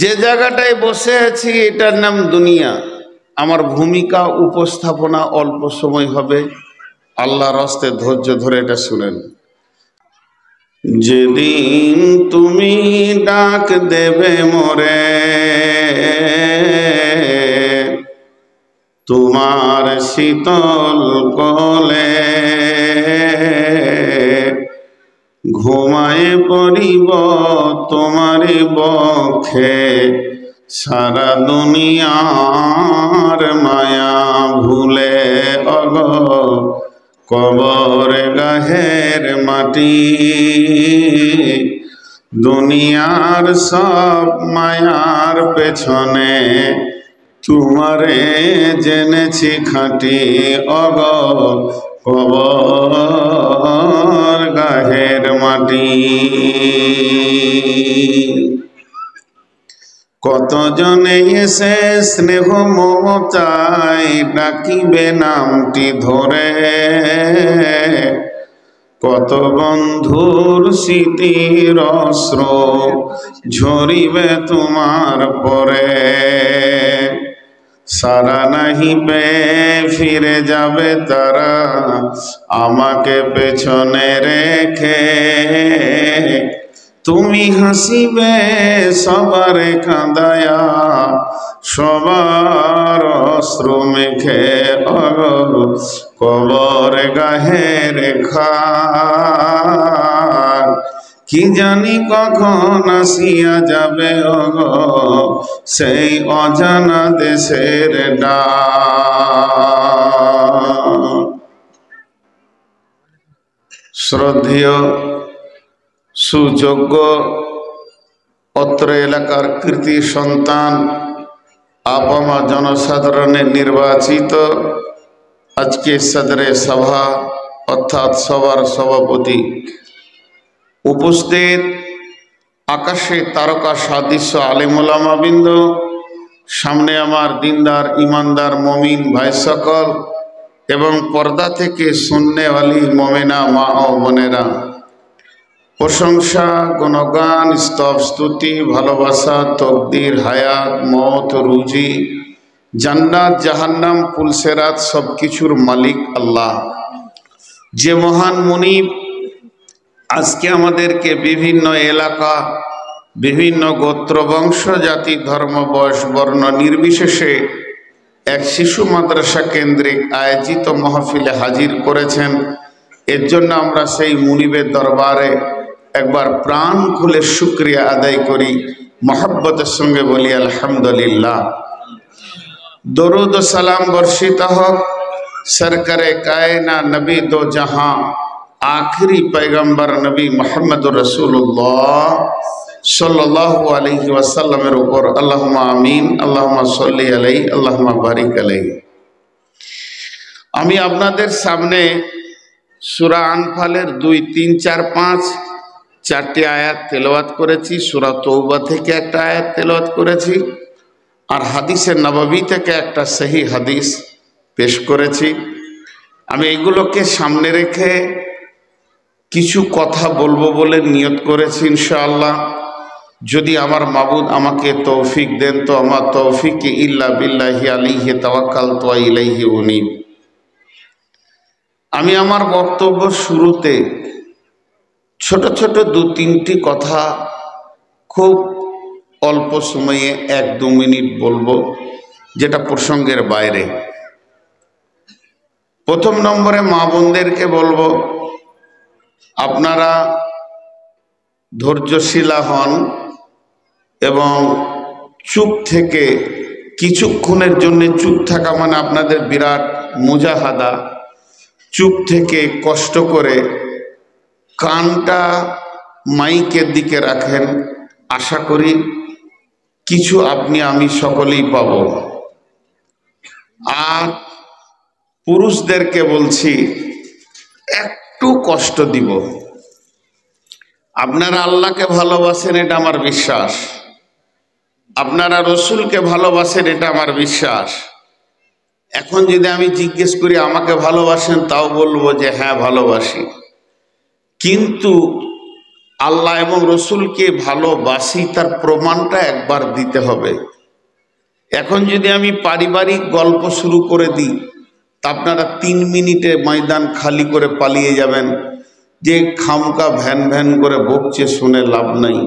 যে জায়গাটায় বসে আছি এটার নাম দুনিয়া। আমার ভূমিকা উপস্থাপনা অল্প সময় হবে, আল্লাহর হস্তে ধৈর্য ধরে এটা শুনেন। যেদিন তুমি ডাক দেবে মোরে, তোমার শীতল কোলে ঘুমায়ে পড়িব তোমার বক্ষে, সারা দুনিয়ার মায়া ভুলে অগ কবর গাহের মাটি। দুনিয়ার সব মায়ার পেছনে তোমারে জেনেছি খাঁটি অগ কবর গাহের মাটি। কতজনে এসে স্নেহ মমতায় ডাকিবে নামটি ধরে, কত বন্ধুর স্মৃতির অশ্রু ঝরিবে তোমার পরে। সারা নাহি পে ফিরে যাবে তারা আমাকে পেছনে রেখে, তুমি হাসিবে সবার কাঁদায়া সবার অশ্রু মেখে অগ কবর গাহের খান। কি জানি কখন আসিয়া যাবে অগ সেই অজানা দেশের ডাক। শ্রদ্ধেয় সুযোগ্য অত্র এলাকার কৃতি সন্তান আপামা জনসাধারণের নির্বাচিত আজকে সদরে সভা অর্থাৎ সবার সভাপতি, উপস্থিত আকাশে তারকা সাদৃশ্য আলেম ওলামাবৃন্দ, সামনে আমার দিনদার ইমানদার মমিন ভাই সকল এবং পর্দা থেকে শুননেওয়ালি মমিনা মা ও বোনেরা, প্রশংসা গুণগান স্তব স্তুতি ভালোবাসা তকদির হায়াত মওত রুজি জান্নাত জাহান্নাম পুলসেরাত সব কিছুর মালিক আল্লাহ। যে মহান মুনিব আজকে আমাদেরকে বিভিন্ন এলাকা বিভিন্ন গোত্র বংশ জাতি ধর্ম বয়স বর্ণ নির্বিশেষে এক শিশু মাদ্রাসা কেন্দ্রিক আয়োজিত মাহফিলে হাজির করেছেন, এর জন্য আমরা সেই মুনিবের দরবারে একবার প্রাণ খুলে শুকরিয়া আদায় করি, মহব্বতের সঙ্গে বলি আলহামদুলিল্লাহ। দরুদ ও সালাম বর্ষিত হোক সরকারে কায়না নবী দো জাহাं आखिरी पैगम्बर नबी मोहम्मद रसूलुल्लाह सल्लल्लाहु अलैहि वसल्लमेर ऊपर अल्लाहुम्मा आमीन अल्लाहुम्मा सल्ली अलैहि अल्लाहुम्मा बारिक अलैहि। আমি আপনাদের সামনে সূরা আনফালের 2, 3, 4, 5 চারটি আয়াত তেলাওয়াত করেছি, সূরা তওবা থেকে একটা আয়াত তেলাওয়াত করেছি, আর হাদিসে নববী থেকে একটা সহি হাদিস পেশ করেছি। আমি এগুলোকে সামনে রেখে কিছু কথা বলবো বলে নিয়ত করেছি ইনশাআল্লাহ। যদি আমার মাবুদ আমাকে তৌফিক দেন তো আমার তৌফিক ইল্লা বিল্লাহি আলাইহি তাওয়াক্কালতু ওয়া ইলাইহি উনীব। আমি আমার বক্তব্য শুরুতে ছোট ছোট 2-3টি কথা খুব অল্প সময়ে 1-2 মিনিট বলবো, যেটা প্রসঙ্গের বাইরে। প্রথম নম্বরে মা বোনদেরকে বলবো, আপনারা ধৈর্যশীলা হন এবং চুপ থেকে কিছুক্ষণের জন্য চুপ থাকা মানে আপনাদের বিরাট মুজাহাদা। চুপ থেকে কষ্ট করে কানটা মাইকের দিকে রাখেন, আশা করি কিছু আপনি আমি সকলেই পাব। আর পুরুষদেরকে বলছি একটু কষ্ট দিব। আপনারা আল্লাহকে ভালোবাসেন এটা আমার বিশ্বাস, আপনারা রসুলকে ভালোবাসেন এটা আমার বিশ্বাস। এখন যদি আমি জিজ্ঞেস করি আমাকে ভালোবাসেন, তাও বলবো যে হ্যাঁ ভালোবাসি। কিন্তু আল্লাহ এবং রসুলকে ভালোবাসি তার প্রমাণটা একবার দিতে হবে। এখন যদি আমি পারিবারিক গল্প শুরু করে দিই তা আপনারা 3 মিনিটে ময়দান খালি করে পালিয়ে যাবেন যে খামকা ভ্যান ভ্যান করে বকছে, শুনে লাভ নাই।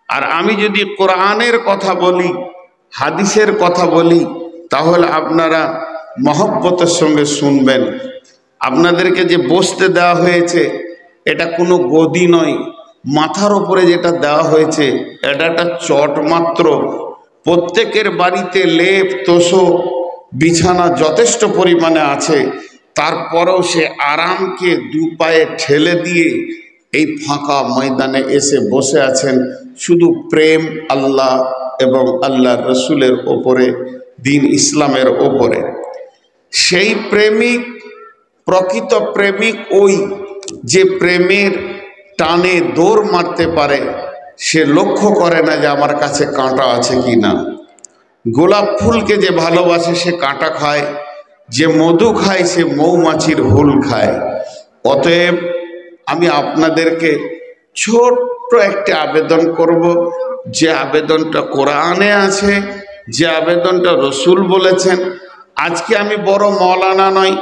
আর আমি যদি কোরআনের কথা বলি, হাদিসের কথা বলি, তাহলে আপনারা মহব্বতের সঙ্গে শুনবেন। আপনাদেরকে যে বসতে দেওয়া হয়েছে এটা কোনো গদি নয়, মাথার ওপরে যেটা দেওয়া হয়েছে এটা একটা চট মাত্র। প্রত্যেকের বাড়িতে লেপ তোষক বিছানা যথেষ্ট পরিমাণে আছে, তারপরেও সে আরামকে দু পায়ে ঠেলে দিয়ে এই ফাঁকা ময়দানে এসে বসে আছেন শুধু প্রেম আল্লাহ এবং আল্লাহর রসুলের ওপরে, দিন ইসলামের ওপরে। সেই প্রেমিক, প্রকৃত প্রেমিক ওই যে প্রেমের টানে দৌড় মারতে পারে, সে লক্ষ্য করে না যে আমার কাছে কাঁটা আছে কি না। গোলাপ ফুলকে যে ভালোবাসে সে কাঁটা খায়, যে মধু খায় সে মৌমাছির হুল খায়। অতএব আমি আপনাদেরকে ছোট্ট একটা আবেদন করব, যে আবেদনটা কোরআনে আছে, যে আবেদনটা রসুল বলেছেন। আজকে আমি বড় মৌলানা নই,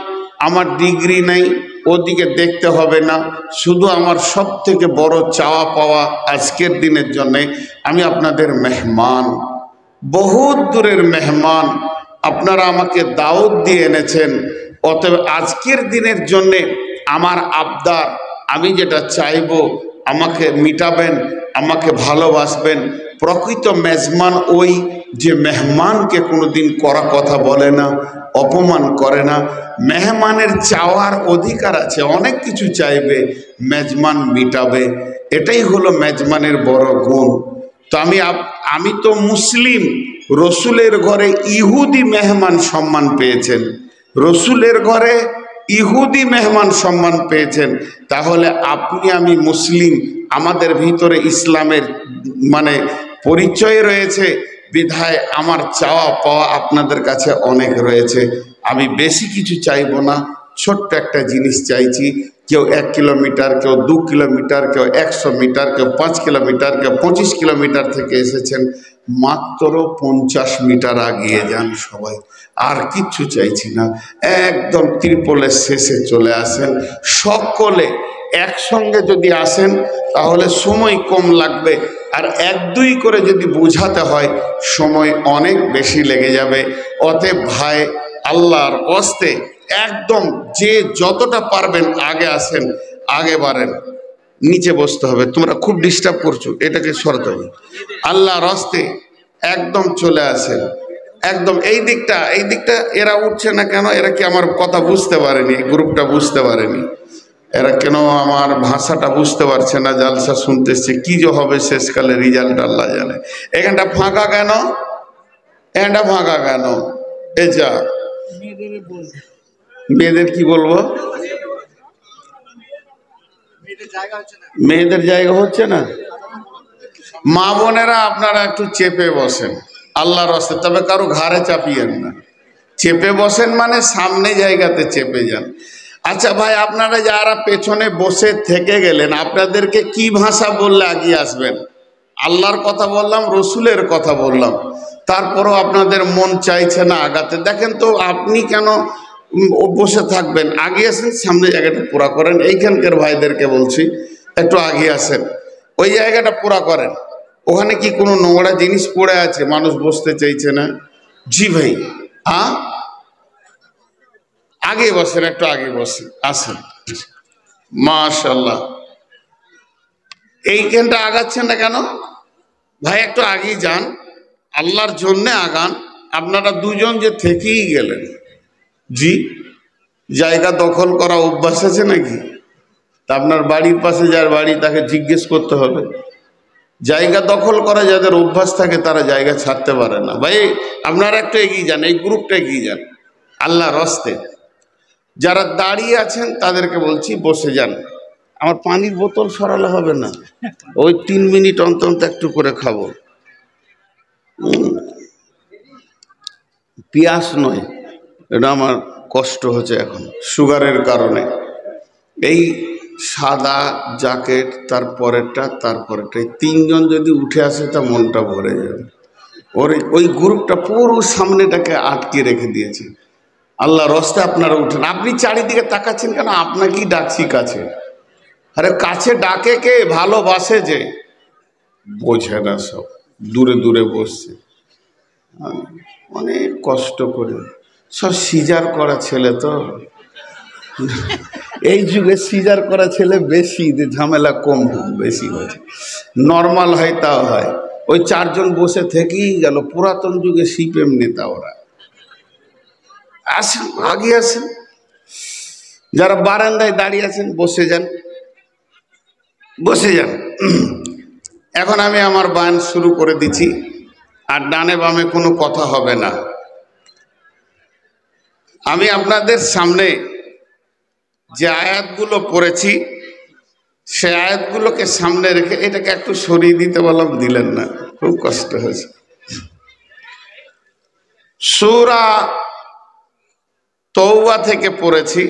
আমার ডিগ্রি নেই, ওদিকে দেখতে হবে না। শুধু আমার সব থেকে বড় চাওয়া পাওয়া আজকের দিনের জন্যে, আমি আপনাদের মেহমান, বহুত দূরের মেহমান। আপনারা আমাকে দাওয়াত দিয়ে এনেছেন, অতএব আজকের দিনের জন্যে আমার আবদার, আমি যেটা চাইব আমাকে মিটাবেন, আমাকে ভালোবাসবেন। প্রকৃত মেজবান ওই যে মেহমানকে কোনোদিন করা কথা বলে না, অপমান করে না। মেহমানের চাওয়ার অধিকার আছে, অনেক কিছু চাইবে, মেজবান মিটাবে। এটাই হলো মেজবানের বড় গুণ। তো আমি তো মুসলিম, রসুলের ঘরে ইহুদি মেহমান সম্মান পেয়েছেন, রসুলের ঘরে ইহুদি মেহমান সম্মান পেয়েছেন। তাহলে আপনি আমি মুসলিম, আমাদের ভিতরে ইসলামের মানে পরিচয় রয়েছে, বিধায় আমার চাওয়া পাওয়া আপনাদের কাছে অনেক রয়েছে। আমি বেশি কিছু চাইব না, ছোট্ট একটা জিনিস চাইছি। কেউ 1 কিলোমিটার, কেউ 2 কিলোমিটার, কেউ 100 মিটার, কেউ 5 কিলোমিটার, কেউ 25 কিলোমিটার থেকে এসেছেন, মাত্র 50 মিটার আগিয়ে যান সবাই। আর কিচ্ছু চাইছি না, একদম ত্রিপলের শেষে চলে আসেন। সকলে একসঙ্গে যদি আসেন তাহলে সময় কম লাগবে, আর 1-2 করে যদি বোঝাতে হয় সময় অনেক বেশি লেগে যাবে। অতএব ভাই, আল্লাহর ওয়াস্তে একদম যে যতটা পারবেন আগে আসেন, আগে বাড়েন। নিচে বসতে হবে, তোমরা খুব ডিস্টার্ব করছো, এটাকে সরাতে হবে। আল্লাহর ওয়াস্তে একদম চলে আসেন, একদম এই দিকটা এরা উঠছে না কেন? এরা কি আমার কথা বুঝতে পারেনি? এই গ্রুপটা বুঝতে পারেনি, এরা কেন আমার ভাষাটা বুঝতে পারছে না? জালসা শুনতেছে, কি যে হবে শেষকালে রেজাল্ট আল্লাহ জানে। এখানটা ফাঁকা কেন? এখানটা ফাঁকা কেন? এই যা মেয়েদের কি বলবো, মেয়েদের জায়গা হচ্ছে না। মা বোনেরা আপনারা একটু চেপে বসেন আল্লাহর রাস্তায়, তবে কারো ঘাড়ে চাপিয়েন না। চেপে বসেন মানে সামনে জায়গাতে চেপে যান। আচ্ছা ভাই, আপনারা যারা পেছনে বসে থেকে গেলেন, আপনাদেরকে কি ভাষা বললে এগিয়ে আসবেন? আল্লাহর কথা বললাম, রসুলের কথা বললাম, তারপরও আপনাদের মন চাইছে না আগাতে। দেখেন তো আপনি কেন বসে থাকবেন? আগে আসেন, সামনে জায়গাটা পুরা করেন। এইখানকার ভাইদেরকে বলছি একটু আগে আসেন, ওই জায়গাটা পুরা করেন। ওখানে কি কোনো নোংরা জিনিস পড়ে আছে? মানুষ বসতে চাইছে না। জি ভাই, আগে বসেন, একটু আগে বসেন, আসেন। মাশাআল্লাহ, এইখানটা আগাচ্ছেন না কেন ভাই? একটু আগেই যান, আল্লাহর জন্য আগান। আপনারা দুজন যে থেকেই গেলেন, জি জায়গা দখল করা অভ্যাস আছে নাকি? তা আপনার বাড়ির পাশে যার বাড়ি তাকে জিজ্ঞেস করতে হবে। জায়গা দখল করা যাদের অভ্যাস থাকে তারা জায়গা ছাড়তে পারে না। ভাই আপনারা একটু এগিয়ে যান, এই গ্রুপটা এগিয়ে যান আল্লাহর রাস্তায়। যারা দাঁড়িয়ে আছেন তাদেরকে বলছি বসে যান। আমার পানির বোতল সরালে হবে না, ওই 3 মিনিট অন্তর একটু করে খাবো। পিয়াস নয়, এটা আমার কষ্ট হচ্ছে এখন সুগারের কারণে। এই সাদা জ্যাকেট, তারপরেরটা, এই তিনজন যদি উঠে আসে তা মনটা ভরে যাবে। ওই গ্রুপটা পুরো সামনেটাকে আটকে রেখে দিয়েছে। আল্লাহ রস্তে আপনারা উঠেন। আপনি চারিদিকে তাকাচ্ছেন কেন? আপনাকেই ডাকছি কাছে। আরে কাছে ডাকে কে? ভালোবাসে যে, বোঝে না, সব দূরে দূরে বসছে অনেক কষ্ট করে। সব সিজার করা ছেলে, তো এই যুগে সিজার করা ছেলে বেশি, ঝামেলা কম বেশি হয়েছে। নর্মাল হয় তাও হয়। ওই চারজন বসে থেকেই গেল। পুরাতন যুগে সিপিএম নেতা ওরা। আসেন, আগে আসেন। যারা বারান্দায় দাঁড়িয়ে আছেন বসে যান, বসে যান। এখন আমি আমার বয়ান শুরু করে দিচ্ছি, আর ডানে বামে কোনো কথা হবে না। আমি আপনাদের সামনে যে আয়াতগুলো পড়েছি, সে আয়াতগুলোকে সামনে রেখে, এটাকে একটু সরিয়ে দিতে বললাম, দিলেন না, খুব কষ্ট হয়েছে। সূরা তওবা থেকে পড়েছি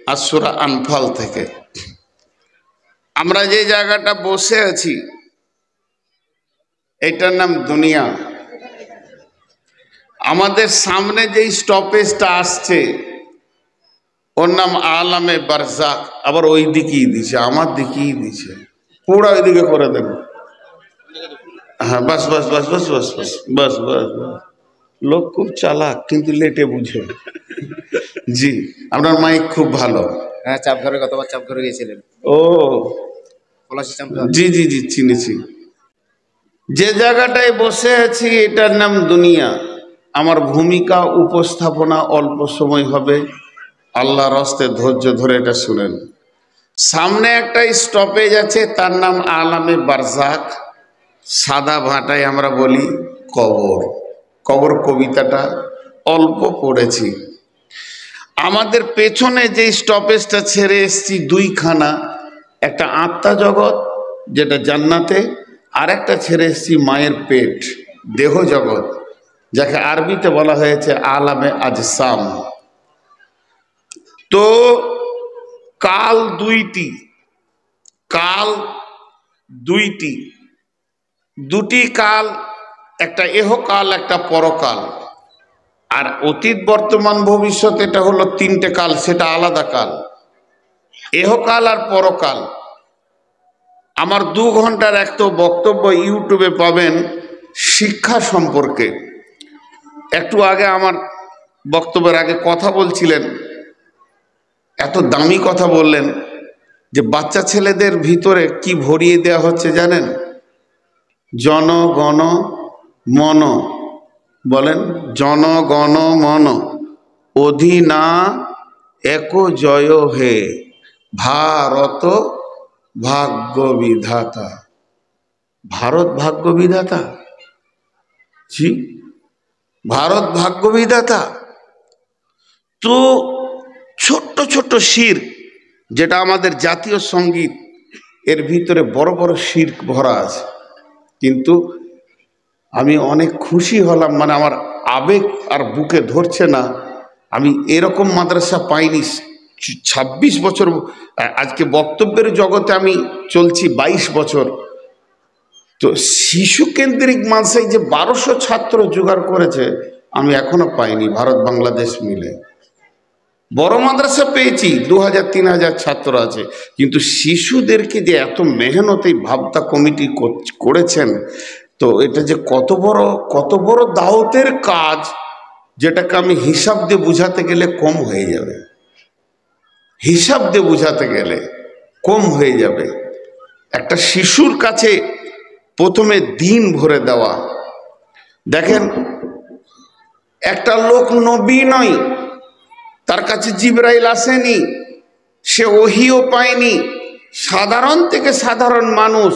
আর সূরা আনফাল থেকে। আমরা যে জায়গাটা বসে আছি এটার নাম দুনিয়া। আমাদের সামনে যে স্টপেজটা আসছে ওর নাম আলামে বারজাক। আবার ওই দিকেই দিছে, আমার দিকেই দিছে, পুরা ওই দিকে করে দেন। হ্যাঁ, বাস বাস বাস বাস বাস বাস বাস বাস বাস। লোক খুব চালাক, কিন্তু লেটে বুঝে। জি, আপনার মাইক খুব ভালো। হ্যাঁ, চাপঘরে গতবার চাপঘরে গিয়েছিলেন। ও জি জি জি, চিনেছি। যে জায়গাটায় বসে আছি এটার নাম দুনিয়া। আমার ভূমিকা উপস্থাপনা অল্প সময় হবে, আল্লাহর হস্তে ধৈর্য ধরে এটা শুনেন। সামনে একটা স্টপেজ আছে, তার নাম আলামে বারজাক। সাদা ভাটায় আমরা বলি কবর। কবর কবিতাটা অল্প পড়েছি। আমাদের পেছনে যে স্টপেজটা ছেড়ে এসছি দুইখানা, একটা আত্মা জগৎ যেটা জান্নাতে, আর একটা ছেড়ে এসছি মায়ের পেট, দেহ জগৎ, যাকে আরবিতে বলা হয়েছে আলামে আজসাম। তো কাল দুটি কাল, একটা এহকাল একটা পরকাল। আর অতীত বর্তমান ভবিষ্যৎ, এটা হলো তিনটে কাল, সেটা আলাদা কাল। এহকাল আর পরকাল। আমার 2 ঘন্টার একটা বক্তব্য ইউটিউবে পাবেন শিক্ষা সম্পর্কে। একটু আগে আমার বক্তব্যের আগে কথা বলছিলেন, এত দামি কথা বললেন যে বাচ্চা ছেলেদের ভিতরে কি ভরিয়ে দেওয়া হচ্ছে জানেন? জনগণ মন, বলেন জনগণ মন অধিনায়ক জয় হে ভারত ভাগ্য বিধাতা। ভারত ভাগ্য বিধাতা, জি, ভারত ভাগ্য বিধাতা। তো ছোট্ট ছোট্ট শিরক, যেটা আমাদের জাতীয় সঙ্গীত, এর ভিতরে বড় বড় শিরক ভরা আছে। কিন্তু আমি অনেক খুশি হলাম, মানে আমার আবেগ আর বুকে ধরছে না। আমি এরকম মাদ্রাসা পাইনি। 26 বছর, আজকে বক্তব্যের জগতে আমি চলছি 22 বছর। তো শিশু কেন্দ্রিক মাদ্রাসায় যে 1200 ছাত্র জোগাড় করেছে, আমি এখনো পাইনি ভারত বাংলাদেশ মিলে। বড় মাদ্রাসা পেয়েছি, 2000-3000 ছাত্র আছে, কিন্তু শিশুদেরকে যে এত মেহনতে ভাবতা কমিটি করেছেন, তো এটা যে কত বড় দাওয়াতের কাজ, যেটাকে আমি হিসাব দিয়ে বুঝাতে গেলে কম হয়ে যাবে। হিসাব দিয়ে বুঝাতে গেলে কম হয়ে যাবে। একটা শিশুর কাছে প্রথমে দিন ভরে দেওয়া। দেখেন, একটা লোক নবী নয়, তার কাছে জিবরাইল আসেনি, সে ওহিও পায়নি, সাধারণ থেকে সাধারণ মানুষ,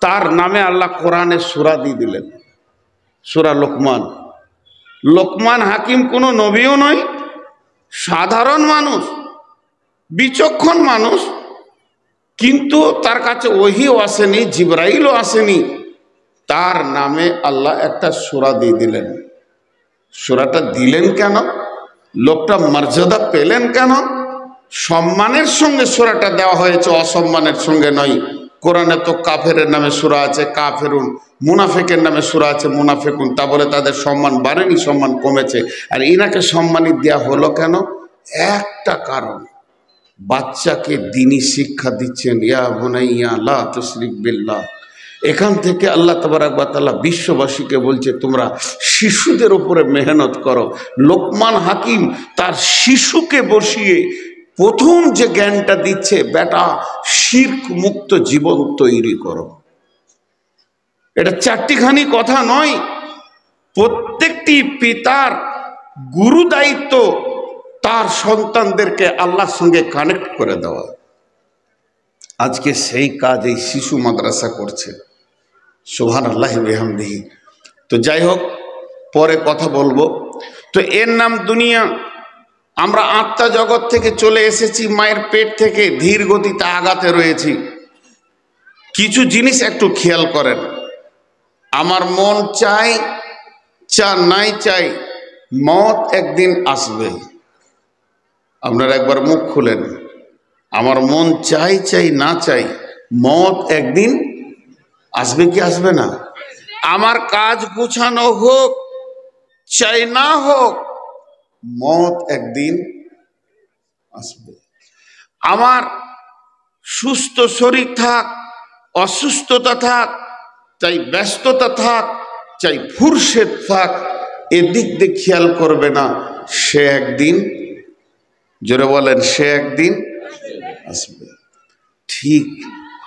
তার নামে আল্লাহ কোরআনে সূরা দিয়ে দিলেন, সূরা লোকমান। লোকমান হাকিম কোনো নবীও নয়, সাধারণ মানুষ, বিচক্ষণ মানুষ, কিন্তু তার কাছে ওহিও আসেনি, জিবরাইলও আসেনি, তার নামে আল্লাহ একটা সূরা দিয়ে দিলেন। সূরাটা দিলেন কেন? লোকটা মর্যাদা পেলেন কেন? সম্মানের সঙ্গে সূরাটা দেওয়া হয়েছে, অসম্মানের সঙ্গে নয়। কোরআনে তো কাফেরের নামে সূরা আছে কাফেরুন, মুনাফিকের নামে সূরা আছে মুনাফিকুন। তা বলে তাদের সম্মান বাড়েনি, সম্মান কমেছে। আর ইনাকে সম্মানিত দেওয়া হলো কেন? একটা কারণ, বাচ্চাকে দ্বীনি শিক্ষা দিচ্ছেন, ইয়া বুনাইয়া লা তুশরিক বিল্লাহ। এখান থেকে আল্লাহ তাবারাক ওয়া তাআলা বিশ্ববাসীকে বলছে তোমরা শিশুদের উপরে মেহনত করো। লোকমান হাকিম তার শিশুকে বসিয়ে প্রথম যে জ্ঞানটা দিচ্ছে, বেটা শিরক মুক্ত জীবন তৈরি করো। এটা চারটিখানি কথা নয়, প্রত্যেকটি পিতার গুরু দায়িত্ব তার সন্তানদেরকে আল্লাহর সঙ্গে কানেক্ট করে দেওয়া। আজকে সেই কাজ এই শিশু মাদ্রাসা করছে, সুবহানাল্লাহি ওয়া বিহামদিহি। তো যাই হোক, পরে কথা বলবো। তো এর নাম দুনিয়া। আমরা আত্মা জগৎ থেকে চলে এসেছি, মায়ের পেট থেকে ধীর গতিতে আগাতে রয়েছি। কিছু জিনিস একটু খেয়াল করেন। আমার মন চাই চা নাই চাই, মত একদিন আসবে। আপনারা একবার মুখ খুলেন, আমার মন চাই চাই না চাই, মত একদিন আসবে কি আসবে না? আমার কাজ গুছানো হোক চাই না হোক, মত একদিন আসবে। আমার সুস্থ শরীর থাক অসুস্থতা থাক, চাই ব্যস্ততা থাক চাই ফুরসেত থাক, এদিক দিয়ে খেয়াল করবে না, সে একদিন, জোরে বলেন, সে একদিন আসবে। ঠিক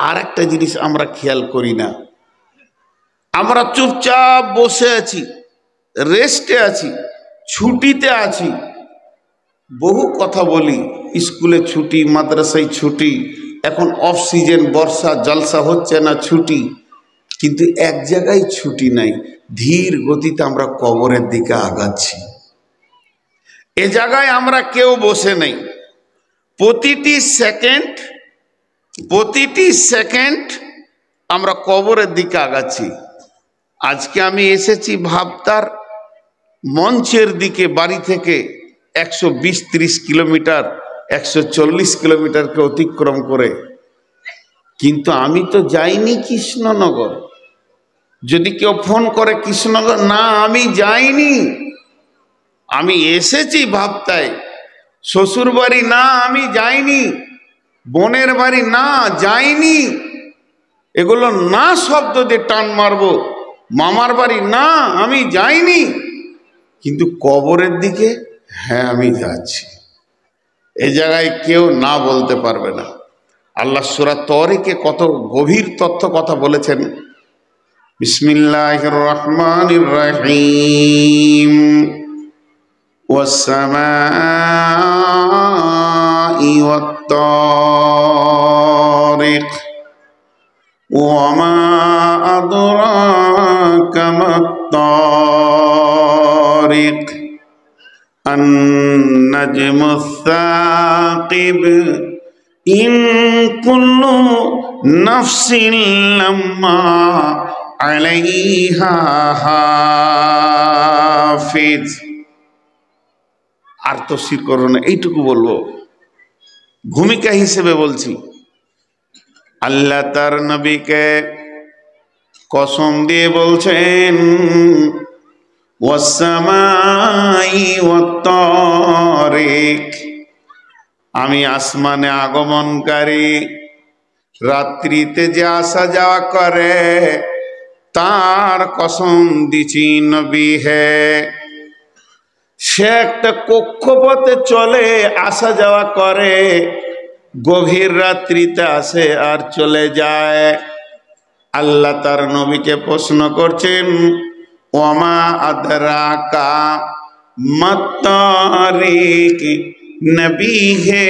আর একটা জিনিস আমরা খেয়াল করি না, আমরা চুপচাপ বসে আছি, রেস্টে আছি, ছুটিতে আছি, বহু কথা বলি, স্কুলে ছুটি, মাদ্রাসায় ছুটি, এখন অফ সিজন, বর্ষা, জলসা হচ্ছে না, ছুটি। কিন্তু এক জায়গায় ছুটি নাই, ধীর গতিতে আমরা কবরের দিকে আগাচ্ছি। এ জায়গায় আমরা কেউ বসে নেই। প্রতিটি সেকেন্ড আমরা কবরের দিকে আগাচ্ছি। আজকে আমি এসেছি ভাবতার মঞ্চের দিকে, বাড়ি থেকে 120-30 কিলোমিটার, 140 কিলোমিটারকে অতিক্রম করে, কিন্তু আমি তো যাইনি কৃষ্ণনগর। যদি কেউ ফোন করে কৃষ্ণনগর, না আমি যাইনি, আমি এসেছি ভাবতায়। শ্বশুর বাড়ি, না আমি যাইনি। বোনের বাড়ি, না যাইনি। এগুলো না শব্দ দিয়ে টান মারবো। মামার বাড়ি, না আমি যাইনি। কিন্তু কবরের দিকে, হ্যাঁ আমি যাচ্ছি। এ জায়গায় কেউ না বলতে পারবে না। আল্লাহ সূরা তরিকে কত গভীর তথ্য কথা বলেছেন। বিসমিল্লাহির রহমানির রহিম। ওয়াস-সামাই ওয়াত-তারিক ওয়া মা আদরাকা মাত-তারিক আন-নাজমুস সাকিব ইন কুল্লু নাফসিন লাম্মা আলাইহা হাফিজ। আর তো শির করো না, এইটুকু বলবো, ভূমিকা হিসেবে বলছি। আল্লাহ তার নবীকে কসম দিয়ে বলছেন, ওয়াস-সামাই ওয়াত-তারিক, আমি আসমানে আগমনকারী, রাত্রিতে যে আসা যাওয়া করে তার কসম দিছি নবী হে। সে একটা কক্ষপথে চলে, আসা যাওয়া করে, গভীর রাত্রিতে আসে আর চলে যায়। আল্লাহ তার নবীকে প্রশ্ন করছেন, ওয়ামা আদরাকা মাত-তারিক, নবী হে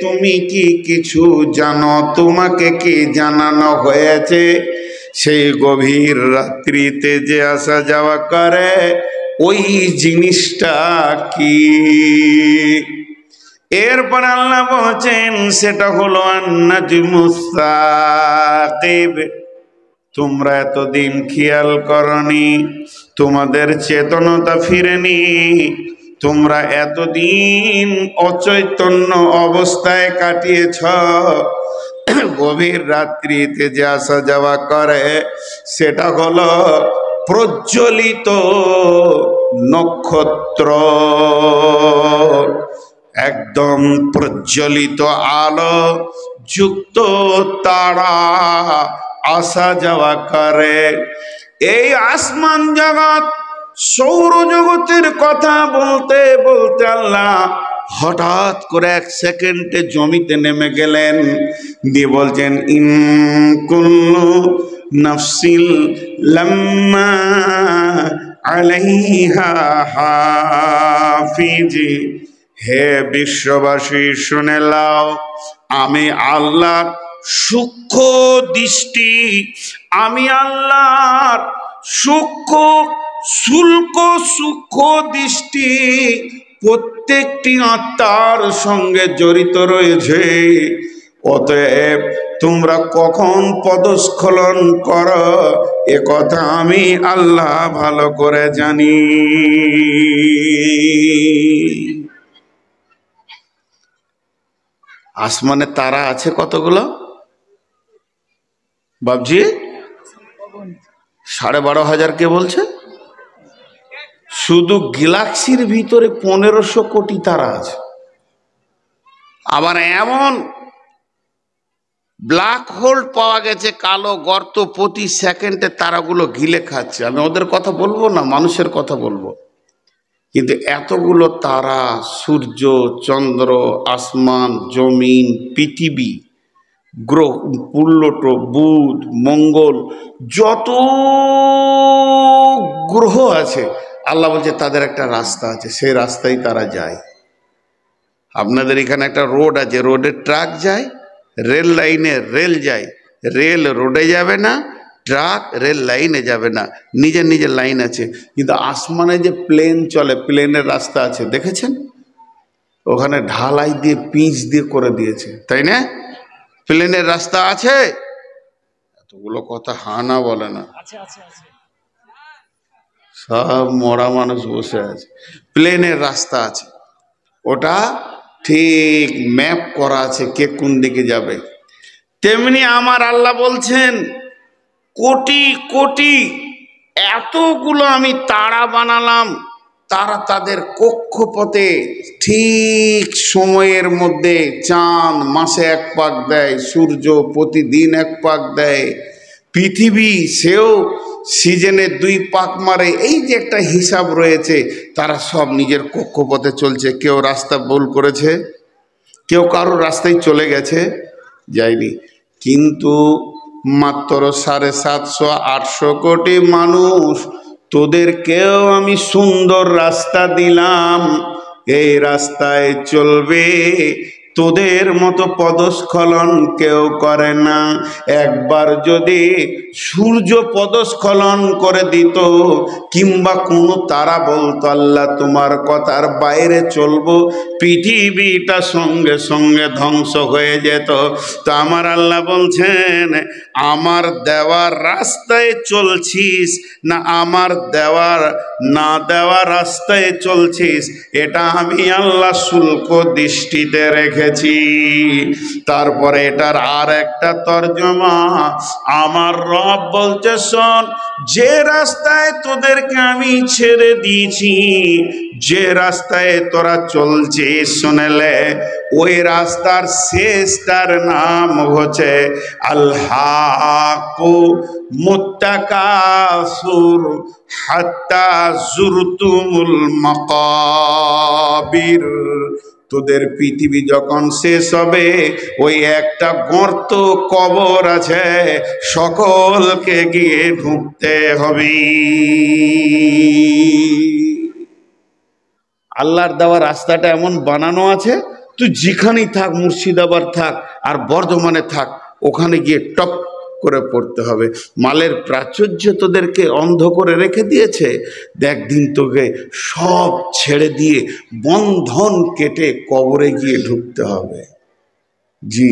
তুমি কি কিছু জানো? তোমাকে কি জানানো হয়েছে সেই গভীর রাত্রিতে যে আসা যাওয়া করে ওই জিনিসটা কি? এরপর আল্লাহ বলছেন সেটা হলো আন-নাজমুস সাকিব। তোমরা এতদিন খেয়াল করনি, তোমাদের চেতনতা ফিরেনি, তোমরা এতদিন অচৈতন্য অবস্থায় কাটিয়েছ, গভীর রাত্রিতে যে আসা যাওয়া করে সেটা হলো প্রজ্বলিত নক্ষত্র, একদম প্রজ্বলিত আলো যুক্ত তারা আসা যাওয়া করে। এই আসমান জগৎ সৌরজগতের কথা বলতে বলতে আল্লাহ হঠাৎ করে এক সেকেন্ডে জমিতে নেমে গেলেন, দিয়ে বলছেন ইন কুল্লু নাফসিল লাম্মা আলাইহা হাফিজ। হে বিশ্ববাসী শুনে লাও, আমি আল্লাহর সূক্ষ্ম দৃষ্টি, আমি আল্লাহর সূক্ষ্ম দৃষ্টি প্রত্যেকটি আত্মার সঙ্গে জড়িত রয়েছে। অতএব তোমরা কখন পদস্খলন করো এ কথা আমি আল্লাহ ভালো করে জানি। আসমানে তারা আছে কতগুলো বাবজি? 12,500 কে বলছে? শুধু গ্যালাক্সির ভিতরে 1500 কোটি তারা আছে। আবার এমন ব্ল্যাক হোল পাওয়া গেছে, কালো গর্ত, প্রতি সেকেন্ডে তারাগুলো গিলে খাচ্ছে। আমি ওদের কথা বলবো না, মানুষের কথা বলবো। কিন্তু এতগুলো তারা, সূর্য, চন্দ্র, আসমান, জমিন, পৃথিবী, গ্রহ, প্লুটো, বুধ, মঙ্গল, যত গ্রহ আছে আল্লাহ বলছে তাদের একটা রাস্তা আছে, সেই রাস্তায় তারা যায়। আপনাদের এখানে একটা রোড আছে, রোডে ট্রাক যায়, রেল লাইনে রেল যায়, রেল রোডে যাবে না, ট্রাক রেল লাইনে যাবে না, নিজের নিজের লাইন আছে। কিন্তু আসমানে যে প্লেন চলে, প্লেনের রাস্তা আছে, দেখেছেন? ওখানে ঢালাই দিয়ে পিচ দিয়ে করে দিয়েছে, তাই না? প্লেনের রাস্তা আছে। এতগুলো কথা হানা বলে না, সব মরা মানুষ বসে আছে। প্লেনের রাস্তা আছে, ওটা ঠিক ম্যাপ করা আছে কে কোন দিকে যাবে। তেমনি আমার আল্লাহ বলছেন কোটি কোটি এতগুলো আমি তারা বানালাম, তারা তাদের কক্ষপথে ঠিক সময়ের মধ্যে, চাঁদ মাসে 1 পাক দেয়, সূর্য প্রতিদিন 1 পাক দেয়, পৃথিবী সেও সিজনে 2 পাক মারে। এই যে একটা হিসাব রয়েছে, তারা সব নিজের কক্ষপথে চলছে। কেউ রাস্তা ভুল করেছে, কেউ কারোর রাস্তায় চলে গেছে, যায়নি। কিন্তু মাত্র 750-800 কোটি মানুষ, তোদেরকেও আমি সুন্দর রাস্তা দিলাম, এই রাস্তায় চলবে। তোদের মতো পদস্খলন কেউ করে না। একবার যদি সূর্য পদস্খলন করে দিত, কিংবা কোনো তারা বলতো আল্লাহ তোমার কথার বাইরে চলবো, পৃথিবীটা সঙ্গে সঙ্গে ধ্বংস হয়ে যেত। তো আমার আল্লাহ বলছেন আমার দেওয়ার রাস্তায় চলছিস না আমার দেওয়ার না দেওয়ার রাস্তায় চলছিস, এটা আমি আল্লাহ শুল্ক দৃষ্টিতে রেখেছি। তারপরে এটার আর একটা তর্জমা আমার রব বলছে শোন, যে রাস্তায় তোদেরকে আমি ছেড়ে দিয়েছি, যে রাস্তায় তোরা চলছিস, শুনেলে ওই রাস্তার শেষটার নাম হচ্ছে আল-হাক্কু মুত্তাকাসুর হাত্তা জুরতুমুল মাকাবির। তোদের পৃথিবী যখন শেষ হবে, ওই একটা গর্ত কবর আছে, সকলকে গিয়ে ঢুকতে হবে। আল্লাহর দেওয়া রাস্তাটা এমন বানানো আছে, তুই যেখানেই থাক, মুর্শিদাবাদ থাক আর বর্ধমানে থাক, ওখানে গিয়ে টপ করে পড়তে হবে। মালের প্রাচুর্য তোদেরকে অন্ধ করে রেখে দিয়েছে, একদিন তোকে সব ছেড়ে দিয়ে বন্ধন কেটে কবরে গিয়ে ঢুকতে হবে। জি,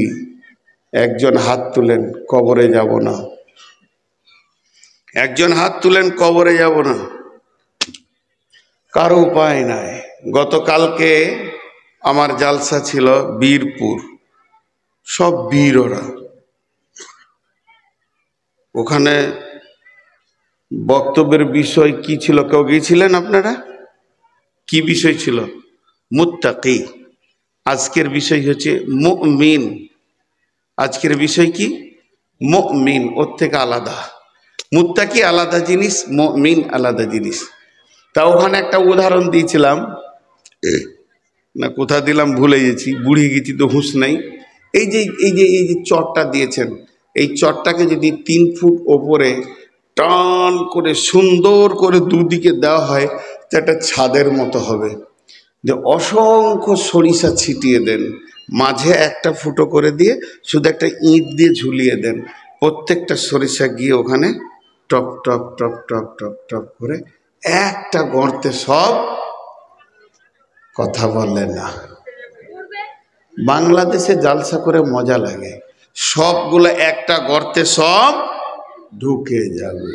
একজন হাত তুলেন, কবরে যাব না। একজন হাত তুলেন, কবরে যাব না। কারো উপায় নাই। গতকালকে আমার জালসা ছিল বীরপুর, সব বীর ওরা। ওখানে বক্তব্যের বিষয় কি ছিল? কেউ গিয়েছিলেন আপনারা? কি বিষয় ছিল? মুত্তাকি। আজকের বিষয় হচ্ছে মুমিন। আজকের বিষয় কি? মুমিন। ওর থেকে আলাদা। মুত্তাকি আলাদা জিনিস, মুমিন আলাদা জিনিস। তা ওখানে একটা উদাহরণ দিয়েছিলাম, না কোথা দিলাম ভুলে গেছি, বুড়ি গেছি তো হুঁশ নাই। এই যে চটটা দিয়েছেন, এই চটটাকে যদি 3 ফুট ওপরে টান করে সুন্দর করে দুদিকে দেওয়া হয় তো একটা ছাদের মতো হবে। যে অসংখ্য সরিষা ছিটিয়ে দেন, মাঝে একটা ফুটো করে দিয়ে শুধু একটা ইঁট দিয়ে ঝুলিয়ে দেন, প্রত্যেকটা সরিষা গিয়ে ওখানে top top top top top top করে একটা গর্তে সব কথা বলে না। বাংলাদেশে জালসা করে মজা লাগে, সবগুলো একটা গর্তে সব ঢুকে যাবে।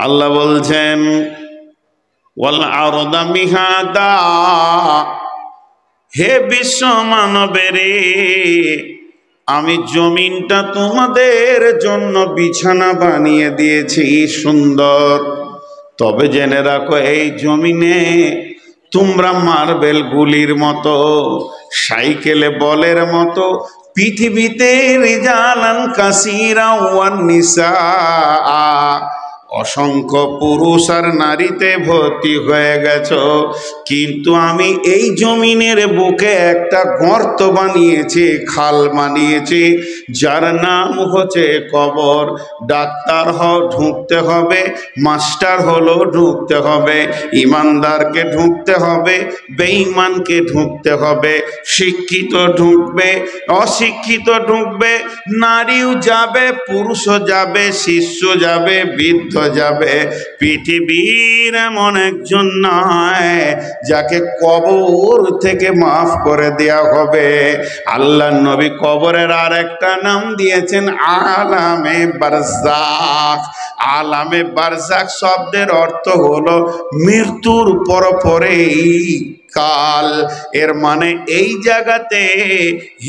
আল্লাহ বলছেন ওয়াল আরদা মিহাদা, হে বিশ্ব মানবেরে, আমি জমিনটা তোমাদের জন্য বিছানা বানিয়ে দিয়েছি সুন্দর। তবে জেনে রাখো এই জমিনে তোমরা মার্বেল গুলির মতো, সাইকেলে বলের মতো পৃথিবীতে রিজালান কাসীরা ওয়ান নিসা, অসংখ্য পুরুষ আর নারীতে ভর্তি হয়ে গেছো, কিন্তু আমি এই জমিনের বুকে একটা গর্ত বানিয়েছি, খাল বানিয়েছি, যার নাম হচ্ছে কবর। ডাক্তার ঢুকতে হবে, মাস্টার হলো ঢুকতে হবে, ইমানদারকে ঢুকতে হবে, বেঈমানকে ঢুকতে হবে, শিক্ষিত ঢুকবে, অশিক্ষিত ঢুকবে, নারীও যাবে, পুরুষও যাবে, শিষ্য যাবে, বৃদ্ধ যাবে। পৃথিবীর এমন একজন নয় যাকে কবর থেকে মাফ করে দেয়া হবে। আল্লাহ নবী কবরের আর একটা নাম দিয়েছেন আলামে বারজাখ। আলামে বারজাখ শব্দের অর্থ হলো মৃত্যুর পরেই কাল। এর মানে এই জায়গাতে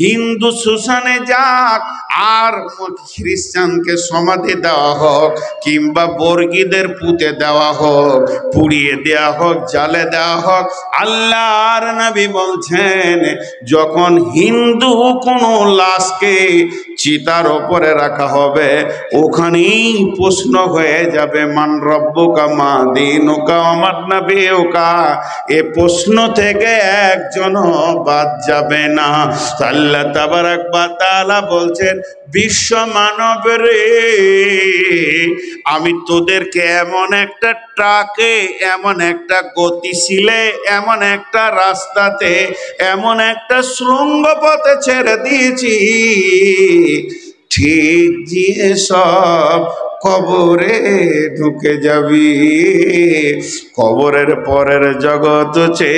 হিন্দু শ্মশানে যাক আর খ্রিস্টানকে সমাধি দেওয়া হোক, কিংবা বর্গীদের পুঁতে দেওয়া হোক, পুড়িয়ে দেওয়া হোক, জালে দেওয়া হোক, আল্লাহর নবী বলছেন যখন হিন্দু কোনো লাশকে চিতার ওপরে রাখা হবে, ওখানেই প্রশ্ন হয়ে যাবে মান রব্বুকা মা দীনুকা ওয়া মান নাবিয়ুকা। এ প্রশ্ন থেকে একজনও বাদ যাবে না। আল্লাহ তাবারাক ওয়া তাআলা বলছেন বিশ্ব মানব রে, আমি তোদেরকে এমন একটা ট্রাকে, এমন একটা গতিশীলে, এমন একটা রাস্তাতে, এমন একটা শৃঙ্গ পথে ছেড়ে দিয়েছি, ঠিক দিয়ে সব কবরে ঢুকে যাবি। কবরের পরের জগৎ হচ্ছে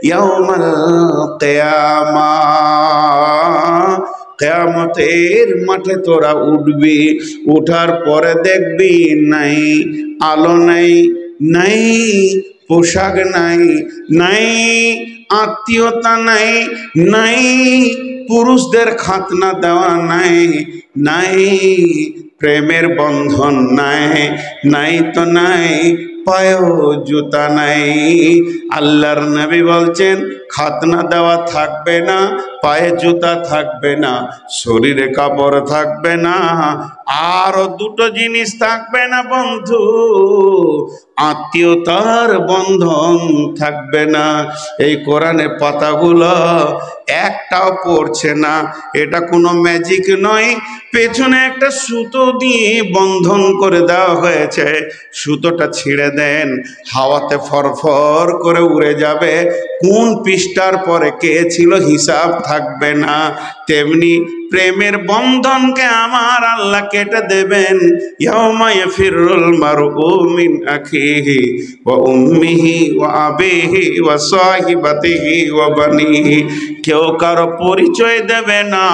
ইয়াউমাল কিয়ামাহ। কিয়ামতের মাঠে তোরা উঠবি, উঠার পরে দেখবি নাই আলো, নাই নাই পোশাক, নাই নাই আত্মীয়তা, নাই নাই পুরুষদের খাতনা দেওয়া, নাই নাই প্রেমের বন্ধন, নাই নাই তো নাই পায়েও জুতা নাই। আল্লাহর নবী বলছেন খাতনা দেওয়া থাকবে না, পায়ে জুতা থাকবে না, শরীরে কাপড় থাকবে না, আরো দুটো জিনিস থাকবে না বন্ধু, আত্মীয়তার বন্ধন থাকবে না। এই কোরআনের পাতাগুলো একটাও পড়ছে না, এটা কোনো ম্যাজিক নয়, পেছনে একটা সুতো দিয়ে বন্ধন করে দেওয়া হয়েছে, সুতোটা ছিঁড়ে দেন, হাওয়াতে ফরফর করে উড়ে যাবে, কোন পৃষ্ঠার পরে কে ছিল হিসাব থাকবে না। তেমনি প্রেমের বন্ধনকে আমার আল্লাহ কেটে দেবেন। ইয়াউমা ইয়াফিরুল মারউ মিন আখিহি ওয়া উম্মিহি ওয়া আবিহি ওয়া সাহিবাতিহি ওয়া বানিহি। কেউ কারো পরিচয় দেবে না,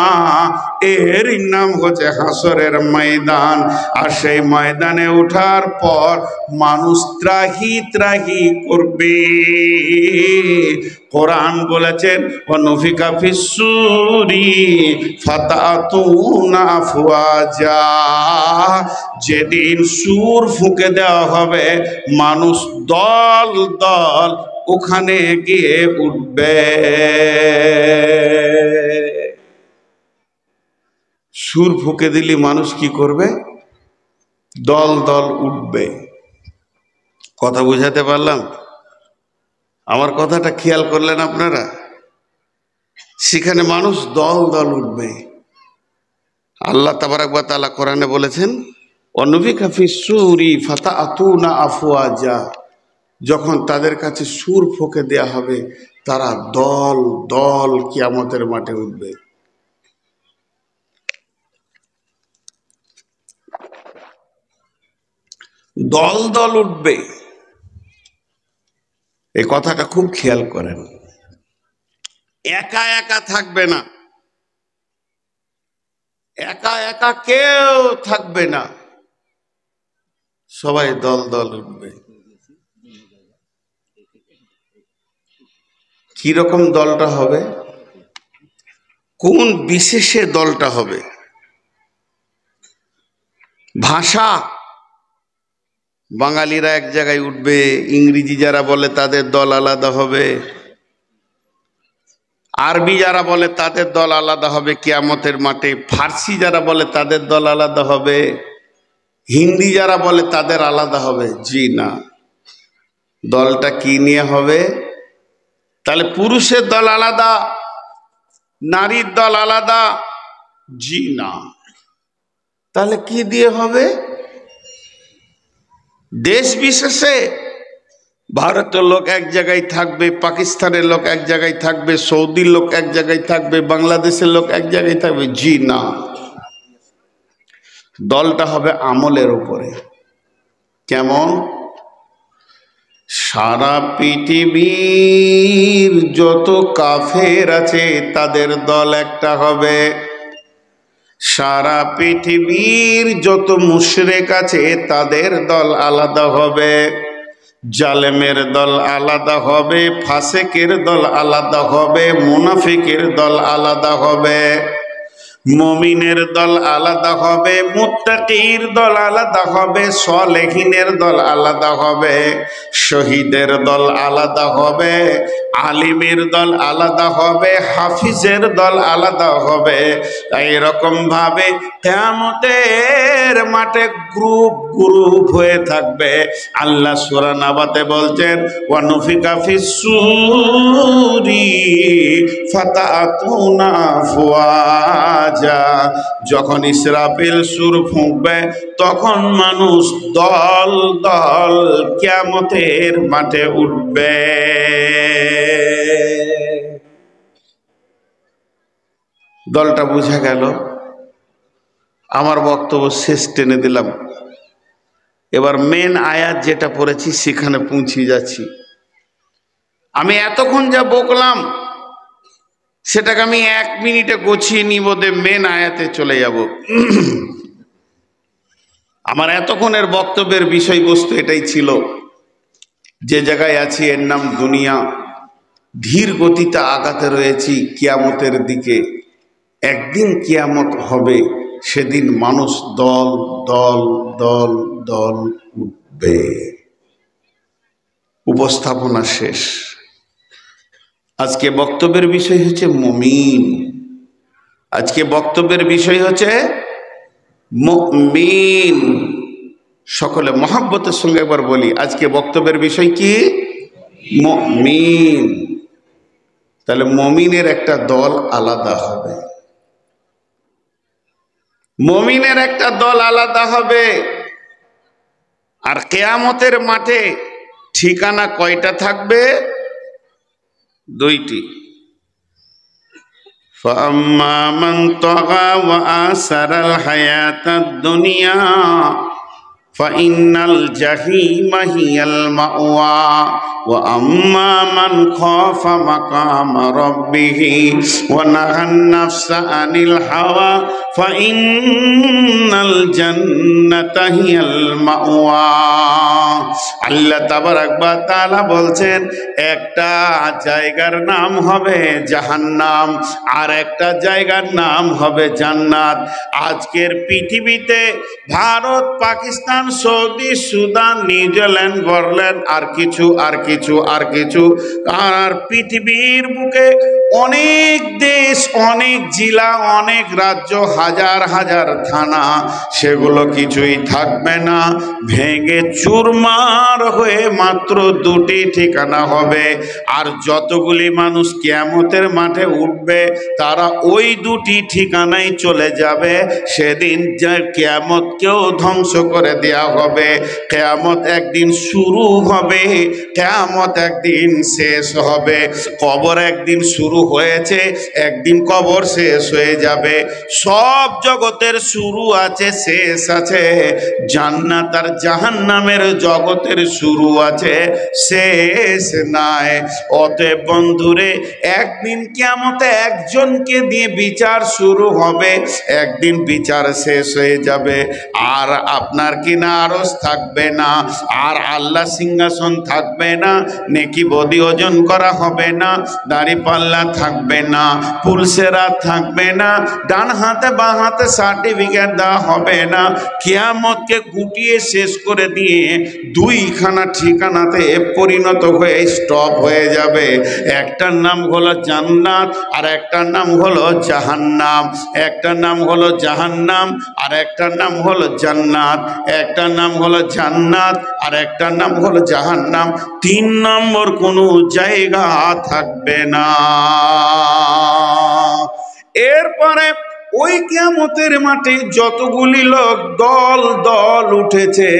এর নাম হচ্ছে হাসরের ময়দান। আর সেই ময়দানে ওঠার পর মানুষ ত্রাহি ত্রাহি করবে। কোরআন বলেছেন ওয়ানুফিকা ফিস-সূরি ফাতাতুনা আফওয়াজা, যেদিন সূর ফুঁকে দেওয়া হবে মানুষ দল দল ওখানে গিয়ে উঠবে। সুর ফুঁকে দিলে মানুষ কি করবে? দল দল উঠবে। কথা বুঝাতে পারলাম? আমার কথাটা খেয়াল করলেন আপনারা? সেখানে মানুষ দল দল উঠবে। আল্লাহ তাবারাক ওয়া তাআলা কোরআনে বলেছেন ওয়ানুফিকা ফিস-সূরি ফাতাতুনা আফওয়াজা, যখন তাদের কাছে সুর ফুঁকে দেয়া হবে তারা দল দল কিয়ামতের মাঠে উঠবে। দল দল উঠবে। এই কথাটা খুব খেয়াল করেন। একা একা থাকবে না, একা একা কেউ থাকবে না, সবাই দল দল উঠবে। কি রকম দলটা হবে? কোন বিশেষে দলটা হবে? ভাষা, বাঙালিরা এক জায়গায় উঠবে, ইংরেজি যারা বলে তাদের দল আলাদা হবে, আরবি যারা বলে তাদের দল আলাদা হবে কিয়ামতের মাঠে, ফার্সি যারা বলে তাদের দল আলাদা হবে, হিন্দি যারা বলে তাদের আলাদা হবে। জি না, দলটা কি নিয়ে হবে? তাহলে পুরুষের দল আলাদা, নারীর দল আলাদা? জি না। তাহলে কি দিয়ে হবে? দেশ বিশেষে ভারতের লোক এক জায়গায় থাকবে, পাকিস্তানের লোক এক জায়গায় থাকবে, সৌদির লোক এক জায়গায় থাকবে, বাংলাদেশের লোক এক জায়গায় থাকবে? জি না, দলটা হবে আমলের উপরে। কেমন? সারা পৃথিবীর যত কাফের আছে তাদের দল একটা হবে, সারা পৃথিবীর যত মুশরিক আছে তাদের দল আলাদা হবে, জালেমের দল আলাদা হবে, ফাসেকের দল আলাদা হবে, মুনাফিকের দল আলাদা হবে, মুমিনের দল আলাদা হবে, মুত্তাকির দল আলাদা হবে, সালেহিনের দল আলাদা হবে, শহীদের দল আলাদা হবে, আলিমের দল আলাদা হবে, হাফিজের দল আলাদা হবে। এইরকম ভাবে কিয়ামতের মাঠে গ্রুপ গ্রুপ হয়ে থাকবে। আল্লাহ সূরা নাবাতে বলছেন ওয়ানুফিকা ফিস-সূরি ফাতাতুনা আফওয়াজা, যখন ইসরাফিল সুর ফুঁকবে তখন মানুষ দল দল কিয়ামতের মাঠে উঠবে। দলটা বুঝা গেল? আমার বক্তব্য শেষ টেনে দিলাম। এবার মেন আয়াত যেটা পড়েছি সেখানে পৌঁছে যাচ্ছি। আমি এতক্ষণ যা বকলাম সেটাকে আমি 1 মিনিটে গুছিয়ে নিব, মেন আয়াতে চলে যাব। আমার এতক্ষণের বক্তব্যের বিষয়বস্তু এটাই ছিল, যে জায়গায় আছি এর নাম দুনিয়া, ধীর গতিতে আগাতে রয়েছি কিয়ামতের দিকে। একদিন কিয়ামত হবে, সেদিন মানুষ দল দল দল দল উঠবে। উপস্থাপনা শেষ। আজকে বক্তব্যের বিষয় হচ্ছে মুমিন। আজকে বক্তব্যের বিষয় হচ্ছে মুমিন। সকলে মহব্বতের সঙ্গে একবার বলি, আজকে বক্তব্যের বিষয় কি? মুমিন। তাহলে মুমিনের একটা দল আলাদা হবে, মুমিনের একটা দল আলাদা হবে। আর কিয়ামতের মাঠে ঠিকানা কয়টা থাকবে? 2টি। فأما من طغى وآثر الحياة الدنيا فإن الجحيم هي المأوى وأما من خاف مقام ربه ونهى النفس عن الهوى فإن الجنة هي المأوى। আল্লাহ তাবারাক ওয়া তাআলা বলছেন একটা জায়গার নাম হবে জাহান্নাম আর একটা জায়গার নাম হবে জান্নাত। আজকের পৃথিবীতে Bharat, Pakistan, Saudi, Sudan, New Zealand, বর্ল্যান্ড আর কিছু আর পৃথিবীর বুকে অনেক দেশ, অনেক জেলা, অনেক রাজ্য, হাজার হাজার থানা, সেগুলো কিছুই থাকবে না, ভেঙে চুরমার হয়ে মাত্র দুটি ঠিকানা হবে। আর যতগুলি মানুষ কিয়ামতের মাঠে উঠবে তারা ওই দুটি ঠিকানায় চলে যাবে। সেদিন কিয়ামতকেও ধ্বংস করে দেয়া হবে। কিয়ামত একদিন শুরু হবে, কিয়ামত একদিন শেষ হবে। কবর একদিন শুরু হয়েছে, একদিন কবর শেষ হয়ে যাবে। সব জগতের শুরু আছে, শেষ আছে। জান্নাত আর জাহান্নামের জগতের শুরু আছে, শেষ নাই। অতএব বন্ধুরে, একদিন কিয়ামতে একজনকে দিয়ে বিচার শুরু হবে, একদিন বিচার শেষ হয়ে যাবে। আর আপনার কিনা আরশ থাকবে না, আর আল্লাহ সিংহাসন থাকবে না, নেকি বদি ওজন করা হবে না, দাড়ি পাল্লা থাকবে না, পুলসেরা থাকবে না, ডান হাতে বাঁ হাতে সার্টিফিকেট দেওয়া হবে না। কিয়ামতকে গুটিয়ে শেষ করে দিয়ে দুইখানা ঠিকানাতে পরিণত হয়ে স্টপ হয়ে যাবে। একটার নাম হলো জান্নাত আর একটার নাম হলো জাহান্নাম। একটার নাম হলো জাহান্নাম আর একটার নাম হলো জান্নাত। একটার নাম হলো জান্নাত আর একটার নাম হলো জাহান্নাম। 3 নম্বর কোনো জায়গা থাকবে না। এরপরে ওই কিয়ামতের মাঠে যতগুলি লোক দল দল উঠেছে,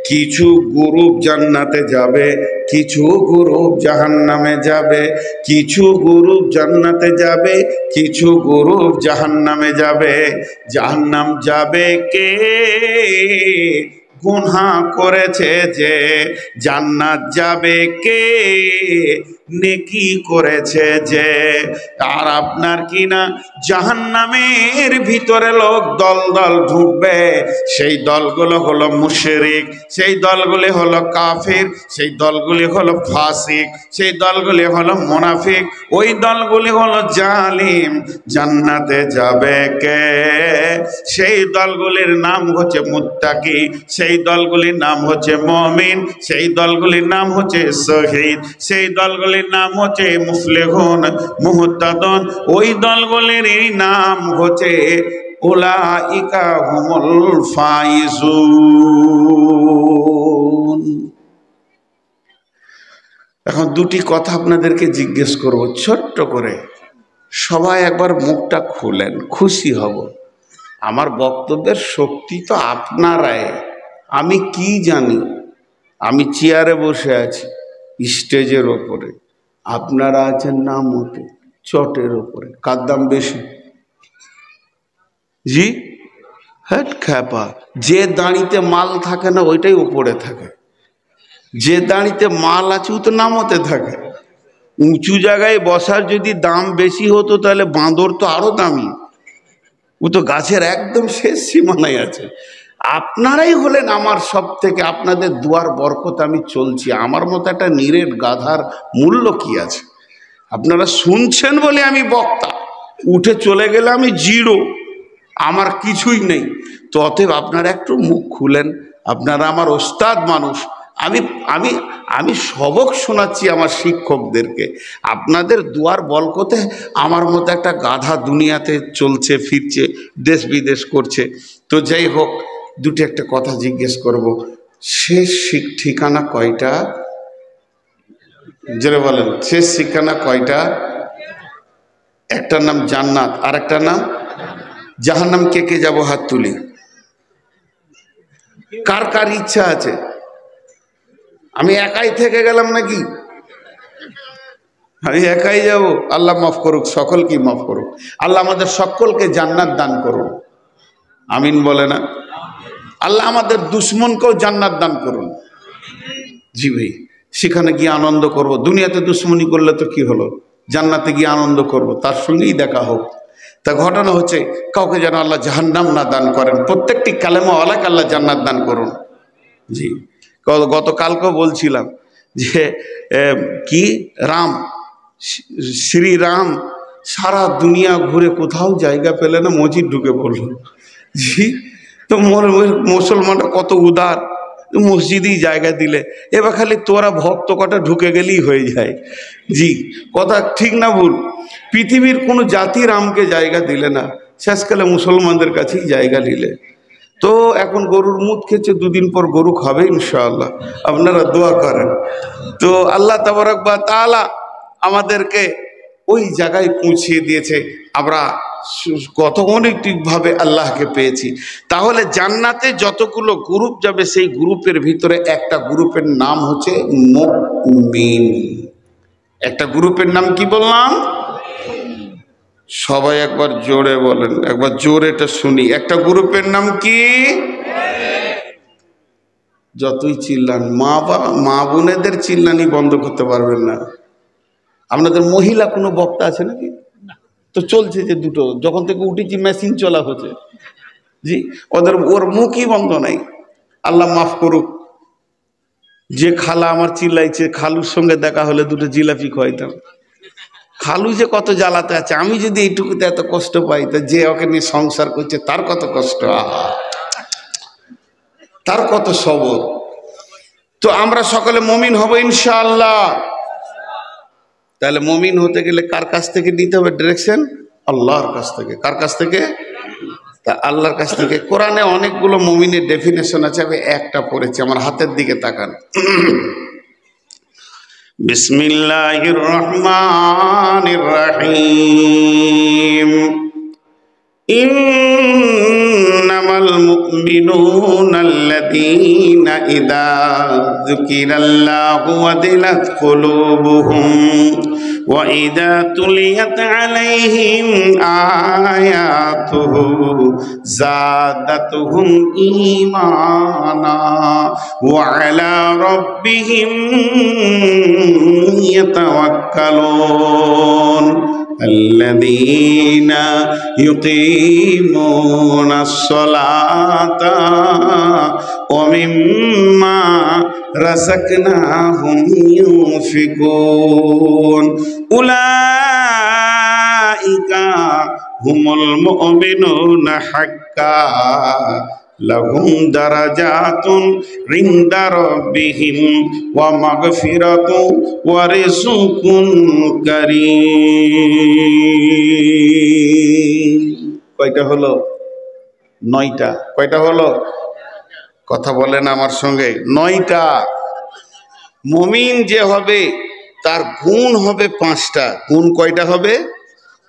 কিছু গ্রুপ জান্নাতে যাবে, কিছু গ্রুপ জাহান্নামে যাবে, কিছু গ্রুপ জান্নাতে যাবে, কিছু গ্রুপ জাহান্নামে যাবে। জাহান্নাম যাবে কে? গুনাহ করেছে যে। জান্নাত যাবে কে? নেকি করেছে যে। আর আপনার কিনা জাহান্নামের ভিতরে লোক দল দল ঢুকবে। সেই দলগুলো হলো মুশরিক, সেই দলগুলি হলো কাফির, সেই দলগুলি হলো ফাসিক, সেই দলগুলি হলো মুনাফিক, ওই দলগুলি হলো জালিম। জান্নাতে যাবে কে? সেই দলগুলির নাম হচ্ছে মুত্তাকি, সেই দলগুলির নাম হচ্ছে মুমিন, সেই দলগুলির নাম হচ্ছে শহীদ, সেই দলগুলির নাম হচ্ছে মুফলিহুন মুহতাদুন, ওই দলগুলির নাম হচ্ছে উলাইকা হুমুল ফাইজুন। এখন দুটি কথা আপনাদেরকে জিজ্ঞেস করব ছোট্ট করে, সবাই একবার মুখটা খুলেন, খুশি হব। আমার বক্তব্যের শক্তি তো আপনারাই। আমি কি জানি? আমি চেয়ারে বসে আছি স্টেজের ওপরে, আপনারা আছেন না মতে চটের ওপরে। কার দাম বেশি? জি হ্যাঁ খ্যাপা। যে দাঁড়িতে মাল থাকে না ওইটাই ওপরে থাকে, যে দাঁড়িতে মাল আছে ও তো নামতে থাকে। উঁচু জায়গায় বসার যদি দাম বেশি হতো তাহলে বাঁদর তো আরো দামি, ও তো গাছের একদম শেষ সীমানায় আছে। আপনারাই হলেন আমার সব থেকে, আপনাদের দুয়ার বরকত আমি চলছি। আমার মতো একটা নিরেট গাধার মূল্য কি আছে? আপনারা শুনছেন বলে আমি বক্তা, উঠে চলে গেলে আমি জিরো, আমার কিছুই নেই। তো অতএব আপনারা একটু মুখ খুলেন, আপনারা আমার ওস্তাদ মানুষ। আমি আমি আমি সবক শোনাচ্ছি আমার শিক্ষকদেরকে। আপনাদের দুয়ার বরকতে আমার মতো একটা গাধা দুনিয়াতে চলছে ফিরছে, দেশ বিদেশ করছে। তো যাই হোক, দুটি একটা কথা জিজ্ঞেস করব, শেষ ঠিকানা কয়টা? যারা বলেন শেষ ঠিকানা কয়টা? একটার নাম জান্নাত আর একটার নাম জাহান্নাম। কে কে যাব হাত তুলি? কার কার ইচ্ছা আছে? আমি একাই থেকে গেলাম নাকি? আমি একাই যাব? আল্লাহ মাফ করুক, সকলকে মাফ করুক। আল্লাহ আমাদের সকলকে জান্নাত দান করুন, আমিন বলে না? আল্লাহ আমাদের দুশ্মনকেও জান্নাত দান করুন। জি ভাই, সেখানে গিয়ে আনন্দ করব। দুনিয়াতে দুশ্মনী করলে তো কি হলো, জান্নাতে গিয়ে আনন্দ করব, তার সঙ্গেই দেখা হোক। তা ঘটনা হচ্ছে, কাউকে যেন আল্লাহ জাহান্নাম না দান করেন, প্রত্যেকটি কালেমাওয়ালাকে আল্লাহ জান্নাত দান করুন। জি, গতকালকেও বলছিলাম যে কি রাম, শ্রীরাম সারা দুনিয়া ঘুরে কোথাও জায়গা পেলে না, মসজিদ ঢুকে পড়ল। জি, তো মুসলমানরা কত উদার, মসজিদেই জায়গা দিলে। এবার খালি তোরা ভক্ত কটা ঢুকে গেলেই হয়ে যায়। জি, কথা ঠিক না ভুল? পৃথিবীর কোনো জাতি রামকে জায়গা দিলে না, শেষকালে মুসলমানদের কাছেই জায়গা নিলে। তো এখন গরুর মুদ খেয়েছে, দুদিন পর গরু খাবে ইনশাআল্লাহ, আপনারা দোয়া করেন। তো আল্লাহ তাবারক ওয়া তাআলা আমাদেরকে ওই জায়গায় পৌঁছিয়ে দিয়েছে, আমরা কত অনেকভাবে আল্লাহকে পেয়েছি। তাহলে জান্নাতে যতগুলো গ্রুপ যাবে, সেই গ্রুপের ভিতরে একটা গ্রুপের নাম হচ্ছে মুমিন। একটা গ্রুপের নাম কি বললাম? সবাই একবার জোরে বলেন, একবার জোরে এটা শুনি। একটা গ্রুপের নাম কি? যতই চিল্লান, মা বোনেদের চিল্লানি বন্ধ করতে পারবেন না। আপনাদের মহিলা কোনো বক্তা আছে নাকি? তো চলছে যে দুটো, যখন থেকে উঠেছি মেশিন চলা হচ্ছে। জি, ওর মুখই বন্ধ নাই। আল্লাহ মাফ করুক। যে খালা আমার চিল্লাইছে, খালুর সঙ্গে দেখা হলে দুটো জিলাপি খাওয়াইতাম। খালু যে কত জ্বালাতে আছে, আমি যদি এইটুকুতে এত কষ্ট পাই, তা যে ওকে নিয়ে সংসার করছে তার কত কষ্ট, তার কত সবর। তো আমরা সকলে মুমিন হব ইনশাআল্লাহ। তাহলে মুমিন হতে গেলে কার কাছ থেকে নিতে হবে ডিরেকশন? আল্লাহর কাছ থেকে। কার কাছ থেকে? তা আল্লাহর কাছ থেকে। কোরআনে অনেকগুলো মুমিনের ডেফিনেশন আছে, আমি একটা পড়েছি, আমার হাতের দিকে তাকান। বিসমিল্লাহির রহমানির রহিম। ইন্নামাল মুমিনুনা আল্লাযীনা ইযা যুকিরাল্লাহু ওয়াজিলাত কুলুবুহুম ওয়া ইযা তুলিয়াত আলাইহিম আয়াতুহু যাদাতুহুম ঈমানা ওয়া আলা রাব্বিহিম ইয়াতাওয়াক্কালুন। الذين يقيمون الصلاة ومما رزقناهم ينفقون أولئك هم المؤمنون حقا لهم درجات عند ربهم ومغفرة ورزق كريم। কয়টা হলো? 9টা। কয়টা হলো? কথা বলেন আমার সঙ্গে। 9টা। মুমিন যে হবে তার গুণ হবে 5টা। গুণ কয়টা হবে?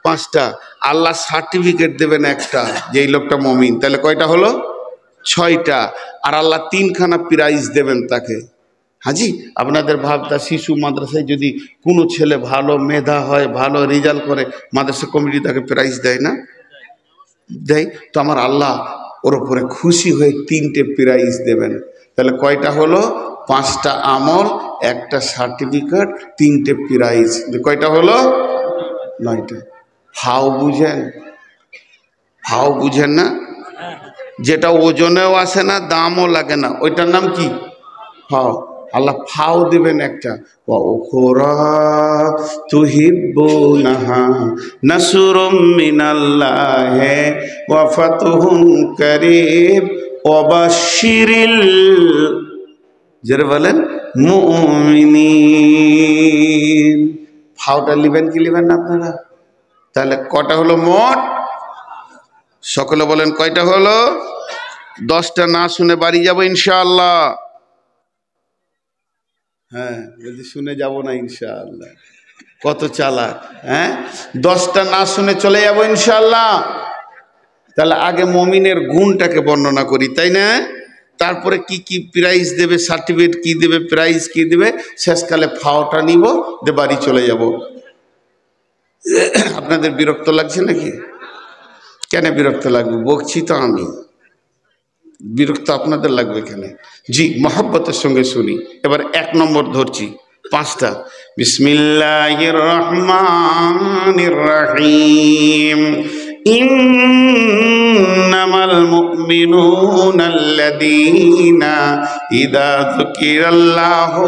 5টা। আল্লাহ সার্টিফিকেট দেবেন একটা, যে এই লোকটা মুমিন। তাহলে কয়টা হলো? 6টা। আর আল্লাহ 3খানা প্রাইজ দেবেন তাকে। হাজি, আপনাদের ভাবতা শিশু মাদ্রাসায় যদি কোনো ছেলে ভালো মেধা হয়, ভালো রেজাল্ট করে, মাদ্রাসা কমিটি তাকে প্রাইজ দেয় না? দেয়। তো আমার আল্লাহ ওর উপরে খুশি হয়ে 3টে প্রাইজ দেবেন। তাহলে কয়টা হলো? 5টা আমল, একটা সার্টিফিকেট, 3টে প্রাইজ। কয়টা হলো? 9টা। হাও বুঝেন? হাও বুঝেন না? যেটা ওজনেও আসে না, দামও লাগে না, ওইটার নাম কি? ফাও। আল্লাহ ফাও দিবেন একটা। ওয়া উখরা তুহিব্বুনাহা নাসরুম মিনাল্লাহি ওয়া ফাতহুন কারীব ওয়া বাশশিরিল, যারা বলেন, মুমিনিন। ফাওটা লিবেন কি লিবেন না আপনারা? তাহলে কটা হলো মোট? সকলে বলেন কয়টা হলো? 10টা না শুনে বাড়ি যাব ইনশাআল্লাহ। হ্যাঁ, যদি শুনে যাব না ইনশাআল্লাহ। কত চালাক! হ্যাঁ, 10টা না শুনে চলে যাব ইনশাআল্লাহ। তাহলে আগে মুমিনের গুণটাকে বর্ণনা করি, তাই না? তারপরে কি কি প্রাইজ দেবে, সার্টিফিকেট কি দেবে, প্রাইজ কি দেবে, শেষকালে ফাওটা নিব, দে বাড়ি চলে যাব। আপনাদের বিরক্ত লাগছে নাকি? কেন বিরক্ত লাগবে? বকছি তো আমি, বিরক্ত আপনাদের লাগবে কেন? জি, মহব্বতের সঙ্গে শুনি। এবার 1 নম্বর ধরছি, 5টা। বিসমিল্লাহির রহমানির রহিম। ইন্নামাল মুমিনুনাল্লাযীনা ইযা যুকিরাল্লাহু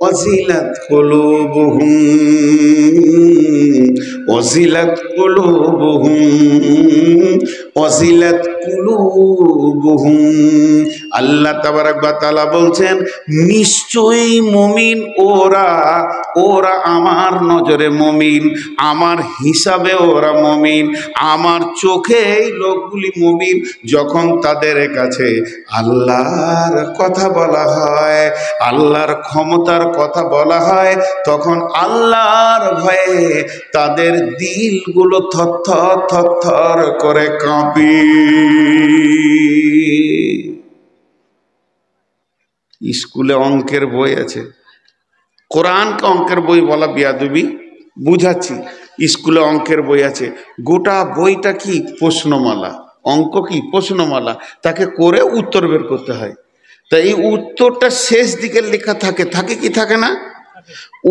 ওয়াজিলাত কুলুবুহুম ওয়াজিলাত কুলুবুহুম ওয়াজিলাত কুলুবুহুম। আল্লাহ তাবারক ওয়া তাআলা বলছেন, নিশ্চয়ই মুমিন ওরা, ওরা আমার নজরে মুমিন, আমার হিসাবে ওরা মুমিন, আমার চোখে এই লোকগুলি মুমিন। যখন তাদের কাছে আল্লাহর কথা বলা হয়, আল্লাহর ক্ষমতার কথা বলা হয়, তখন আল্লাহর ভয়ে তাদের দিলগুলো থরথর থরথর করে কাঁপে। স্কুলে অঙ্কের বই আছে, কোরআনকে অঙ্কের বই বলা বিয়াদবি, বুঝাচ্ছি। স্কুলে অঙ্কের বই আছে, গোটা বইটা কি প্রশ্নমালা, অঙ্ক কি প্রশ্নমালা, তাকে করে উত্তর বের করতে হয়। তা এই উত্তরটা শেষ দিকে লেখা থাকে, থাকে কি থাকে না?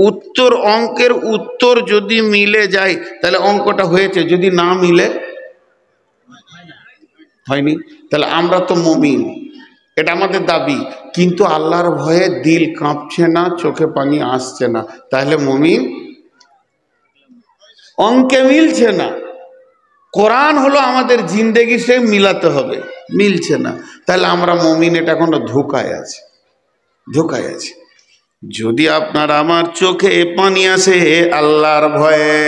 উত্তর, অঙ্কের উত্তর যদি মিলে যায় তাহলে অঙ্কটা হয়েছে, যদি না মিলে হয়নি। তাহলে আমরা তো মুমিন, এটা আমাদের দাবি, কিন্তু আল্লাহর ভয়ে দিল কাঁপছে না, চোখে পানি আসছে না, তাহলে মুমিন? অঙ্কে মিলছে না, কোরআন হলো আমাদের জিন্দেগি, সে মিলাতে হবে, মিলছে না, তাহলে আমরা মুমিন, এটা এখনো ধোঁকায় আছে, ধোঁকায় আছে। যদি আপনার আমার চোখে পানি আসে আল্লাহর ভয়ে,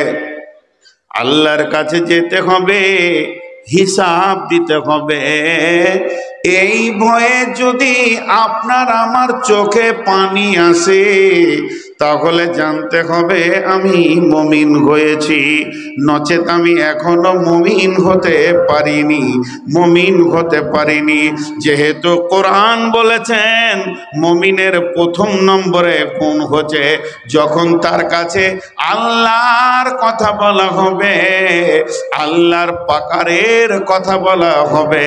আল্লাহর কাছে যেতে হবে, হিসাব দিতে হবে, এই ভয়ে যদি আপনার আমার চোখে পানি আসে, তাহলে জানতে হবে আমি মুমিন হয়েছি, নচেত আমি এখনো মুমিন হতে পারিনি, মুমিন হতে পারিনি। যেহেতু কোরআন বলেছেন মুমিনের 1 নম্বরে গুণ হচ্ছে যখন তার কাছে আল্লাহর কথা বলা হবে, আল্লাহর পাকারের কথা বলা হবে,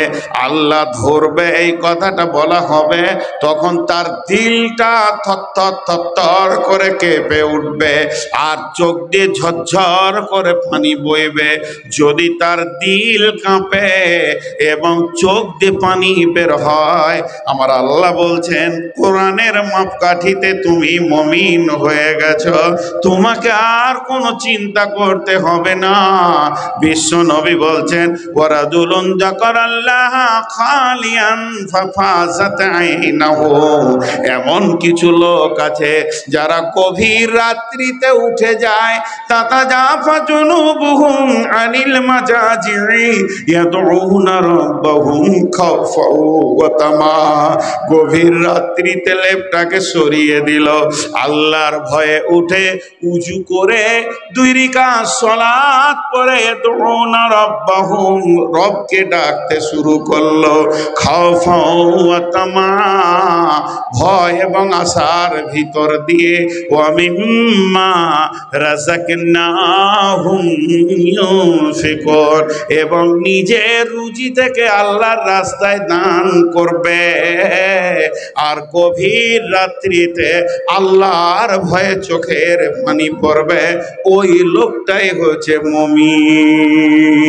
আল্লাহ ধরবে এই কথাটা বলা হবে, তখন তার দিলটা থরথর থরথর করে কেঁপে উঠবে আর চোখ দিয়ে ঝরঝর করে পানি বইবে। যদি তার দিল কাঁপে এবং চোখ দিয়ে পানি বের হয়, আমার আল্লাহ বলছেন কোরআনের মাপকাঠিতে তুমি মুমিন হয়ে গেছো, তোমাকে আর কোনো চিন্তা করতে হবে না। বিশ্ব নবী বলছেন, ওয়ারাজুলুন যাকারাল্লাহ খালিয়ান ফাফাজাত আইনাহু। এমন কিছু লোক আছে যারা গভীর রাত্রিতে উঠে যায়, তাতাজাফা জুনুবুহুম আনিল মাজাজি'i ইয়াদউনা রাব্বাহুম খাওফাও ওয়া তামা। গভীর রাত্রিতে লেপটাকে সরিয়ে দিল, আল্লাহর ভয়ে উঠে উজু করে 2 রাকাত সালাত পড়ে ইয়াদউনা রাব্বাহুম, রবকে ডাকতে শুরু করলো, খাওফাও ওয়া তামা, ভয় এবং আশার ভিতর দিয়ে, ওয়া মিম্মা রাযাকনাহুম ইউনফিকুন, এবং নিজের রুজি থেকে আল্লাহর রাস্তায় দান করবে। আর গভীর রাত্রিতে আল্লাহর ভয়ে চোখের পানি পড়বে, ওই লোকটাই হচ্ছে মুমিন।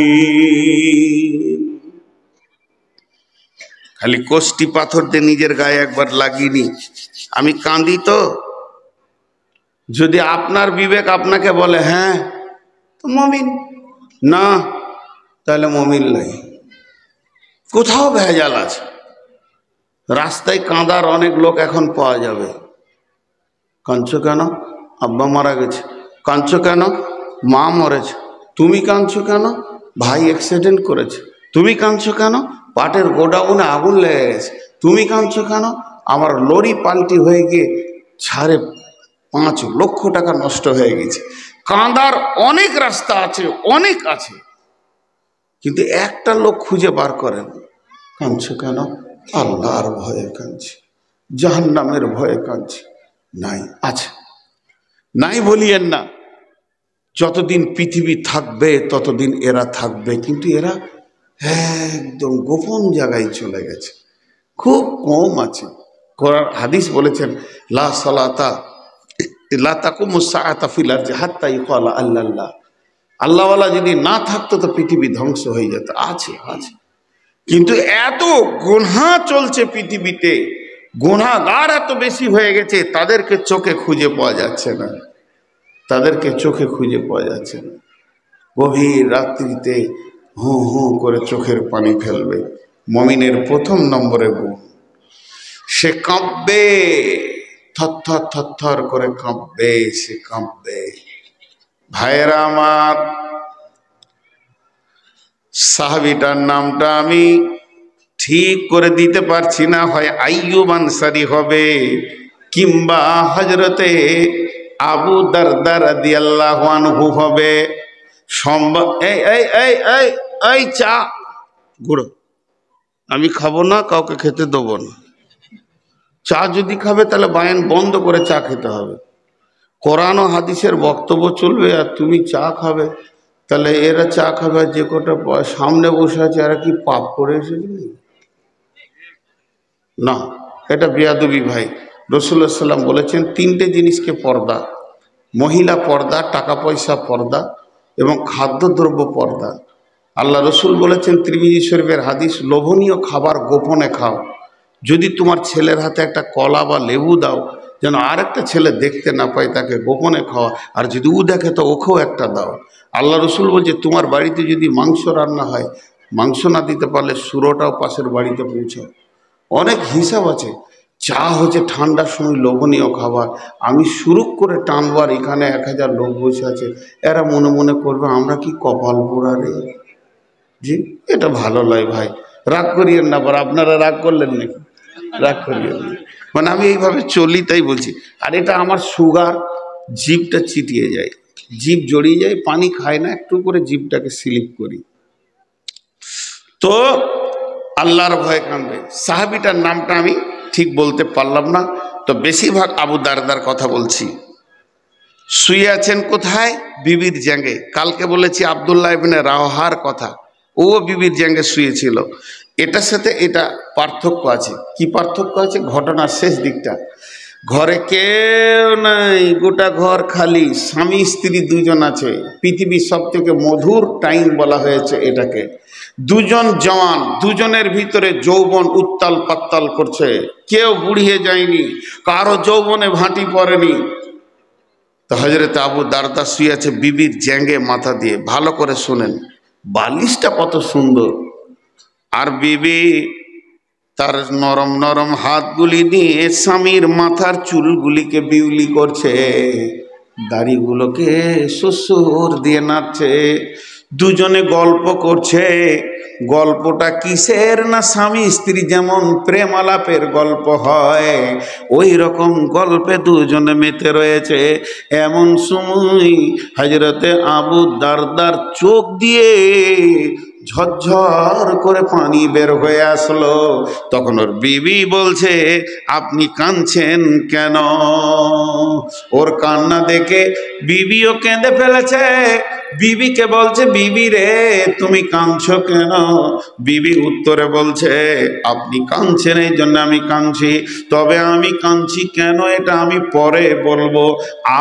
খালি কোষ্টি পাথর দিয়ে নিজের গায়ে একবার লাগিনি, আমি কাঁদি তো। যদি আপনার বিবেক আপনাকে বলে হ্যাঁ তো মুমিন, না তাহলে মুমিন নাই। কোথাও ভেজাল আছে। রাস্তায় কাঁদার অনেক লোক এখন পাওয়া যাবে। কাঁদছো কেন? আব্বা মারা গেছে। কাঁদছো কেন? মা মরেছে। তুমি কাঁদছো কেন? ভাই অ্যাক্সিডেন্ট করেছে। তুমি কাঁদছো কেন? পাটের গোডাউনে আগুন লেগে গেছে। তুমি কাঁদছো কেন? আমার লরি পাল্টি হয়ে গিয়ে 5.5 লক্ষ টাকা নষ্ট হয়ে গেছে। কাঁদার অনেক রাস্তা আছে, অনেক আছে, কিন্তু একটা লোক খুঁজে বার করেন। কাঁদছো কেন? আল্লাহর ভয়ে কাঁদছি, জাহান্নামের ভয়ে কাঁদছি। নাই, আছে, নাই বলিয়েন না। যতদিন পৃথিবী থাকবে ততদিন এরা থাকবে, কিন্তু এরা একদম গোপন জায়গায় চলে গেছে, খুব কম আছে। কোরআন হাদিস বলেছেন লা সালাতা লা তাকুমুস সাআতা ফিল আরদি হাত্তা ইউকালা আল্লাহ, আল্লাহওয়ালা যদি না থাকতো তো পৃথিবী ধ্বংস হয়ে যেত। আছে আছে, কিন্তু এত গুনাহ চলছে পৃথিবীতে, গুনাহগার এত বেশি হয়ে গেছে, তাদেরকে চোখে খুঁজে পাওয়া যাচ্ছে না, তাদেরকে চোখে খুঁজে পাওয়া যাচ্ছে না। গভীর রাত্রিতে হু হু করে চোখের পানি ফেলবে। মুমিনের প্রথম নম্বরে গুণ, সে কাঁপবে, থরথর থরথর করে কাঁপবে, সে কাঁপবে। ভাইয়েরা আমার, সাহাবীটার নামটা আমি ঠিক করে দিতে পারছি না, হয় আইয়ুব আনসারী হবে কিংবা হযরতে আবু দারদা রাদিয়াল্লাহু আনহু হবে। সম্ভব এই এই এই এই এই চা গুঁড়ো আমি খাবো না, কাউকে খেতে দেবো না। চা যদি খাবে তাহলে বায়ান বন্ধ করে চা খেতে হবে। কোরআন ও হাদিসের বক্তব্য চলবে আর তুমি চা খাবে, তাহলে এরা চা খাবে আর যে কটা সামনে বসে আছে এরা কি পাপ করে এসেছে না? এটা বেয়াদবি ভাই। রাসূলুল্লাহ সাল্লাম বলেছেন তিনটে জিনিসকে পর্দা, মহিলা পর্দা, টাকা পয়সা পর্দা এবং খাদ্যদ্রব্য পর্দা। আল্লাহ রসুল বলেছেন তিরমিজি শরীফের হাদিস, লোভনীয় খাবার গোপনে খাও। যদি তোমার ছেলের হাতে একটা কলা বা লেবু দাও যেন আরেকটা ছেলে দেখতে না পায়, তাকে গোপনে খাওয়া, আর যদি ও দেখে তো ওকেও একটা দাও। আল্লাহ রসুল বলছে তোমার বাড়িতে যদি মাংস রান্না হয়, মাংস না দিতে পারলে সুরোটাও পাশের বাড়িতে পৌঁছাও। অনেক হিসাব আছে। চা হচ্ছে ঠান্ডার সময় লোভনীয় খাবার। আমি শুরু করে টানবার, এখানে 1000 লোক বসে আছে, এরা মনে মনে করবে আমরা কি কপাল পোড়া রে। জি, এটা ভালো নয় ভাই, রাগ করিয়েন না। আবার আপনারা রাগ করলেন নাকি? রাগ করিয়েন না, মানে আমি এইভাবে চলি তাই বলছি। আর এটা আমার সুগার, জিভটা চিটিয়ে যায়, জিভ জড়িয়ে যায়, পানি খায় না, একটু করে জিভটাকে স্লিপ করি। তো আল্লাহর ভয় কাঁদবে। সাহাবীটার নামটা আমি ঠিক বলতে পারলাম না, তো বেশিরভাগ আবু দারদার কথা বলছি। শুয়ে আছেন কোথায়? বিবির জাঙ্গে। কালকে বলেছি আব্দুল্লাহ ইবনে রাওহার কথা, ও বিবির জাঙ্গে শুয়েছিল। এটার সাথে এটা পার্থক্য আছে। কি পার্থক্য আছে? ঘটনার শেষ দিকটা, ঘরে কেউ নাই, গোটা ঘর খালি, স্বামী স্ত্রী দুজন আছে। পৃথিবীর সব থেকে মধুর টাইম বলা হয়েছে এটাকে। দুজন জওয়ান, দুজনের ভিতরে যৌবন উত্তাল পাত্তাল করছে, কেউ বুড়িয়ে যায়নি, কারো যৌবনে ভাঁটি পড়েনি। তো হযরত আবু দারদা শুয়ে আছে বিবির জ্যাঙ্গে মাথা দিয়ে। ভালো করে শুনেন, বালিশটা কত সুন্দর, আর বিবি তার নরম নরম হাতগুলি দিয়ে স্বামীর মাথার চুলগুলিকে বিউলি করছে, দাড়িগুলোকে শ্বশুর দিয়ে নাড়ছে, দুজনে গল্প করছে। গল্পটা কিসের? না স্বামী স্ত্রী যেমন প্রেম আলাপের গল্প হয়, ওই রকম গল্পে দুজনে মেতে রয়েছে। এমন সময় হযরতে আবু দারদার চোখ দিয়ে ঝরঝর করে পানি বের হয়ে আসলো। তখন ওর বিবি বলছে আপনি কাঁদছেন কেন? ওর কান্না দেখে বিবিও কেঁদে ফেলেছে। বিবিকে বলছে বিবি রে তুমি কাঁদছো কেন? বিবি উত্তরে বলছে আপনি কাঁদছেন এই জন্য আমি কাঁদছি, তবে আমি কাঁদছি কেন এটা আমি পরে বলবো,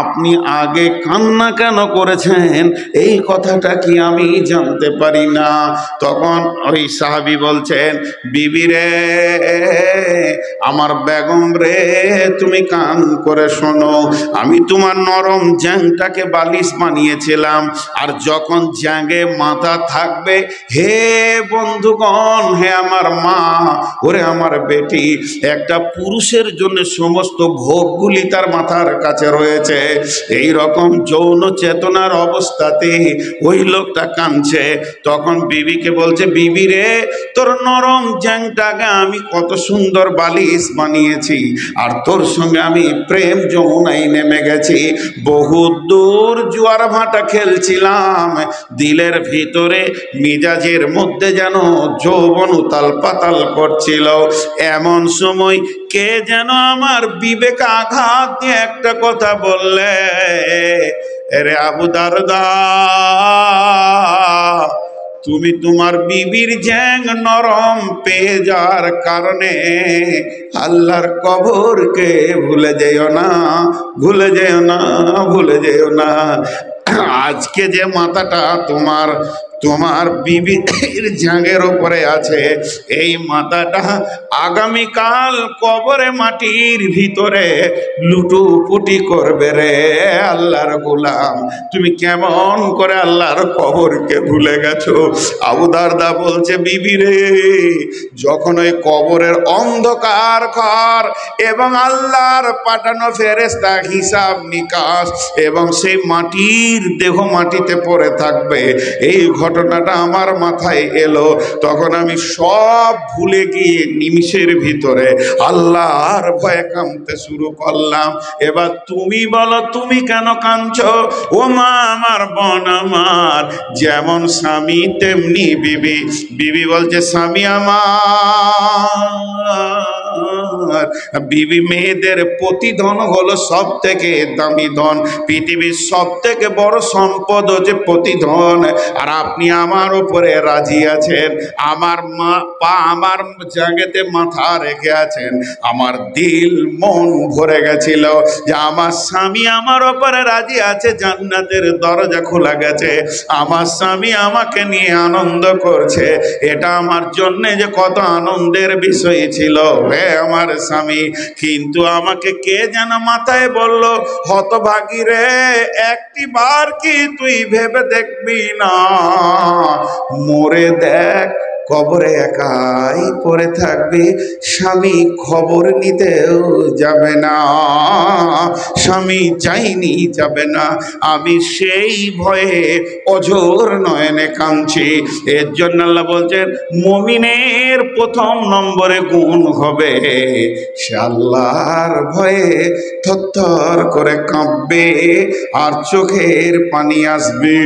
আপনি আগে কান্না কেন করেছেন এই কথাটা কি আমি জানতে পারি না? তখন ওই সাহাবী বলছেন বিবি রে, আমার বেগম রে, তুমি কান করে শোনো, আমি তোমার নরম জ্যাংটাকে বালিশ বানিয়েছিলাম, আর যখন জ্যাঙ্গে মাথা থাকবে, হে বন্ধুগণ, হে আমার মা, ওরে আমার বেটি, একটা পুরুষের জন্য সমস্ত ভোগগুলি তার মাথার কাছে রয়েছে। এই রকম যৌন চেতনার অবস্থাতে ওই লোকটা কাঁদছে। তখন বিবিকে বলছে বিবি রে, তোর নরম জ্যাংটাকে আমি কত সুন্দর বালিশ বানিয়েছি, আর তোর সঙ্গে আমি প্রেম যমুনায় নেমে গেছি, বহু দূর জোয়ার ভাটা খেলছিলাম, দিলের ভিতরে মিজাজের মধ্যে যেন যৌবন উতাল পাতাল করছিল। এমন সময় কে যেন আমার বিবেক আঘাত দিয়ে একটা কথা বললে, এরে আবু দারদা, তুমি তোমার বিবির জ্যাং নরম পেয়ে যাওয়ার কারণে আল্লাহর কবরকে ভুলে যেও না, ভুলে যেও না, ভুলে যেও না। আজকে যে মাথাটা তোমার বিবির জাঙ্গের উপরে আছে, এই মাথাটা আগামীকাল কবরে মাটির ভিতরে লুটুপুটি করবে রে আল্লাহর গোলাম। তুমি কেমন করে আল্লাহর কবরকে ভুলে গেছো? আবু দারদা বলছে, বিবি রে, যখন ওই কবরের অন্ধকার ঘর এবং আল্লাহর পাঠানো ফেরেশতা হিসাব নিকাশ এবং সেই মাটির দেহ মাটিতে পড়ে থাকবে, এই ঘটনাটা আমার মাথায় এলো, তখন আমি সব ভুলে গিয়ে নিমিষের ভিতরে আল্লাহর ভয়ে কাঁদতে শুরু করলাম। এবার তুমি বলো, তুমি কেন কাঁদছো? ও মা আমার, বোন আমার, যেমন স্বামী তেমনি বিবি। বিবি বলছে, স্বামী আমার, বিবি মেয়েদের প্রতিধন হলো সব থেকে দামি ধন, পৃথিবীর সব থেকে বড় সম্পদ হচ্ছে প্রতিধন। আর আপনি আমার উপরে রাজি আছেন, আমার আমার জায়গাতে মাথা রেখে আছেন। আমার দিল মন ভরে গেছিল যে আমার স্বামী আমার উপরে রাজি আছে, জান্নাতের দরজা খোলা গেছে, আমার স্বামী আমাকে নিয়ে আনন্দ করছে। এটা আমার জন্য যে কত আনন্দের বিষয় ছিল হে আমার স্বামী। কিন্তু আমাকে কে যেন মাথায় বলল, হতভাগী রে, একটি বার কি তুই ভেবে দেখবি না, মরে দেখ, কবরে একাই পড়ে থাকবে, স্বামী খবর নিতেও যাবে না, স্বামী চাইনি যাবে না। আমি সেই ভয়ে অঝোর নয়নে কাঁদছি। এর জন্য আল্লাহ বলছেন, মুমিনের প্রথম নম্বরে গুণ হবে সে আল্লাহর ভয়ে থরথর করে কাঁপবে আর চোখের পানি আসবে।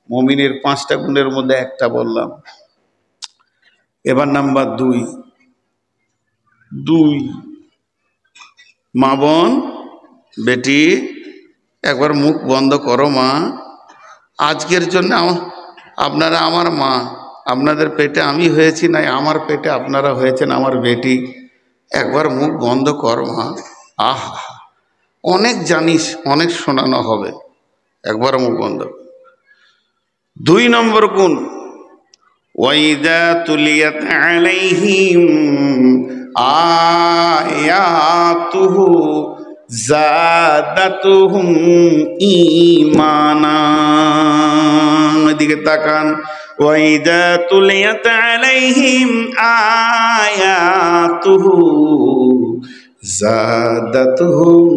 মুমিনের 5টা গুণের মধ্যে একটা বললাম। এবার নাম্বার 2, মা বোন বেটি, একবার মুখ বন্ধ করো মা। আজকের জন্য আপনারা আমার মা, আপনাদের পেটে আমি হয়েছি, নাই আমার পেটে আপনারা হয়েছেন আমার বেটি। একবার মুখ বন্ধ কর মা। আহা, অনেক জানিস, অনেক শোনানো হবে, একবার মুখ বন্ধ। 2 নম্বর গুণ, ওয়াইদা তুলিয়াত আলাইহিম আয়াতুহু যাদাতুহুম ঈমানা। এদিকে তাকান, ওয়াইদা তুলিয়াত আলাইহিম আয়াতুহু যাদাতুহুম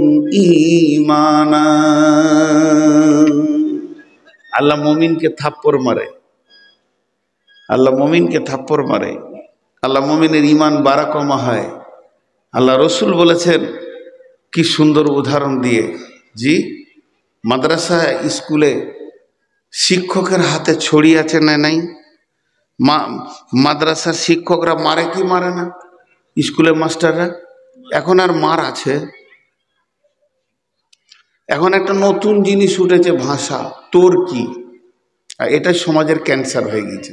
ঈমানা। আল্লাহ মুমিনকে থাপ্পড় মারে, আল্লাহ মুমিনকে থাপ্পড় মারে, আল্লাহ মুমিনের ঈমান বাড়া কমা হয়। আল্লাহ রসুল বলেছেন কি সুন্দর উদাহরণ দিয়ে, জি, মাদ্রাসা স্কুলে শিক্ষকের হাতে ছড়ি আছে না নাই? মাদ্রাসার শিক্ষকরা মারে কি মারে না? স্কুলের মাস্টাররা এখন আর মার আছে? এখন একটা নতুন জিনিস উঠেছে, ভাষা, তোর কি। এটা সমাজের ক্যান্সার হয়ে গেছে।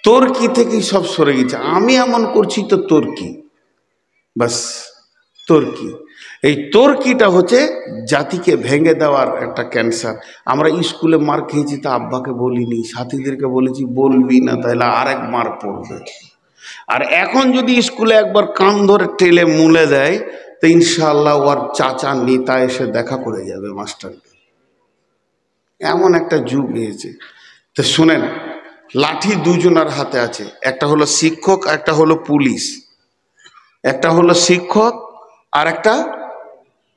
তোর কি থেকেই সব সরে গেছে, আমি এমন করছি তো তোর কি, বাস তোর কি। এই তোর কিটা হচ্ছে জাতিকে ভেঙে দেওয়ার একটা ক্যান্সার। আমরা স্কুলে মার খেয়েছি, তা আব্বাকে বলিনি, সাথীদেরকে বলেছি বলবি না, তাহলে আরেক মার পড়বে। আর এখন যদি স্কুলে একবার কান ধরে টেলে মুলে দেয়, তো ইনশাআল্লাহ ওর চাচা নেতা এসে দেখা করে যাবে মাস্টারকে। এমন একটা যুগ হয়েছে। তো শুনেন, লাঠি দুজনের হাতে আছে, একটা হলো শিক্ষক, একটা হলো পুলিশ। একটা হলো শিক্ষক আর একটা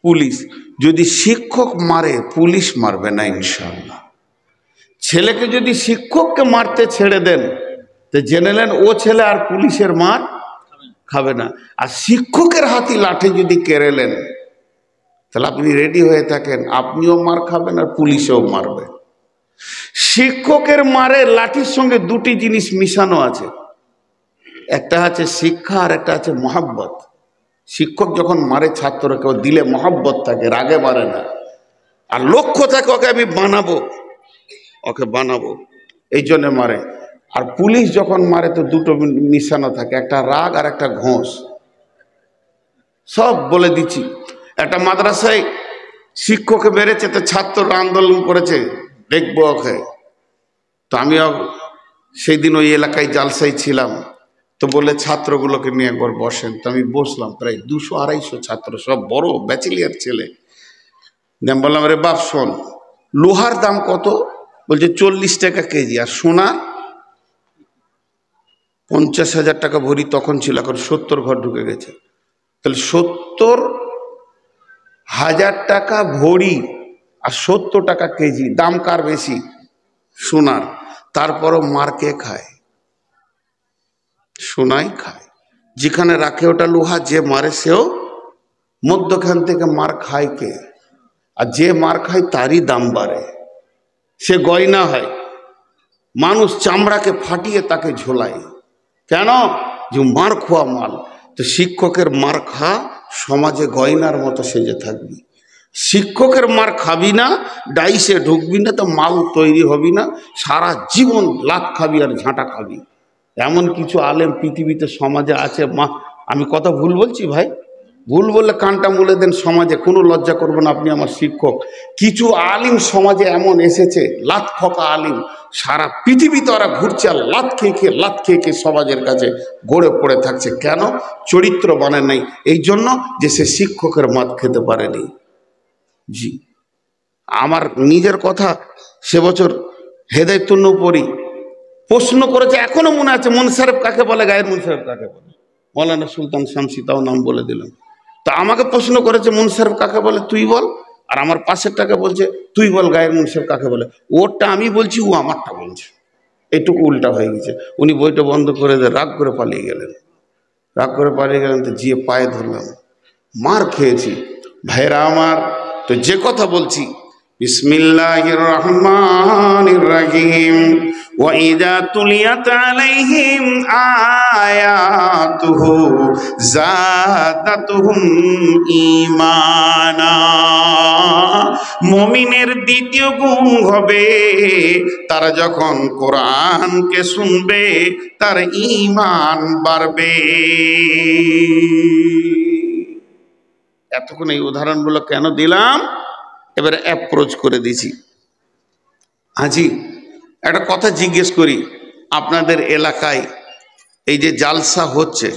পুলিশ। যদি শিক্ষক মারে, পুলিশ মারবে না ইনশাআল্লাহ। ছেলেকে যদি শিক্ষককে মারতে ছেড়ে দেন, তো জেনে নেন ও ছেলে আর পুলিশের মার খাবে না। আর শিক্ষকের হাতে লাঠি যদি কেড়েলেন, তাহলে আপনি রেডি হয়ে থাকেন, আপনিও মার খাবেন আর পুলিশও মারবে। শিক্ষকের মারে লাঠির সঙ্গে 2টি জিনিস মিশানো আছে, একটা আছে শিক্ষা আর একটা আছে মহাব্বত। শিক্ষক যখন মারে ছাত্রকে, ও দিলে মহব্বত থাকে, রাগে মারে না, আর লক্ষ্য থাকে ওকে আমি বানাবো, ওকে বানাবো, এই জন্য মারে। আর পুলিশ যখন মারে তো দুটো নিশানা থাকে, একটা রাগ আর একটা ঘোষ। সব বলে দিচ্ছি। একটা মাদ্রাসায় শিক্ষককে মেরেছে, তো ছাত্ররা আন্দোলন করেছে, দেখবো ওকে। তো আমিও সেই দিন ওই এলাকায় জালসায় ছিলাম, তো বলে ছাত্রগুলোকে নিয়ে একবার বসেন। তো আমি বসলাম, প্রায় 200-250 ছাত্র, সব বড় ব্যাচেলিয়ার ছেলে। আমি বললাম, রে বাপ শোন, লোহার দাম কত? বলছে 40 টাকা কেজি। আর সোনা 50,000 টাকা ভরি তখন ছিল, এখন 70 ঘর ঢুকে গেছে। তাহলে 70,000 টাকা ভরি আর 70 টাকা কেজি, দাম কার বেশি? সোনার। তারপরও মার কে খায়? সোনাই খায়। যেখানে রাখে ওটা লোহা, যে মারে সেও মধ্যখান থেকে মার খায় কে? আর যে মার খায় তারই দাম বাড়ে, সে গয়না হয়। মানুষ চামড়াকে ফাটিয়ে তাকে ঝোলায়, কেন? যে মার খোয়া মাল। তো শিক্ষকের মার খা, সমাজে গয়নার মতো সেজে থাকবি। শিক্ষকের মার খাবি না, ডাইসে ঢুকবি না, তো মাল তৈরি হবি না, সারা জীবন লাত খাবি আর ঝাঁটা খাবি। এমন কিছু আলেম পৃথিবীতে সমাজে আছে। আমি কথা ভুল বলছি ভাই? ভুল বললে কানটা মুলে দেন, সমাজে কোনো লজ্জা করবেন, আপনি আমার শিক্ষক। কিছু আলিম সমাজে এমন এসেছে, লাত খোকা আলিম, সারা পৃথিবীতে ওরা ঘুরছে আর লাত খেয়ে খেয়ে সমাজের কাছে গড়ে পড়ে থাকছে। কেন? চরিত্র বানে নাই, এই জন্য যে সে শিক্ষকের মাত খেতে পারেনি। জি, আমার নিজের কথা। সে বছর হেদায়েতুন পড়ি, প্রশ্ন করেছে, এখনো মনে আছে, মুনসারেফ কাকে বলে, গায়ের মুনসারেফ কাকে বলে? মৌলানা সুলতান শামসী, তাও নাম বলে দিলাম। তো আমাকে প্রশ্ন করেছে মুনসারেফ কাকে বলে, তুই বল। আর আমার পাশেরটাকে বলছে, তুই বল গায়ের মুনসারেফ কাকে বলে। ওরটা আমি বলছি, ও আমারটা বলছে, এটুকু উল্টা হয়ে গেছে। উনি বইটা বন্ধ করে দিয়ে রাগ করে পালিয়ে গেলেন। তো গিয়ে পায়ে ধরলাম, মার খেয়েছি ভাইরা আমার। তো যে কথা বলছি, বিসমিল্লাহির রহমানির রহিম। ওয়াইদা তুলিয়াত আলাইহিম আয়াতুহু যাদাতুহুম ঈমানা। মুমিনের দ্বিতীয় গুণ হবে, তারা যখন কোরআনকে শুনবে তার ঈমান বাড়বে। এতক্ষণ এই উদাহরণগুলো কেন দিলাম, এবারে অ্যাপ্রোচ করে দিছি। হাজি, একটা কথা জিজ্ঞেস করি, আপনাদের এলাকায় এই যে জালসা হচ্ছে,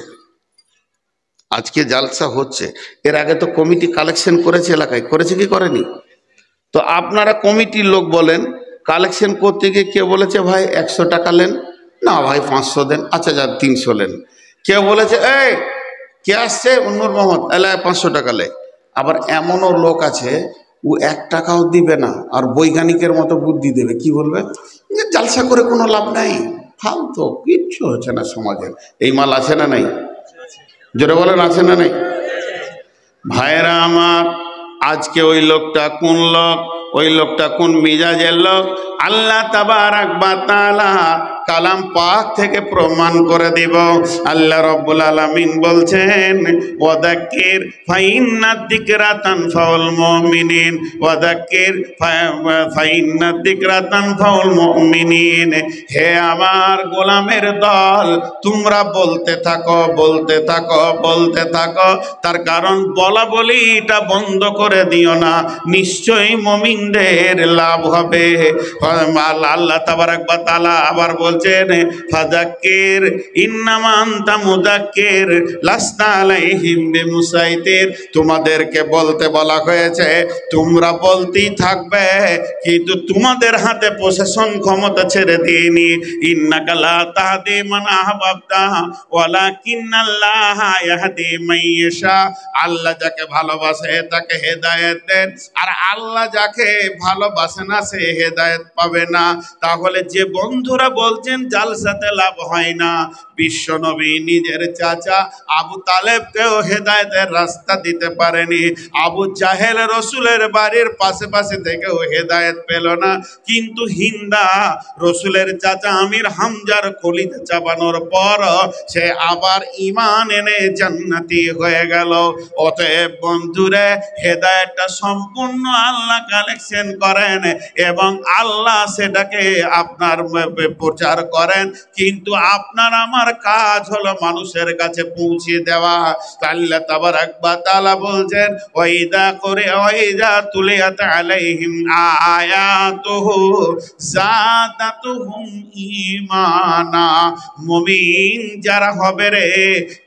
আজকে জালসা হচ্ছে, এর আগে তো কমিটি কালেকশন করেছে, এলাকায় করেছে কি করেনি? তো আপনারা কমিটির লোক বলেন, কালেকশন করতে গিয়ে কেউ বলেছে ভাই 100 টাকা নেন, না ভাই 500 দেন, আচ্ছা যা 300 নেন। কেউ বলেছে এই কে আসছে, নূর মোহাম্মদ, এলাকায় 500 টাকা লে। আবার এমনও লোক আছে, ও 1 টাকাও দিবে না, আর বৈজ্ঞানিকের মতো বুদ্ধি দেবে। কি বলবে? জালসা করে কোনো লাভ নাই, ফালতু, কিচ্ছু হচ্ছে না সমাজের। এই মাল আছে না নাই? জোরে বলেন, আছে না নাই? ভাইরা আমার, আজকে ওই লোকটা কোন লোক, ওই লোকটা কোন মিজাজের লোক, আল্লাহ তাবারাক ওয়া তাআলা কালাম পাক থেকে প্রমাণ করে দিব। আল্লাহ রাব্বুল আলামিন বলছেন, ওয়াদাক্কির ফাইন্নাদ যিকরা তানফাউল মুমিনিন, ওয়াদাক্কির ফাইন্নাদ যিকরা তানফাউল মুমিনিন। হে আমার গোলামের দল, তোমরা বলতে থাকো, বলতে থাকো, বলতে থাকো। তার কারণ বলা বলিটা বন্ধ করে দিও না, নিশ্চয়ই মুমিনদের লাভ হবে। আল্লাহ তাবারাক ওয়া তাআলা আবার বলছেন, ফাযাক্কির ইন্নামা আনতা মুযাক্কির লাসতা আলাইহিম বিমুসাইতির। তোমাদেরকে বলতে বলা হয়েছে, তোমরা বলতেই থাকবে, কিন্তু তোমাদের হাতে প্রশাসন ক্ষমতা ছেড়ে দিইনি। ইন্নাকা লা তাহদি মান আহবাবতা ওয়ালাকিন্নাল্লাহা ইয়াহদি মান ইয়াশা। আল্লাহ যাকে ভালোবাসে তাকে হেদায়েত দেন, আর আল্লাহ যাকে ভালোবাসে না সে হেদায়েত পাবে না। তাহলে যে বন্ধুরা বলছেন জালসাতে লাভ হয় না, বিশ্বনবী নিজের চাচা আবু তালেবকেও হেদায়েতের রাস্তা দিতে পারেনি। আবু জাহেল রসুলের বাড়ির পাশে পাশে থেকেও হেদায়েত পেল না, কিন্তু হিন্দা রসুলের চাচা আমির হামজার কলিতে চাপানোর পর সে আবার ঈমান এনে জান্নাতি হয়ে গেল। অতএব বন্ধুরে, হেদায়েতটা সম্পূর্ণ আল্লাহ কালেকশন করেন এবং আল্লাহ সেটাকে আপনার প্রচার করেন, কিন্তু আপনার আমার কাজ হলো মানুষের কাছে পৌঁছে দেওয়া। আল্লাহ তাবারাক ওয়া তাআলা বলছেন, ওয়াইদা করে ওয়াইদা তুলিয়াত আলাইহিম আয়াতুহু যাদাতুহুম ঈমানা। মুমিন যারা হবে রে,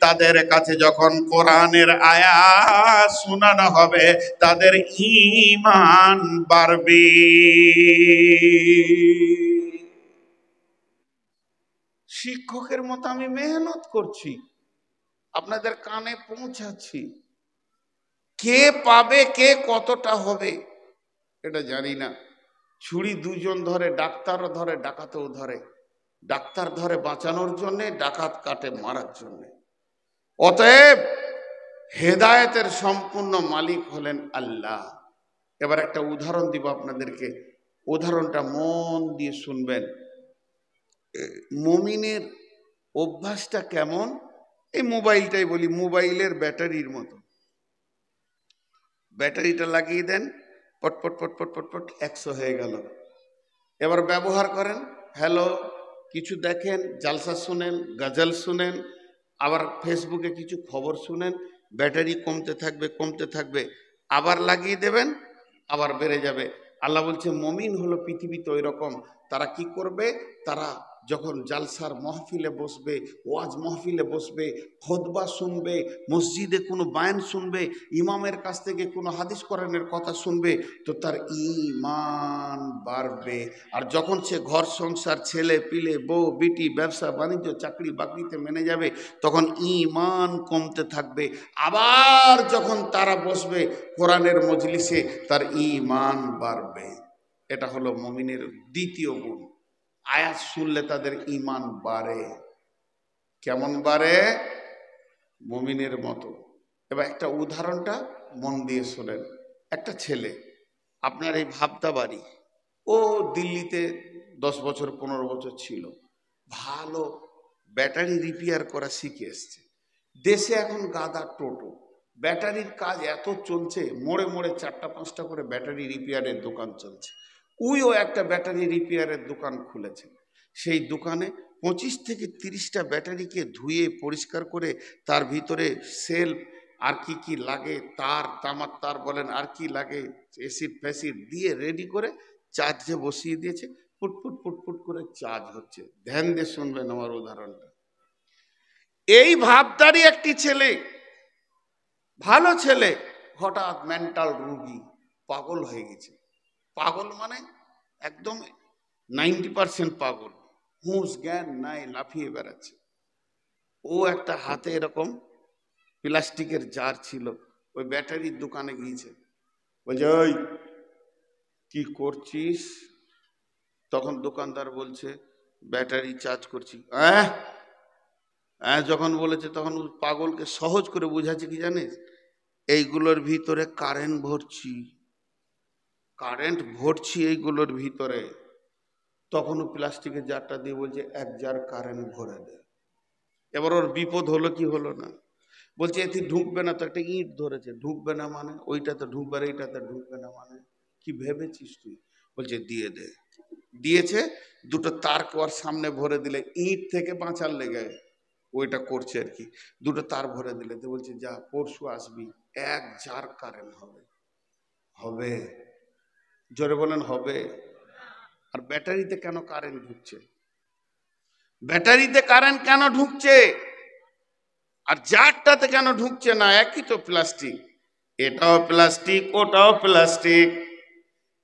তাদের কাছে যখন কোরআনের আয়াত শোনানো হবে তাদের ঈমান বাড়বে। শিক্ষকের মতো আমি মেহনত করছি, আপনাদের কানে পৌঁছাচ্ছি। কে পাবে, কে কতটা হবে এটা জানি না। ছুরি দুজন ধরে, ডাক্তারও ধরে, ডাকাতও ধরে। ডাক্তার ধরে বাঁচানোর জন্যে, ডাকাত কাটে মারার জন্যে। অতএব হেদায়েতের সম্পূর্ণ মালিক হলেন আল্লাহ। এবার একটা উদাহরণ দিব আপনাদেরকে, উদাহরণটা মন দিয়ে শুনবেন। মুমিনের অভ্যাসটা কেমন, এই মোবাইলটাই বলি, মোবাইলের ব্যাটারির মতো। ব্যাটারিটা লাগিয়ে দেন, পটপট পটপট পটপট 100 হয়ে গেল। এবার ব্যবহার করেন, হ্যালো কিছু দেখেন, জালসা শুনেন, গজল শুনেন, আবার ফেসবুকে কিছু খবর শুনেন, ব্যাটারি কমতে থাকবে কমতে থাকবে, আবার লাগিয়ে দেবেন, আবার বেড়ে যাবে। আল্লাহ বলছে মুমিন হলো পৃথিবীতে ওই রকম। তারা কি করবে, তারা যখন জালসার মাহফিলে বসবে, ওয়াজ মাহফিলে বসবে, খুতবা শুনবে, মসজিদে কোনো বায়ান শুনবে, ইমামের কাছ থেকে কোনো হাদিস কোরআনের কথা শুনবে, তো তার ঈমান বাড়বে। আর যখন সে ঘর সংসার, ছেলে পিলে, বউ বিটি, ব্যবসা বাণিজ্য, চাকরি বাকরিতে মেনে যাবে, তখন ঈমান কমতে থাকবে। আবার যখন তারা বসবে কোরআনের মজলিসে, তার ঈমান বাড়বে। এটা হলো মুমিনের দ্বিতীয় গুণ। আয়াত শুনলে তাদের ঈমান বাড়ে। কেমন বাড়ে? মুমিনের মতো। এবার একটা উদাহরণটা মন দিয়ে শোনেন। একটা ছেলে, আপনার এই ভাবতা বাড়ি, ও দিল্লিতে 10 বছর 15 বছর ছিল, ভালো ব্যাটারি রিপেয়ার করা শিখে এসছে। দেশে এখন গাদা টোটো, ব্যাটারির কাজ এত চলছে, মোড়ে মোড়ে 4টা 5টা করে ব্যাটারি রিপেয়ারের দোকান চলছে। উইও একটা ব্যাটারি রিপেয়ারের দোকান খুলেছে। সেই দোকানে 25 থেকে 30টা ব্যাটারিকে ধুয়ে পরিষ্কার করে তার ভিতরে সেল আর কি কি লাগে, তার, তামার তার বলেন, আর কি লাগে, অ্যাসিড ফ্যাসিড দিয়ে রেডি করে চার্জে বসিয়ে দিয়েছে। ফুটফুট ফুটফুট করে চার্জ হচ্ছে। ধ্যান দিয়ে শুনবেন আমার উদাহরণটা। এই ভাবদারি একটি ছেলে, ভালো ছেলে, হঠাৎ মেন্টাল রোগী, পাগল হয়ে গেছে। পাগল মানে একদম 90% পাগল, হুঁশ জ্ঞান নাই, লাফিয়ে বেড়াচ্ছে। ও একটা হাতে এরকম প্লাস্টিকের জার ছিল, ওই ব্যাটারির দোকানে গিয়েছে। বলছে, ওই কি করছিস? তখন দোকানদার বলছে, ব্যাটারি চার্জ করছি। হ্যাঁ যখন বলেছে তখন পাগলকে সহজ করে বুঝাচ্ছে কি জানিস, এইগুলোর ভিতরে কারেন্ট ভরছি, কারেন্ট ভরছি এইগুলোর ভিতরে। তখন ও প্লাস্টিকের জারটা দিয়ে বলছে 1 জার কারেন্ট ভরে দে। এবার ওর বিপদ হলো কি হলো না, বলছে এতে ঢুকবে না, তো একটা ইট ধরেছে, ঢুকবে না মানে, ওইটাতে ঢুকবে আর এইটাতে ঢুকবে না মানে, কি ভেবেছিস তুই? বলছে দিয়ে দে। দিয়েছে, দুটো তার ওর সামনে ভরে দিলে, ইট থেকে বাঁচার লেগে ওইটা করছে আর কি, দুটো তার ভরে দিলে, তো বলছে যা পরশু আসবি, 1 জার কারেন্ট হবে। হবে? জোরে বলেন হবে। আর ব্যাটারিতে কেন কারেন্ট ঢুকছে? ব্যাটারিতে কারেন্ট কেন ঢুকছে আর জারটাতে কেন ঢুকছে না? একই তো প্লাস্টিক, এটাও প্লাস্টিক, ওটাও প্লাস্টিক,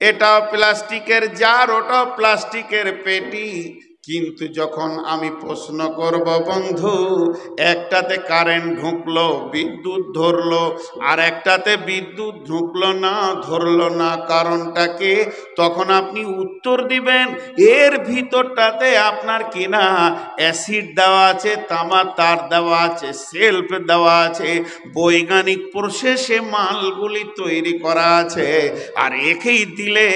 এটাও প্লাস্টিকের জার, ওটাও প্লাস্টিকের পেটি, কিন্তু যখন আমি প্রশ্ন করব বন্ধু, একটাতে কারেন্ট ঢুকলো, বিদ্যুৎ ধরলো, আর একটাতে বিদ্যুৎ ঢুকলো না, ধরলো না, কারণটা কি? তখন আপনি উত্তর দিবেন এর ভিতরটাতে আপনার কিনা অ্যাসিড দেওয়া আছে, তামার তার দেওয়া আছে, সেলফ দেওয়া আছে, বৈজ্ঞানিক প্রসেসে মালগুলি তৈরি করা আছে, আর একেই দিলে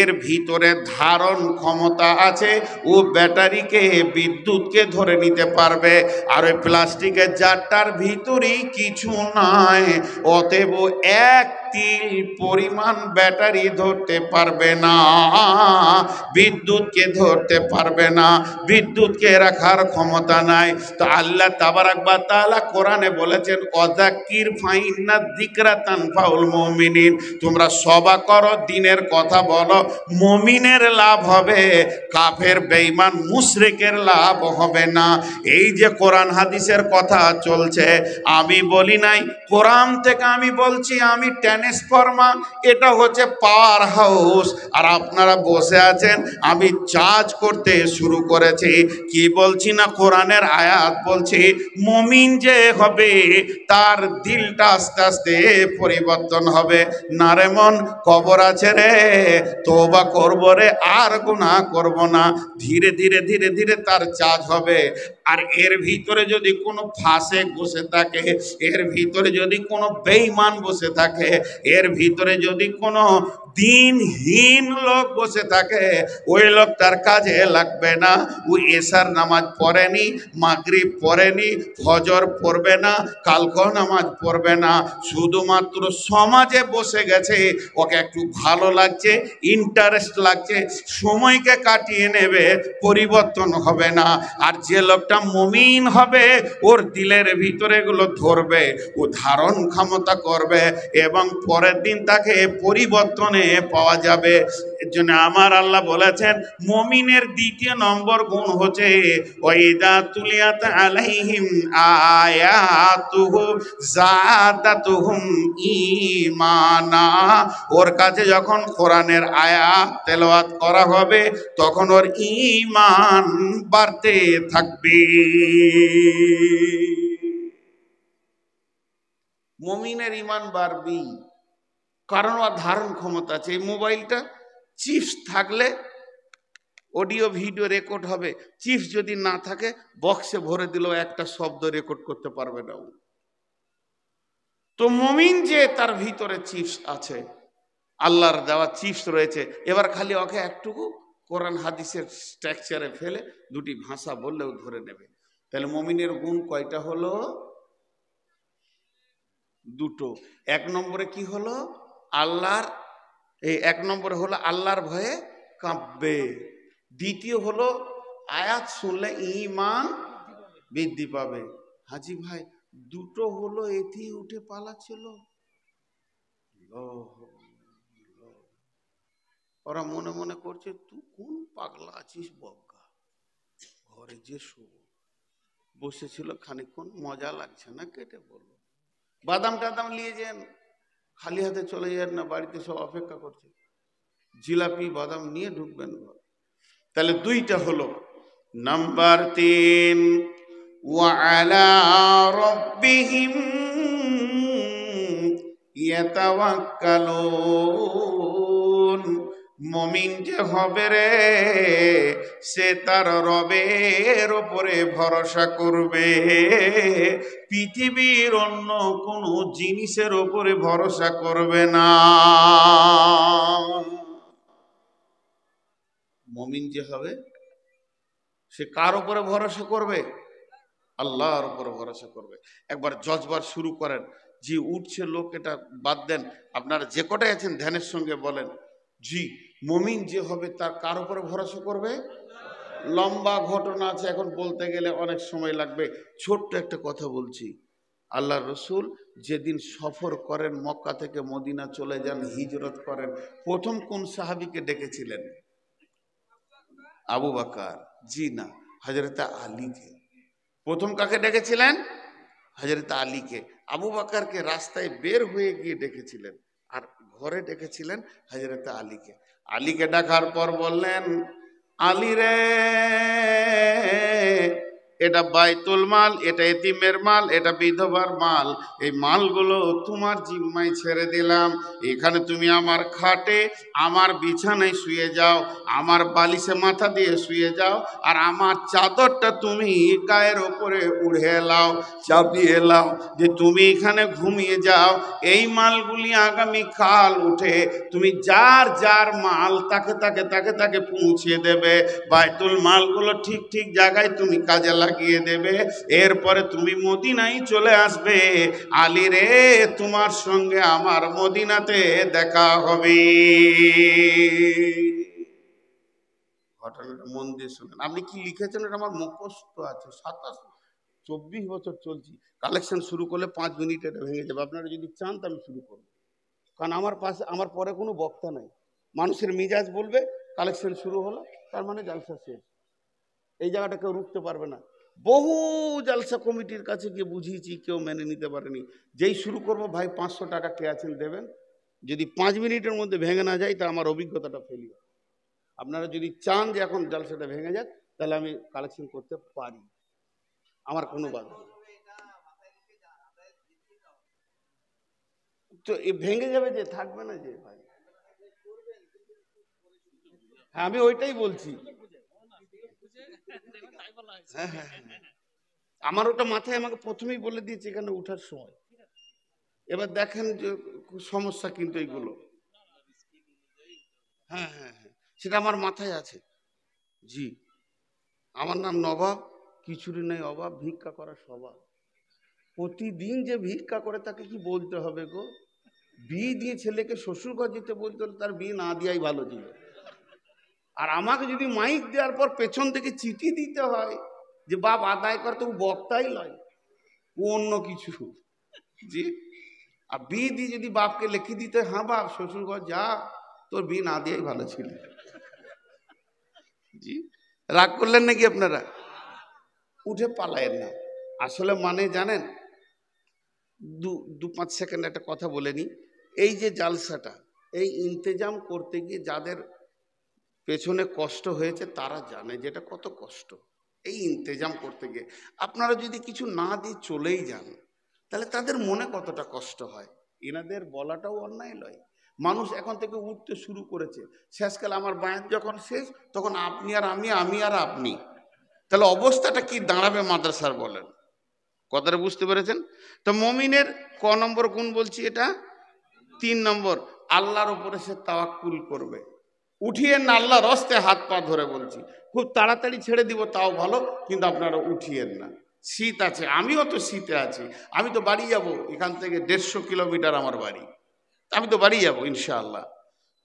এর ভিতরে ধারণ ক্ষমতা আছে, ও ব্যাটারিকে বিদ্যুৎকে ধরে নিতে পারবে, আর ওই প্লাস্টিকের জারটার ভিতরেই কিছু নাই, অতএব এক তিল পরিমাণ ব্যাটারি ধরতে পারবে না, বিদ্যুৎকে ধরতে পারবে না, বিদ্যুৎকে রাখার ক্ষমতা নাই। তো আল্লাহ তাবারাক ওয়া তাআলা কোরআনে বলেছেন, ওয়াযাক্কির ফাইন্না যিকরা তানফাউল মুমিনিন, তোমরা সবা করো, দিনের কথা বলো, মুমিনের লাভ হবে, কাফের বেঈমান মুশরিকের লাভ হবে না। এই যে কোরআন হাদিসের কথা চলছে, আমি বলি নাই, কোরআন থেকে আমি বলছি, আমি ট্রান্সফরমার, এটা হচ্ছে পাওয়ার হাউস, আর আপনারা বসে আছেন, আমি চার্জ করতে শুরু করেছি। কি বলছি না, কোরআনের আয়াত বলছি, মুমিন যে হবে তার দিলটা আস্তে আস্তে পরিবর্তন হবে। না রে মন, কবর আছে রে, তওবা করব রে, আর গুনাহ করব না, ধীরে ধীরে ধীরে ধীরে তার চার্জ হবে। আর এর ভিতরে যদি কোনো ফাসেক বসে থাকে, এর ভিতরে যদি কোনো বেঈমান বসে থাকে, এর ভিতরে যদি কোনো দিনহীন লোক বসে থাকে, ওই লোকটার কাজে লাগবে না। ও এশার নামাজ পড়েনি, মাগরিব পড়েনি, ফজর পড়বে না, কালকো নামাজ পড়বে না, শুধুমাত্র সমাজে বসে গেছে, ওকে একটু ভালো লাগছে, ইন্টারেস্ট লাগছে, সময়কে কাটিয়ে নেবে, পরিবর্তন হবে না। আর যে লোকটা মুমিন হবে, ওর দিলের ভিতরে এগুলো ধরবে, ও ধারণ ক্ষমতা করবে, এবং পরের দিন তাকে পরিবর্তনে পাওয়া যাবে। এর জন্য আমার আল্লাহ বলেছেন, মুমিনের দ্বিতীয় নম্বর গুণ হচ্ছে, ওয়াইদা তুলিয়াত আলাইহিম আয়াতুহু যাদাতুহুম ঈমানা, ওর কাছে যখন কোরআনের আয়াত তেলাওয়াত করা হবে, তখন ওর ঈমান বাড়তে থাকবে। মুমিনের ঈমান বাড়বে, কারণ ওর ধারণ ক্ষমতা আছে। এই মোবাইলটা চিপস থাকলে অডিও ভিডিও রেকর্ড হবে, চিপস যদি না থাকে, বক্সে ভরে দিলেও একটা শব্দ রেকর্ড করতে পারবে না। তো মুমিন যে তার ভিতরে চিপস আছে, আল্লাহর দেওয়া চিপস রয়েছে, এবার খালি ওকে একটুকু কোরআন হাদিসের স্ট্রাকচারে ফেলে দুটি ভাষা বললেও ধরে নেবে। তাহলে মুমিনের গুণ কয়টা হলো? দুটো। এক নম্বরে কি হলো? আল্লাহর, এই এক নম্বরে হলো আল্লাহর ভয়ে কাঁপবে। দ্বিতীয় হলো আয়াত শুনলে ঈমান বৃদ্ধি পাবে। হাজি ভাই, দুটো হলো, এটি উঠে পালাচ্ছিল। ওরা মনে মনে করছে, তুই কোন পাগলা আছিস বজ্ঞা, ঘরে যে শুভ বসেছিল, খানিকক্ষণ মজা লাগছে না, কেটে বললো বাদাম টাদাম নিয়ে যান, খালি হাতে চলে যান না, বাড়িতে সব অপেক্ষা করছে, জিলাপি বাদাম নিয়ে ঢুকবেন। তাহলে দুইটা হলো। নাম্বার 3, ওয়া আলা রাব্বিহিম ইয়াতাওয়াক্কালুন, মুমিন যে হবে রে, সে তার রবের উপরে ভরসা করবে, পৃথিবীর অন্য কোনো জিনিসের উপরে ভরসা করবে না। মুমিন যে হবে, সে কার উপরে ভরসা করবে? আল্লাহর উপরে ভরসা করবে। একবার জজবার শুরু করেন। জি উঠছে লোক, এটা বাদ দেন, আপনারা যে কটাই আছেন ধ্যানের সঙ্গে বলেন, জি মুমিন যে হবে তার কার উপরে ভরসা করবে? লম্বা ঘটনা আছে, এখন বলতে গেলে অনেক সময় লাগবে, ছোট্ট একটা কথা বলছি। আল্লাহ রসুল যেদিন সফর করেন, মক্কা থেকে মদিনা চলে যান, হিজরত করেন, প্রথম কোন সাহাবীকে ডেকেছিলেন? আবু বকর? জি না, হযরত আলীকে। প্রথম কাকে ডেকেছিলেন? হযরত আলীকে। আবু বকরকে রাস্তায় বের হয়ে গিয়ে ডেকেছিলেন, আর ঘরে ডেকেছিলেন হযরত আলীকে। আলীকে ডাকার পর বললেন, আলী রে, এটা বাইতুল মাল, এটা এতিমের মাল, এটা বিধবার মাল, এই মালগুলো তোমার জিম্মায় ছেড়ে দিলাম। এখানে তুমি আমার খাটে, আমার বিছানায় শুয়ে যাও, আমার বালিশে মাথা দিয়ে শুয়ে যাও, আর আমার চাদরটা তুমি গায়ের ওপরে উড়ে লাও, চাপিয়ে লাও, যে তুমি এখানে ঘুমিয়ে যাও। এই মালগুলি আগামী কাল উঠে তুমি যার যার মাল তাকে তাকে তাকে তাকে পৌঁছে দেবে। বাইতুল মালগুলো ঠিক ঠিক জায়গায় তুমি কাজে লাগিয়ে দেবে। এরপরে তুমি মদিনায় চলে আসবে। আলী রে, তোমার সঙ্গে আমার মদিনাতে দেখা হবে। ঘটনাটা মন দিয়ে শুনেন। আপনি কি লিখেছেন এটা আমার মুখস্থ আছে। 24 বছর চলছি, কালেকশন শুরু করলে 5 মিনিট এটা ভেঙে যাবে। আপনারা যদি চান তো আমি শুরু করব, কারণ আমার পাশে আমার পরে কোনো বক্তা নাই। মানুষের মিজাজ বলবে কালেকশন শুরু হলো, তার মানে জালসা শেষ। এই জায়গাটা কেউ রুখতে পারবে না। বহু জালসা কমিটির কাছে গিয়ে বুঝিয়েছি, কেউ মেনে নিতে পারেনি। যেই শুরু করব, ভাই 500 টাকা কে আছেন দেবেন, যদি 5 মিনিটের মধ্যে ভেঙে না যায় তা আমার অভিজ্ঞতাটা ফেলি। আপনারা যদি চান যে এখন জালসাটা ভেঙে যাক, তাহলে আমি কালেকশন করতে পারি, আমার কোনো বাধা নেই। তো এ ভেঙে যাবে যে, থাকবে না যে ভাই। হ্যাঁ, আমি ওইটাই বলছি। হ্যাঁ হ্যাঁ হ্যাঁ, আমার ওটা মাথায় আমাকে প্রথমেই বলে দিয়েছে এখানে উঠার সময়। এবার দেখেন যে সমস্যা কিন্তু এইগুলো। হ্যাঁ হ্যাঁ হ্যাঁ, সেটা আমার মাথায় আছে। জি, আমার নাম নবাব, কিছুরই নেই অভাব, ভিক্ষা করার স্বভাব। প্রতিদিন যে ভিক্ষা করে তাকে কি বলতে হবে গো? বিয়ে দিয়ে ছেলেকে শ্বশুরঘর যেতে বলতে হলে তার বিয়ে না দেওয়াই ভালো ছিল। আর আমাকে যদি মাইক দেওয়ার পর পেছন থেকে চিঠি দিতে হয় যে বাপ আদায় কর, তো বক্তাই নয়, ও অন্য কিছু। জি, আর বিয়ে দিয়ে যদি বাপকে লিখে দিতে, হ্যাঁ বাপ শ্বশুরঘর যা, তোর বিয়ে না দেওয়াই ভালো ছিল। জি, রাগ করলেন নাকি আপনারা? উঠে পালায়েন না। আসলে মানে জানেন, 2-5 সেকেন্ড একটা কথা বলে নি। এই যে জালসাটা, এই ইন্তেজাম করতে গিয়ে যাদের পেছনে কষ্ট হয়েছে তারা জানে যেটা কত কষ্ট। এই ইন্তেজাম করতে গিয়ে আপনারা যদি কিছু না দিয়ে চলেই যান, তাহলে তাদের মনে কতটা কষ্ট হয়। এনাদের বলাটাও অন্যায় নয়। মানুষ এখন থেকে উঠতে শুরু করেছে। শেষকালে আমার বায়ান যখন শেষ, তখন আপনি আর আমি, আমি আর আপনি, তাহলে অবস্থাটা কি দাঁড়াবে মাদ্রাসার বলেন? কথাটা বুঝতে পেরেছেন তো? মমিনের ক নম্বর গুণ বলছি এটা? 3 নম্বর, আল্লাহর উপরে সে তাওয়াক্কুল করবে। উঠিয়েন না, আল্লাহর রাস্তে হাত পা ধরে বলছি। খুব তাড়াতাড়ি ছেড়ে দিব তাও ভালো, কিন্তু আপনারা উঠিয়েন না। শীত আছে, আমিও তো শীতে আছি। আমি তো বাড়ি যাব, এখান থেকে 150 কিলোমিটার আমার বাড়ি, আমি তো বাড়ি যাব ইনশাআল্লাহ।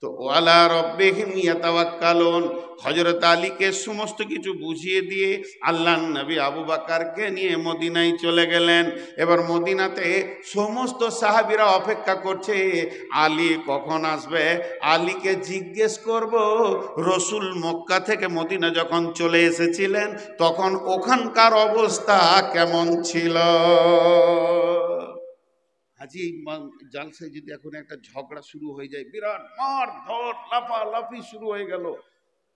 তো ওয়ালা রব্বিহিম ইয়াতাওয়াক্কালুন, হযরত আলীকে সমস্ত কিছু বুঝিয়ে দিয়ে আল্লাহর নবী আবু বকরকে নিয়ে মদিনায় চলে গেলেন। এবার মদিনাতে সমস্ত সাহাবীরা অপেক্ষা করছে, আলী কখন আসবে, আলীকে জিজ্ঞেস করব। রসুল মক্কা থেকে মদিনা যখন চলে এসেছিলেন, তখন ওখানকার অবস্থা কেমন ছিল। আজি জালসায় যদি এখন একটা ঝগড়া শুরু হয়ে যায়, বিরাট মার ধর লাফালাফি শুরু হয়ে গেল,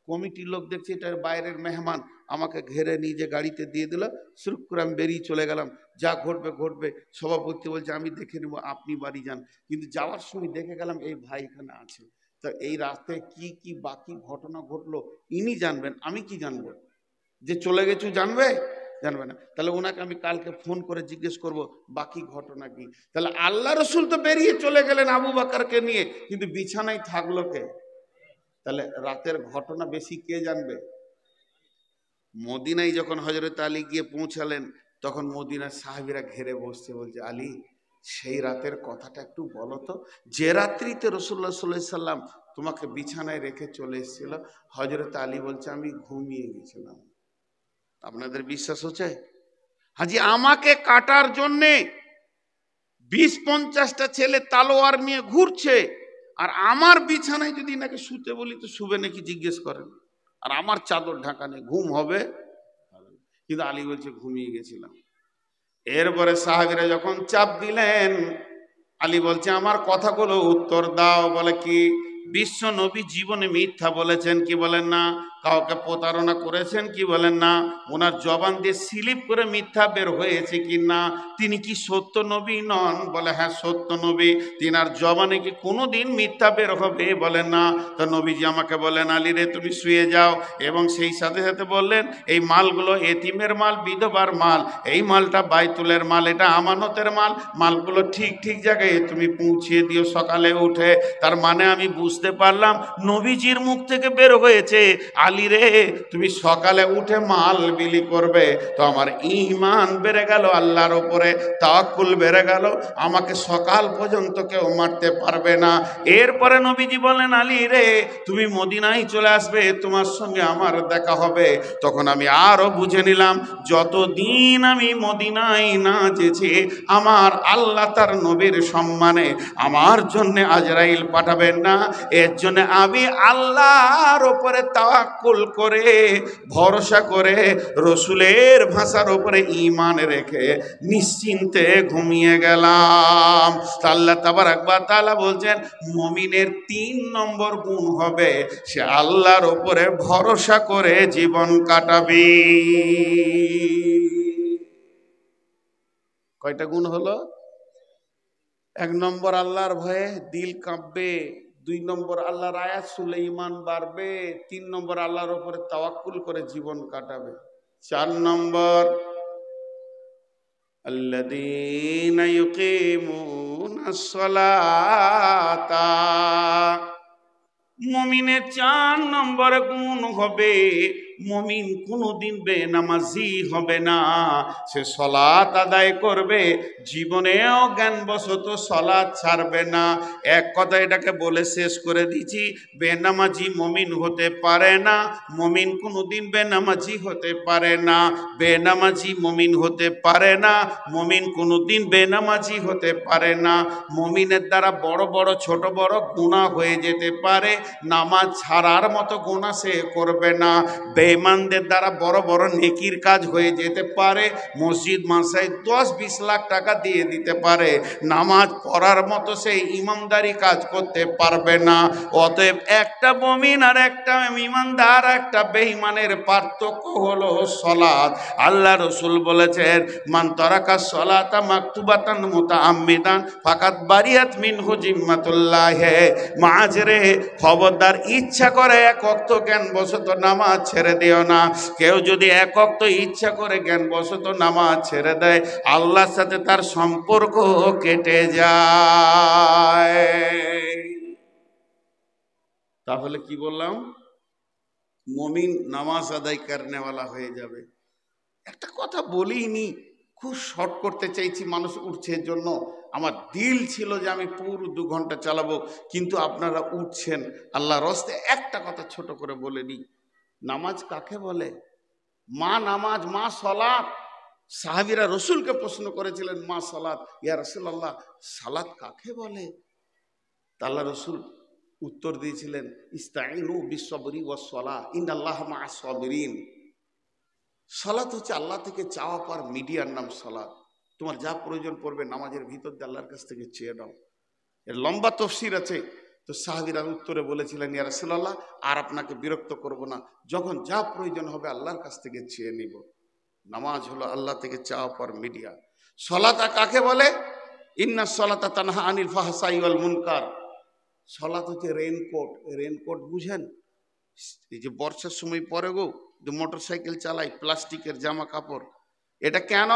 কমিটির লোক দেখছে এটার বাইরের মেহমান, আমাকে ঘেরে নিয়ে যে গাড়িতে দিয়ে দিল, সুরুক করে আমি বেরিয়ে চলে গেলাম। যা ঘটবে ঘটবে। সভাপতি বলছে আমি দেখে নেবো, আপনি বাড়ি যান। কিন্তু যাওয়ার সময় দেখে গেলাম এই ভাই এখানে আছে। তা এই রাস্তায় কি কি বাকি ঘটনা ঘটলো ইনি জানবেন, আমি কি জানবো? যে চলে গেছো জানবে? জানবে না। তাহলে ওনাকে আমি কালকে ফোন করে জিজ্ঞেস করব বাকি ঘটনা কি। তাহলে আল্লাহ রসুল তো বেরিয়ে চলে গেলেন আবু বকরকে নিয়ে, কিন্তু বিছানায় থাকলো কে? তাহলে রাতের ঘটনা বেশি কে জানবে? মদিনায় যখন হযরত আলী গিয়ে পৌঁছালেন, তখন মদিনার সাহাবীরা ঘেরে বসছে, বলছে আলী সেই রাতের কথাটা একটু বলো তো, যে রাত্রিতে রাসূলুল্লাহ সাল্লাল্লাহু আলাইহি সাল্লাম তোমাকে বিছানায় রেখে চলে এসেছিল। হযরত আলী বলছে আমি ঘুমিয়ে গেছিলাম। আপনাদের বিশ্বাস হচ্ছে? হাজি আমাকে কাটার জন্যে 20-50টা ছেলে তালোয়ার নিয়ে ঘুরছে, আর আমার বিছানায় যদি নাকি শুতে বলি তো শুবে নাকি জিজ্ঞেস করেন, আর আমার চাদর ঢাকা নেই, ঘুম হবে? কিন্তু আলী বলছে ঘুমিয়ে গেছিলাম। এরপরে সাহাবীরা যখন চাপ দিলেন, আলী বলছে আমার কথাগুলো উত্তর দাও। বলে কি? বিশ্ব নবী জীবনে মিথ্যা বলেছেন কি বলেন না? কাউকে প্রতারণা করেছেন কি বলেন না? ওনার জবান দিয়ে স্লিপ করে মিথ্যা বের হয়েছে কি না? তিনি কি সত্য নবী নন? বলে হ্যাঁ সত্য নবী। তিনার জবানে কি কোনোদিন মিথ্যা বের হবে? বলেন না। তো নবীজি আমাকে বলেন, আলী রে তুমি শুয়ে যাও। এবং সেই সাথে সাথে বললেন, এই মালগুলো এতিমের মাল, বিধবার মাল, এই মালটা বাইতুলের মাল, এটা আমানতের মাল, মালগুলো ঠিক ঠিক জায়গায় তুমি পৌঁছিয়ে দিও সকালে উঠে। তার মানে আমি বুঝতে পারলাম নবীজির মুখ থেকে বের হয়েছে, আলী রে তুমি সকালে উঠে মাল বিলি করবে। তো আমার ঈমান বেড়ে গেল, আল্লাহর উপরে তাওয়াক্কুল বেড়ে গেল, আমাকে সকাল পর্যন্ত কেউ মারতে পারবে না। এরপরে নবীজি বলেন, আলী রে তুমি মদিনায় চলে আসবে, তোমার সঙ্গে আমার দেখা হবে। তখন আমি আরো বুঝে নিলাম, যতদিন আমি মদিনায় না যেছি, আমার আল্লাহ তার নবীর সম্মানে আমার জন্য আজরাইল পাঠাবেন না। এর জন্য আমি আল্লাহর উপরে তাওয়াক্কুল করে, ভরসা করে, রসুলের ভাষার উপরে ঈমান রেখে নিশ্চিন্তে ঘুমিয়ে গেলাম। আল্লাহ তাবারাক ওয়া তাআলা বলছেন, মুমিনের 3 নম্বর গুণ হবে, সে আল্লাহর উপরে ভরসা করে জীবন কাটাবে। কয়টা গুণ হলো? 1 নম্বর আল্লাহর ভয়ে দিল কাঁপবে, 2 নম্বর আল্লাহর আয়াত শুনলে ঈমান বাড়বে, 3 নম্বর আল্লাহর উপরে তাওয়াক্কুল করে জীবন কাটাবে। 4 নম্বর আল্লাযীনা ইউকিমুনাস সালাতা। মুমিনের 4 নম্বর গুণ হবে, মুমিন কোনোদিন বেনামাজি হবে না। সে সালাত আদায় করবে, জীবনেও জ্ঞানবশত সালাত ছাড়বে না। এক কথা এটাকে বলে শেষ করে দিচ্ছি, বেনামাজি মুমিন হতে পারে না। মুমিন কোনোদিন বেনামাজি হতে পারে না। বেনামাজি মুমিন হতে পারে না। মুমিন কোনোদিন বেনামাজি হতে পারে না। মুমিনের দ্বারা বড় বড় ছোট বড় গুনাহ হয়ে যেতে পারে, নামাজ ছাড়ার মতো গুনাহ সে করবে না। বেঈমানদের দ্বারা বড় বড় নেকির কাজ হয়ে যেতে পারে, মসজিদ মাসায় 10-20 লাখ টাকা দিয়ে দিতে পারে, নামাজ পড়ার মতো সেই ইমানদারি কাজ করতে পারবে না। অতএব একটা মুমিন আর একটা ইমানদার, একটা বেঈমানের পার্থক্য হলো সালাত। আল্লাহ রাসূল বলেছেন, মান তারাকা সালাতা মাকতুবাতান মুতাআম্মিদান ফাকাত বারিয়াত মিনহু জিম্মাতুল্লাহ। মাঝরে খবরদার, ইচ্ছা করে 1 ওয়াক্ত জ্ঞানবশত নামাজ ছেড়ে দিও না। কেউ যদি 1 ওয়াক্ত ইচ্ছা করে জ্ঞানবশত নামাজ ছেড়ে দেয়, আল্লাহর সাথে তার সম্পর্ক কেটে যায়। তাহলে কি বললাম? মুমিন নামাজ আদায় করনেওয়ালা হয়ে যাবে। একটা কথা বলিনি, খুব শর্ট করতে চাইছি, মানুষ উঠছে এর জন্য। আমার দিল ছিল যে আমি পুরো 2 ঘন্টা চালাবো, কিন্তু আপনারা উঠছেন, আল্লাহর রাস্তে একটা কথা ছোট করে বলে নিই। নামাজ কাকে বলে? মা নামাজ, মা সালাত। সাহাবীরা রসুলকে প্রশ্ন করেছিলেন, মা সালাত, ইয়া রাসূলুল্লাহ সালাত কাকে বলে? আল্লাহ রসুল উত্তর দিয়েছিলেন, ইস্তাইনু বিসসবরি ওয়াস সালাহ ইন্নাল্লাহা মা'আস সাবিরিন। সালাত হচ্ছে আল্লাহ থেকে চাওয়া পাওয়ার মিডিয়ার নাম সালাত। তোমার যা প্রয়োজন পড়বে নামাজের ভিতর দিয়ে আল্লাহর কাছ থেকে চেয়ে নাও। এর লম্বা তফসির আছে। তো সাহাবীরা উত্তরে বলেছিলেন, ইয়া রাসূলুল্লাহ আর আপনাকে বিরক্ত করব না, যখন যা প্রয়োজন হবে আল্লাহর কাছ থেকে চেয়ে নিব। নামাজ হলো আল্লাহ থেকে চাওয়া পাওয়ার মিডিয়া। সালাত কাকে বলে? ইন্নাস সালাতা তানহা আনিল ফাহশাই ওয়াল মুনকার। সালাত হচ্ছে রেইনকোট। রেইনকোট বুঝেন? এই যে বর্ষার সময় পরে গো, যে মোটরসাইকেল চালাই, প্লাস্টিকের জামা কাপড়, এটা কেন?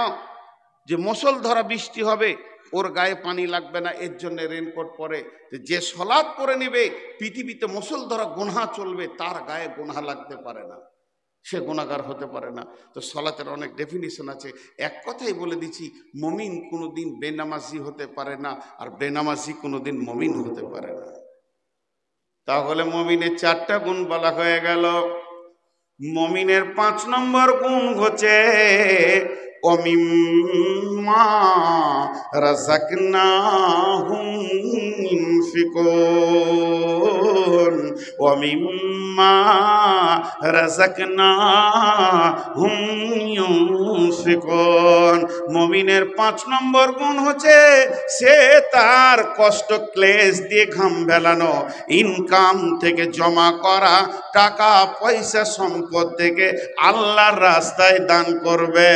যে মুষলধারা বৃষ্টি হবে, ওর গায়ে পানি লাগবে না, এর জন্য রেইনকোট পরে। যে সালাত পরে নেবে, পৃথিবীতে মুষলধারা গুনাহ চলবে, তার গায়ে গুনাহ লাগতে পারে না, সে গুনাহগার হতে পারে না। তো সালাতের অনেক ডেফিনিশন আছে। এক কথাই বলে দিচ্ছি, মুমিন কোনোদিন বেনামাজি হতে পারে না, আর বেনামাজি কোনোদিন মুমিন হতে পারে না। তাহলে মুমিনের 4টা গুণ বলা হয়ে গেল। মুমিনের 5 নম্বর গুণ হচ্ছে ওমিম্মা রাযাকনাহুম ইউনফিকুন। ওমিম্মা রাযাকনাহুম ইউনফিকুন। মুমিনের 5 নম্বর গুণ হচ্ছে সে তার কষ্ট ক্লেশ দিয়ে ঘাম ফেলানো ইনকাম থেকে জমা করা টাকা পয়সা সম্পদ থেকে আল্লাহর রাস্তায় দান করবে।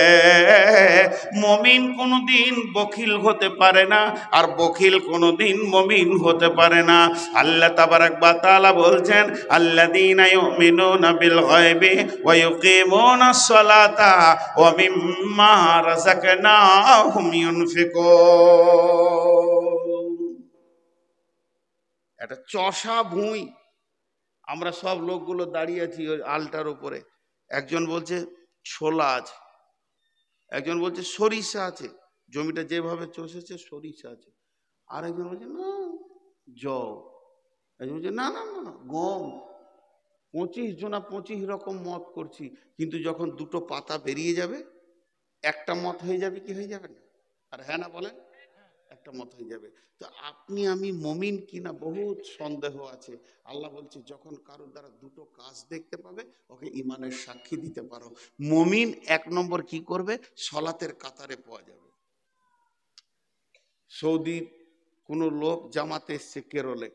মুমিন কোনোদিন বখিল হতে পারে না, আর বখিল কোনোদিন মুমিন হতে পারে না। আল্লাহ তাবারাক ওয়া তাআলা বলছেন, আল্লাযীনা ইউমিনুনা বিল গায়বি ওয়া ইউকিমুনাস সালাতা ওয়া মিম্মা রাযাকনাহুম ইউনফিকুন। একটা চষা ভুঁই, আমরা সব লোকগুলো দাঁড়িয়ে আছি ওই আলটার উপরে। একজন বলছে ছোলা আছে, একজন বলছে সরিষা আছে, জমিটা যেভাবে চষেছে সরিষা আছে। আর একজন বলছে না জব, একজন বলছে না না না গম। 25 জনা 25 রকম মত করছি, কিন্তু যখন দুটো পাতা বেরিয়ে যাবে একটা মত হয়ে যাবে কি হয়ে যাবে না? আর হ্যাঁ না বলেন, একটা মত হয়ে যাবে। তো আপনি আমি মুমিন কিনা বহুত সন্দেহ আছে। আল্লাহ বলছে যখন কারোর দ্বারা দুটো কাজ দেখতে পাবে ওকে ইমানের সাক্ষী দিতে পারো। মুমিন 1 নম্বর কি করবে? সলাতের কাতারে পাওয়া যাবে। সৌদির কোন লোক জামাতে এসছে কেরলে,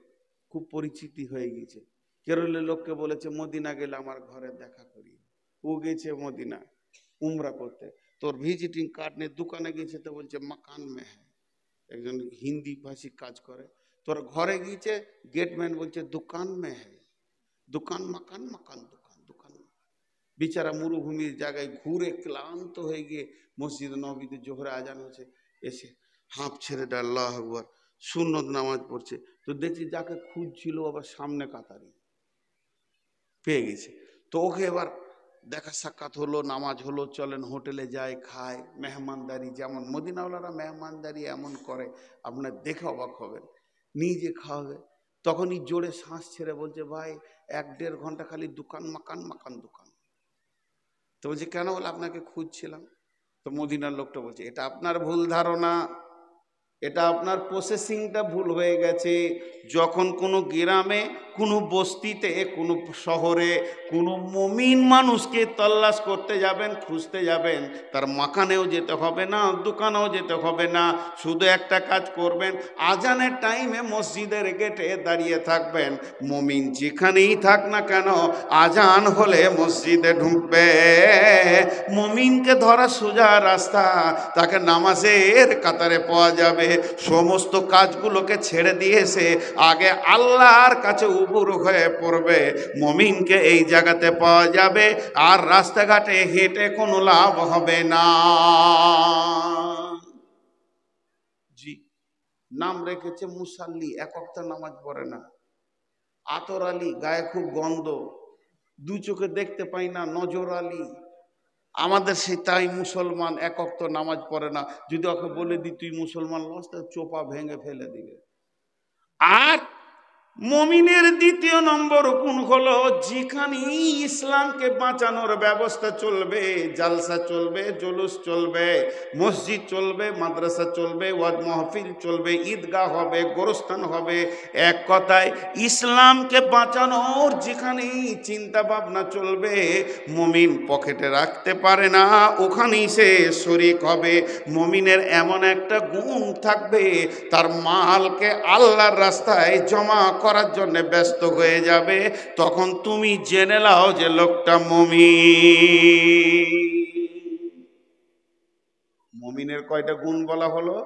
খুব পরিচিতি হয়ে গেছে। কেরলের লোককে বলেছে মদিনা গেলে আমার ঘরে দেখা করি। ও গেছে মদিনা উমরা করতে, তোর ভিজিটিং কার্ড নিয়ে দোকানে গেছে, তো বলছে মাকান মে হ্যাঁ। একজন হিন্দি ভাষী কাজ করে, তোর ঘরে গিয়েছে, গেটম্যান বলছে দোকান মে হ্যাঁ। দোকান মাকান, মাকান দোকান, দোকান। বিচারা মরুভূমির জায়গায় ঘুরে ক্লান্ত হয়ে গিয়ে মসজিদ নববীতে জোহরে আজান হচ্ছে, এসে হাঁপ ছেড়ে দেয় আল্লাহু আকবার, সুন্নত নামাজ পড়ছে। তো দেখছি যাকে খুঁজছিল আবার সামনে কাতারি পেয়ে গেছে। তো ওকে এবার দেখা সাক্ষাৎ হলো, নামাজ হলো, চলেন হোটেলে যায় খায়, মেহমানদারি যেমন মদিনাওয়ালারা মেহমানদারি এমন করে আপনার দেখে অবাক হবেন। নিজে খাওয়াবে, তখনই জোরে শ্বাস ছেড়ে বলছে ভাই 1-1.5 ঘন্টা খালি দোকান মাকান মাকান দোকান। তো বলছে কেন? বলে আপনাকে খুঁজছিলাম। তো মদিনার লোকটা বলছে এটা আপনার ভুল ধারণা, এটা আপনার প্রসেসিংটা ভুল হয়ে গেছে। যখন কোনো গ্রামে, কোনো বস্তিতে, কোনো শহরে কোনো মুমিন মানুষকে তল্লাশ করতে যাবেন, খুঁজতে যাবেন, তার মাকানেও যেতে হবে না, দোকানেও যেতে হবে না। শুধু একটা কাজ করবেন, আজানের টাইমে মসজিদের গেটে দাঁড়িয়ে থাকবেন। মুমিন যেখানেই থাক না কেন আজান হলে মসজিদে ঢুকবে। মুমিনকে ধরা সোজা রাস্তা, তাকে নামাজের কাতারে পাওয়া যাবে। সমস্ত কাজগুলোকে ছেড়ে দিয়েছে আগে আল্লাহর কাছে উপর হয়ে পড়বে। মুমিনকে এই জায়গাতে পাওয়া যাবে, আর রাস্তাঘাটে হেঁটে কোনো লাভ হবে না। জি, নাম রেখেছে মুসাল্লি, 1 ওয়াক্ত নামাজ পড়ে না। আতর আলী, গায়ে খুব গন্ধ, 2 চোখে দেখতে পাই না, নজর আলী। আমাদের সেই তাই মুসলমান 1 ওয়াক্ত নামাজ পড়ে না। যদি ওকে বলে দি তুই মুসলমান লস, তার চোপা ভেঙে ফেলে দিবে। আর মুমিনের 2 নম্বর গুণ হলো যেখানে ইসলামকে বাঁচানোর ব্যবস্থা চলবে, জালসা চলবে, জুলুস চলবে, মসজিদ চলবে, মাদ্রাসা চলবে, ওয়াজ মাহফিল চলবে, ঈদগাহ হবে, গোরস্থান হবে, এক কথায় ইসলামকে বাঁচানোর যেখানে চিন্তা ভাবনা চলবে, মুমিন পকেটে রাখতে পারে না, ওখানেই সে শরীক হবে। মুমিনের এমন একটা গুণ থাকবে, তার মালকে আল্লাহর রাস্তায় জমা করার জন্য ব্যস্ত হয়ে যাবে। তখন তুমি জেনে নাও যে লোকটা মুমিন। মুমিনের কয়টা গুণ বলা হলো?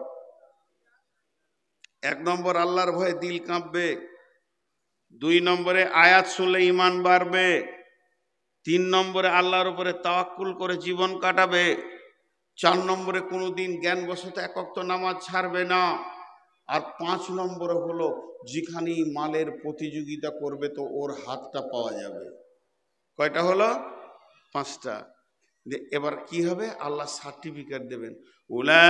1 নম্বর আল্লাহর ভয়ে দিল কাঁপবে, 2 নম্বরে আয়াত শুনলে ঈমান বাড়বে, 3 নম্বরে আল্লাহর উপরে তাওয়াক্কুল করে জীবন কাটাবে, 4 নম্বরে কোনোদিন জ্ঞানবশত 1 ওয়াক্ত নামাজ ছাড়বে না, আর 5 নম্বরে হলো যেখানেই মালের প্রতিযোগিতা করবে তো ওর হাতটা পাওয়া যাবে। কয়টা হলো? 5টা। এবার কি হবে? আল্লাহ সার্টিফিকেট দেবেন, উলাইকা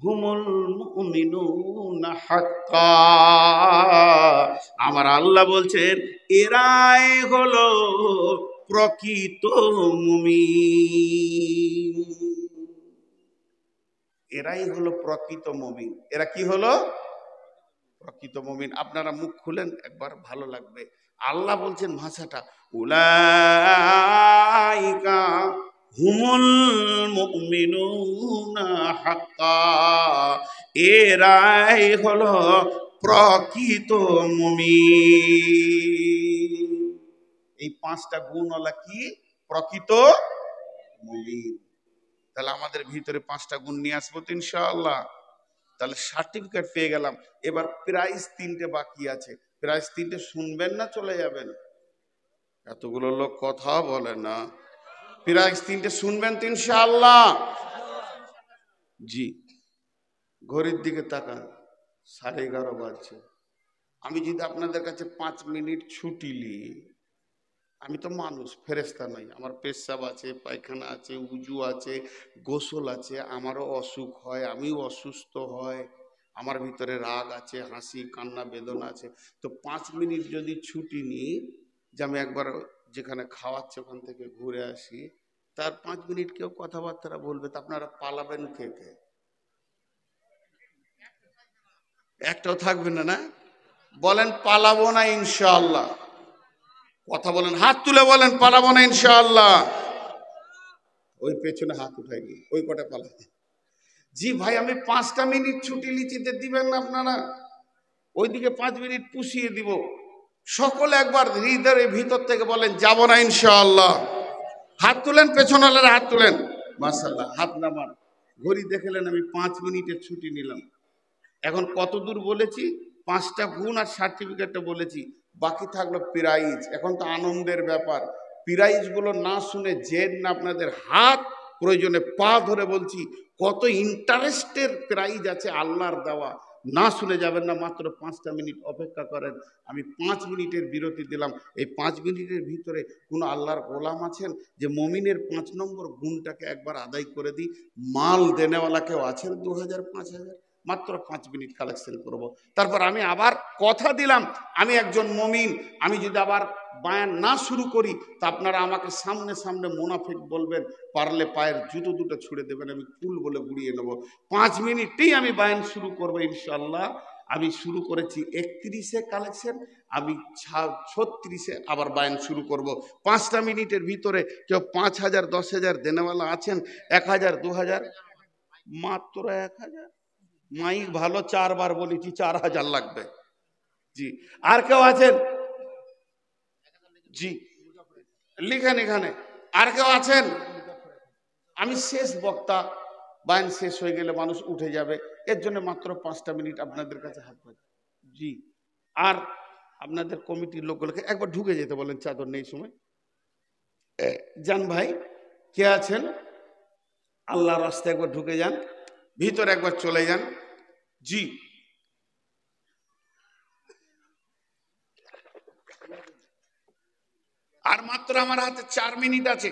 হুমুল মুমিনুনা হাক্কা। আমার আল্লাহ বলছেন এরাই হলো প্রকৃত মুমিন। এরাই হলো প্রকৃত মুমিন। এরা কি হলো? প্রকৃত মুমিন। আপনারা মুখ খুলেন একবার, ভালো লাগবে। আল্লাহ বলছেন ভাষাটা, উলাইকা হুমুল মুমিনুনা হাক্কা, এরাই হলো প্রকৃত মুমিন। এই পাঁচটা গুণওয়ালা কি প্রকৃত মুমিন। তাহলে আমাদের ভিতরে পাঁচটা গুণ নিয়ে আসবো তো ইনশাআল্লাহ। তাহলে সার্টিফিকেট পেয়ে গেলাম। এবার প্রাইজ তিনটে বাকি আছে। প্রাইজ তিনটে শুনবেন না চলে যাবেন? এতগুলো লোক কথা বলে না। প্রাইজ তিনটে শুনবেন তো ইনশাআল্লাহ? জি। ঘড়ির দিকে তাকান, 11:30 বাজছে। আমি যদি আপনাদের কাছে 5 মিনিট ছুটি নিই, আমি তো মানুষ, ফেরেশতা নই। আমার পেশাব আছে, পায়খানা আছে, উজু আছে, গোসল আছে, আমারও অসুখ হয়, আমিও অসুস্থ হয়, আমার ভিতরে রাগ আছে, হাসি কান্না বেদনা আছে। তো 5 মিনিট যদি ছুটি নিই, যে আমি একবার যেখানে খাওয়াচ্ছে ওখান থেকে ঘুরে আসি, তার 5 মিনিট কেউ কথাবার্তা বলবে, তা আপনারা পালাবেন কে কে? একটাও থাকবে না, না? বলেন পালাবো না ইনশাআল্লাহ। কথা বলেন, হাত তুলে বলেন পালাবো না ইনশাআল্লাহ। ওই পেছনে হাত উঠাইনি, ওই কটা পালাবে। জি ভাই, আমি 5টা মিনিট ছুটি লিচিতে দিবেন না আপনারা? ওইদিকে 5 মিনিট পুষিয়ে দিব। সকলে একবার হৃদয়ের ভিতর থেকে বলেন যাব না ইনশাআল্লাহ। হাত তুলেন, পেছনওয়ালারা হাত তুলেন। মাশাআল্লাহ, হাত নামান। ঘড়ি দেখলেন আমি 5 মিনিটের ছুটি নিলাম। এখন কত দূর বলেছি? 5টা গুণ আর সার্টিফিকেটটা বলেছি, বাকি থাকলো প্রাইজ। এখন তো আনন্দের ব্যাপার। প্রাইজ গুলো না শুনে জেন না, আপনাদের হাত প্রয়োজনে পা ধরে বলছি, কত ইন্টারেস্টের প্রাইজ আছে আল্লাহর দেওয়া। না শুনে যাবেন না, মাত্র 5টা মিনিট অপেক্ষা করেন। আমি 5 মিনিটের বিরতি দিলাম। এই 5 মিনিটের ভিতরে কোনো আল্লাহর গোলাম আছেন যে মমিনের 5 নম্বর গুণটাকে একবার আদায় করে দিই? মাল দেনেওয়ালা কেউ আছেন? 2000 5000? মাত্র 5 মিনিট কালেকশন করব। তারপর আমি আবার কথা দিলাম, আমি একজন মুমিন। আমি যদি আবার বায়ান না শুরু করি, তা আপনারা আমাকে সামনে সামনে মুনাফিক বলবেন, পারলে পায়ের জুতো দুটো ছুড়ে দেবেন, আমি ফুল বলে গুড়িয়ে নেব। 5 মিনিটেই আমি বায়ান শুরু করবো ইনশাআল্লাহ। আমি শুরু করেছি 31-এ কালেকশন, আমি 36-এ আবার বায়ান শুরু করব। 5টা মিনিটের ভিতরে কেউ 5000 10,000 দেনেওয়ালা আছেন? 1000 2000? মাত্র 1000। মাইক ভালো, 4 বার বলেছি, 4000 লাগবে। জি। আর কেউ আছেন? জি, লিখেন এখানে। আর কেউ আছেন? আমি শেষ বক্তা, বায়ান শেষ হয়ে গেলে মানুষ উঠে যাবে, এর জন্য মাত্র 5টা মিনিট আপনাদের কাছে হাত পাচ্ছি। জি। আর আপনাদের কমিটির লোকগুলোকে একবার ঢুকে যেতে বলেন, চাদর নেই সময়। যান ভাই, কে আছেন? আল্লাহ রাস্তায় একবার ঢুকে যান, ভিতরে একবার চলে যান। জি। আর মাত্র আমার হাতে 4 মিনিট আছে,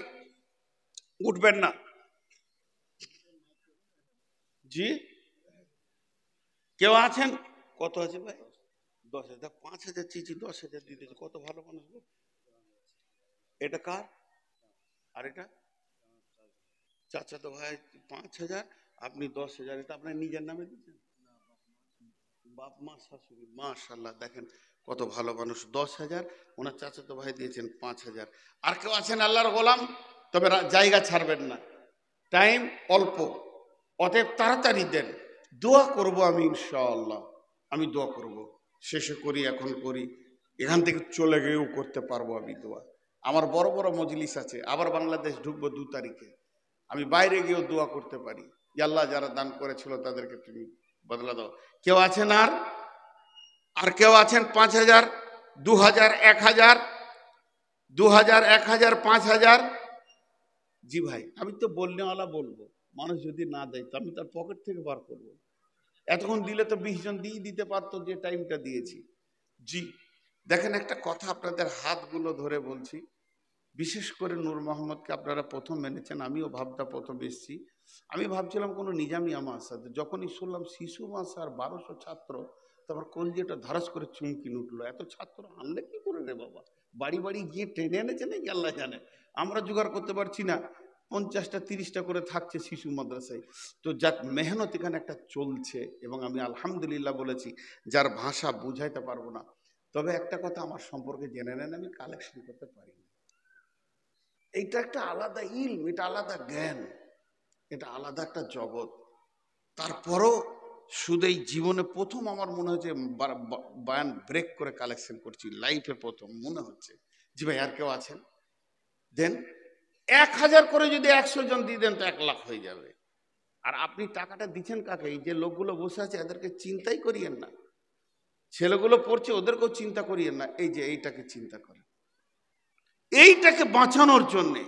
উঠবেন না। জি, কেউ আছেন? কত আছে ভাই? 10,000। 5,000 চিঠি 10,000 দিতেছে, কত ভালো মানুষ। এটা কার? আর এটা চাচা তো ভাই 5,000, আপনি 10,000। এটা আপনার নিজের নামে দিচ্ছেন? বাপ মা শাশুড়ি, মাশাআল্লাহ, দেখেন কত ভালো মানুষ। 10,000 ওনার চাচা তো ভাই দিয়েছেন 5,000। আর কেউ আছেন আল্লাহর গোলাম? তবে জায়গা ছাড়বেন না, টাইম অল্প, অতএব তাড়াতাড়ি দেন। দোয়া করব আমি ইনশাআল্লাহ। আমি দোয়া করব, শেষে করি, এখন করি, এখান থেকে চলে গিয়েও করতে পারবো আমি দোয়া। আমার বড় বড় মজলিস আছে, আবার বাংলাদেশ ঢুকবো 2 তারিখে। আমি বাইরে গিয়েও দোয়া করতে পারি, আল্লাহ যারা দান করেছিল তাদেরকে তুমি বদলা দাও। কেউ আছেন? আর কেউ আছেন? 5,000 2,000 1,000 2,000 1,000 5,000? জি ভাই, আমি তো বলনেওয়ালা বলবো, মানুষ যদি না দেয় তো আমি তার পকেট থেকে বার করবো। এতক্ষণ দিলে তো 20 জন দিয়ে দিতে পারতো যে টাইমটা দিয়েছি। জি। দেখেন একটা কথা আপনাদের হাতগুলো ধরে বলছি, বিশেষ করে নূর মোহাম্মদকে আপনারা প্রথম মেনেছেন, আমিও ভাবটা প্রথম এসেছি। আমি ভাবছিলাম কোনো নিজামি আমার সাথে, যখনই শুনলাম শিশু মাসার 1200 ছাত্র, তারপর কলজেটা ধারাস করে চুমকি উঠলো। এত ছাত্র আনলে কি করে রে বাবা? বাড়ি বাড়ি গিয়ে টেনে এনেছে নাকি আল্লাহ জানে, আমরা জোগাড় করতে পারছি না। 50টা 30টা করে থাকছে শিশু মাদ্রাসায়। তো যার মেহনত এখানে একটা চলছে, এবং আমি আলহামদুলিল্লাহ বলেছি, যার ভাষা বুঝাইতে পারবো না। তবে একটা কথা আমার সম্পর্কে জেনে নেন, আমি কালেকশন করতে পারি না। এইটা একটা আলাদা ইলম, এটা আলাদা জ্ঞান, এটা আলাদা একটা জগৎ। তারপরও শুধু এই জীবনে প্রথম আমার মনে হচ্ছে বায়ান ব্রেক করে কালেকশন করছি, লাইফে প্রথম মনে হচ্ছে। জি ভাই, আর কেউ আছেন? দেন 1000 করে যদি 100 জন দিয়ে দেন তো 1 লাখ হয়ে যাবে। আর আপনি টাকাটা দিচ্ছেন কাকে? এই যে লোকগুলো বসে আছে এদেরকে চিন্তাই করিয়েন না, ছেলেগুলো পড়ছে ওদেরকেও চিন্তা করিয়েন না, এই যে এইটাকে চিন্তা করেন, এইটাকে বাঁচানোর জন্যে।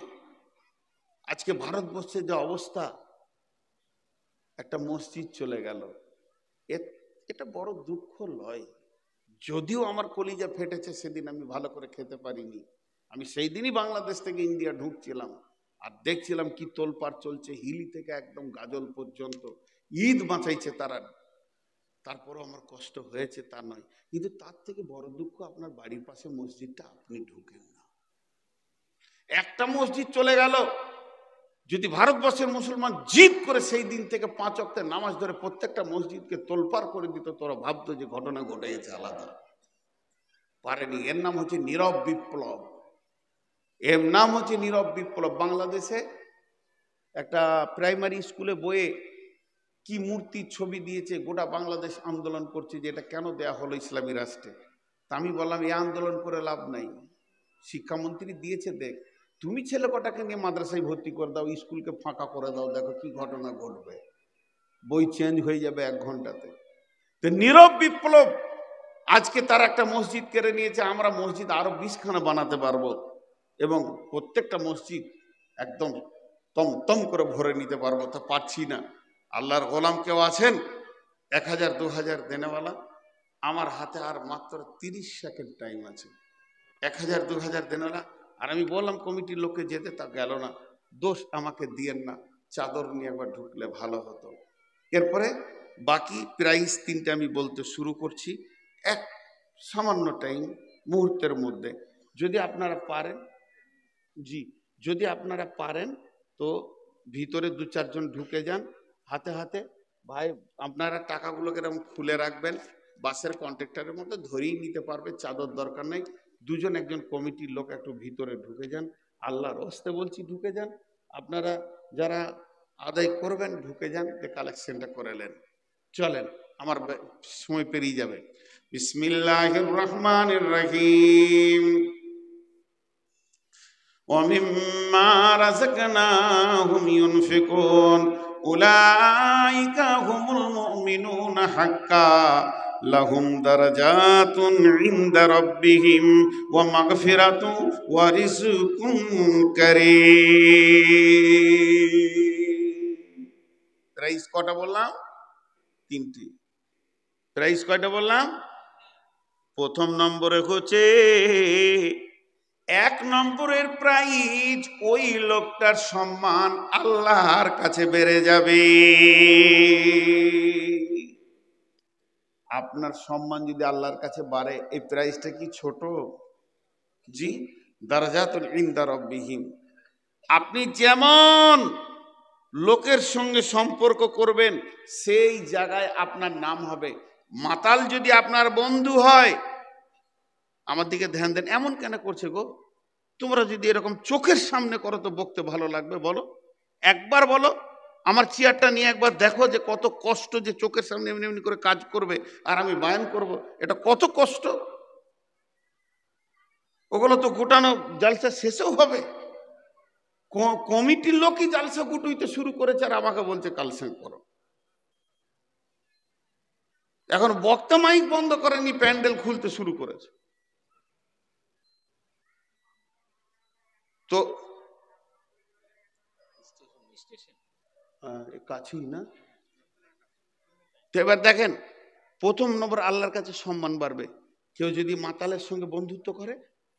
আজকে ভারতবর্ষের যে অবস্থা, একটা মসজিদ চলে গেল, এটা বড় দুঃখ লয়। যদিও আমার কলিজা ফেটেছে, সেদিন আমি ভালো করে খেতে পারিনি। আমি সেই দিনই বাংলাদেশ থেকে ইন্ডিয়া ঢুকছিলাম, আর দেখছিলাম কি তোলপাড় চলছে, হিলি থেকে একদম গাজল পর্যন্ত ঈদ বাঁচাইছে তারা। তারপরও আমার কষ্ট হয়েছে তা নয়, কিন্তু তার থেকে বড় দুঃখ আপনার বাড়ির পাশে মসজিদটা আপনি ঢুকেন না। একটা মসজিদ চলে গেল, যদি ভারতবর্ষের মুসলমান জিদ করে সেই দিন থেকে 5 ওয়াক্তের নামাজ ধরে প্রত্যেকটা মসজিদকে তোলপাড় করে দিত, তোরা ভাবতো যে ঘটনা ঘটে গেছে আলাদা। পারেনি। এর নাম হচ্ছে নীরব বিপ্লব, এর নাম হচ্ছে নীরব বিপ্লব। বাংলাদেশে একটা প্রাইমারি স্কুলে বইয়ে কি মূর্তির ছবি দিয়েছে, গোটা বাংলাদেশ আন্দোলন করছে যে এটা কেন দেয়া হলো ইসলামী রাষ্ট্রে। তা আমি বললাম এই আন্দোলন করে লাভ নাই, শিক্ষামন্ত্রী দিয়েছে, দেখ তুমি ছেলে কটাকে নিয়ে মাদ্রাসায় ভর্তি করে দাও, স্কুলকে ফাঁকা করে দাও, দেখো কি ঘটনা ঘটবে, বই চেঞ্জ হয়ে যাবে 1 ঘন্টাতে। তো নীরব বিপ্লব, আজকে তারা একটা মসজিদ কেড়ে নিয়েছে, আমরা মসজিদ আরো 20খানা বানাতে পারবো, এবং প্রত্যেকটা মসজিদ একদম তম করে ভরে নিতে পারবো, তা পারছি না। আল্লাহর গোলাম কেউ আছেন 1000 2000 দেনেওয়ালা? আমার হাতে আর মাত্র 30 সেকেন্ড টাইম আছে। 1000 2000 দেনেওয়ালা। আর আমি বললাম কমিটির লোককে যেতে, তা গেল না। দোষ আমাকে দিয়েন না, চাদর নিয়ে একবার ঢুকলে ভালো হতো। এরপরে বাকি প্রাইস 3টে আমি বলতে শুরু করছি, এক সামান্য টাইম, মুহূর্তের মধ্যে। যদি আপনারা পারেন, জি যদি আপনারা পারেন তো ভিতরে 2-4 জন ঢুকে যান হাতে হাতে। ভাই আপনারা টাকাগুলোকে এরকম খুলে রাখবেন, বাসের কন্ট্রাক্টরের মতো ধরেই নিতে পারবে, চাদর দরকার নেই। 2-1 কমিটির লোক একটু ভিতরে ঢুকে যান, আল্লাহর হস্তে বলছি ঢুকে যান। আপনারা যারা আদায় করবেন ঢুকে যান, যে কালেকশনটা করে নেন। চলেন, আমার সময় পেরিয়ে যাবে। বিসমিল্লাহির রহমানির রহিম। وَمِمَّا رَزَقْنَاهُمْ يُنْفِقُونَ أُولَئِكَ هُمُ الْمُؤْمِنُونَ حَقًّا لَهُمْ دَرَجَاتٌ عِندَ رَبِّهِمْ وَمَغْفِرَةٌ وَرِزْقٌ كَرِيمٌ। প্রাইস কটা বললাম? 3টি। প্রাইস কয়টা বললাম? প্রথম নম্বরে হচ্ছে 1 নম্বরের প্রাইজ, ওই লোকটার সম্মান আল্লাহর কাছে বেড়ে যাবে। আপনার সম্মান যদি আল্লাহর কাছে বাড়ে, এই প্রাইজটা কি ছোট? জি, দারাজাতুল ইনদা রাব্বিহিম। আপনি যেমন লোকের সঙ্গে সম্পর্ক করবেন, সেই জায়গায় আপনার নাম হবে। মাতাল যদি আপনার বন্ধু হয়, আমার দিকে ধ্যান দেন, এমন কেন করছে গো? তোমরা যদি এরকম চোখের সামনে করো তো বকতে ভালো লাগবে, বলো একবার, বলো আমার চেয়ারটা নিয়ে একবার দেখো যে কত কষ্ট, যে চোখের সামনে এমনি এমনি করে কাজ করবে আর আমি বায়ান করব, এটা কত কষ্ট। ওগুলো তো গুটানো জালসা শেষেও হবে। কমিটির লোকই জালসা গুটুইতে শুরু করেছে আর আমাকে বলছে কালেকশন করো। এখন বক্তা মাইক বন্ধ করেনি, প্যান্ডেল খুলতে শুরু করেছে। তো কাছেই না। তো এবার দেখেন, প্রথম নম্বর আল্লাহর কাছে সম্মান বাড়বে। কেউ যদি মাতালের সঙ্গে বন্ধুত্ব করে,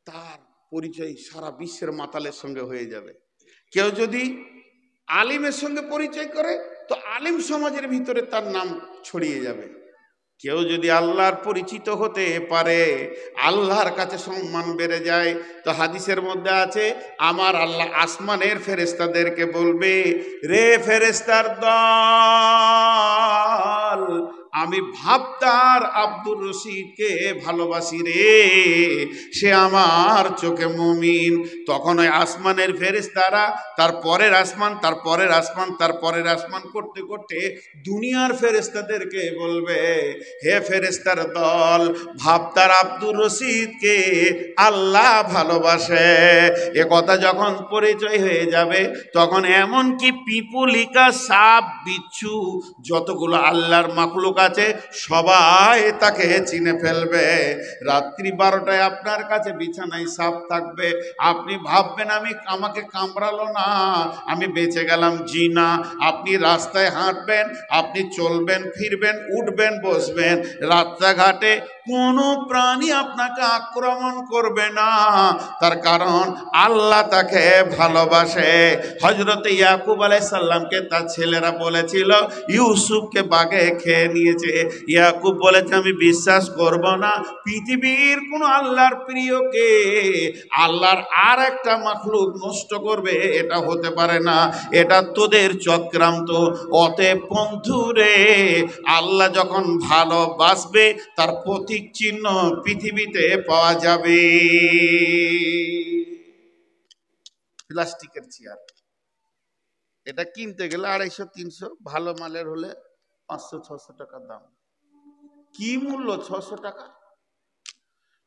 তার পরিচয় সারা বিশ্বের মাতালের সঙ্গে হয়ে যাবে। কেউ যদি আলিমের সঙ্গে পরিচয় করে, তো আলিম সমাজের ভিতরে তার নাম ছড়িয়ে যাবে। কেউ যদি আল্লাহর পরিচিত হতে পারে, আল্লাহর কাছে সম্মান বেড়ে যায়। তো হাদিসের মধ্যে আছে, আমার আল্লাহ আসমানের ফেরেশতাদেরকে বলবে, রে ফেরেশতার দল, আমি ভাবতার আব্দুর রশিদকে ভালোবাসি রে, সে আমার চোখে মুমিন। তখন ওই আসমানের ফেরেশতারা তার পরের আসমান, তার পরের আসমান, তার পরের আসমান করতে করতে দুনিয়ার ফেরেশতাদেরকে বলবে, হে ফেরেশতার দল, ভাবতার আব্দুর রশিদকে আল্লাহ ভালোবাসে। এ কথা যখন পরিচয় হয়ে যাবে, তখন এমনকি পিপুলিকা, সাপ, বিচ্ছু, যতগুলো আল্লাহর মাখলুক আছে সবাই তাকে চিনে ফেলবে। রাত্রি 12টায় আপনার কাছে বিছানায় সাপ থাকবে, আপনি ভাববেন আমাকে কামড়ালো না, আমি বেঁচে গেলাম। জি না, আপনি রাস্তায় হাঁটবেন, আপনি চলবেন, ফিরবেন, উঠবেন, বসবেন, রাস্তাঘাটে কোনো প্রাণী আপনাকে আক্রমণ করবে না, তার কারণ আল্লাহ তাকে ভালোবাসে। হযরত ইয়াকুব আলাইহিস সালামকে তার ছেলেরা বলেছিল ইউসুফকে বাঘে খেয়ে নিয়েছে। ইয়াকুব বলেছে, আমি বিশ্বাস করব না পৃথিবীর কোন আল্লাহর প্রিয়কে আল্লাহর আর একটা মাখলুক নষ্ট করবে, এটা হতে পারে না, এটা তোদের চক্রান্ত। অতএব বন্ধুরে, আল্লাহ যখন ভালোবাসবে তার প্রতীক চিহ্ন পৃথিবীতে পাওয়া যাবে। প্লাস্টিকের চেয়ার, এটা কিনতে গেলে 250-300, ভালো মালের হলে 500-600 টাকা দাম। কি মূল্য? 600 টাকা।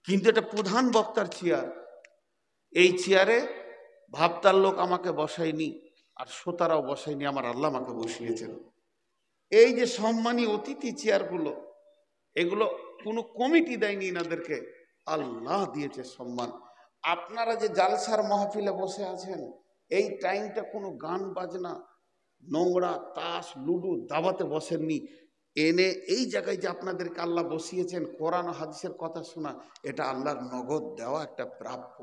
কিন্তু এটা প্রধান বক্তার চেয়ার। এই চেয়ারে ভাবতার লোক আমাকে বসায়নি, আর শ্রোতারাও বসায়নি, আমার আল্লাহ আমাকে বসিয়েছেন। এই যে সম্মানী অতিথি চেয়ারগুলো, এগুলো কোনো কমিটি দেয়নি এনাদেরকে, আল্লাহ দিয়েছে সম্মান। আপনারা যে জালসার মাহফিলে বসে আছেন, এই টাইমটা কোনো গান বাজনা, নোংরা, তাস, লুডু, দাবাতে বসেননি। এনে এই জায়গায় যে আপনাদেরকে আল্লাহ বসিয়েছেন, কোরআন হাদিসের কথা শোনা, এটা আল্লাহর নগদ দেওয়া একটা প্রাপ্য।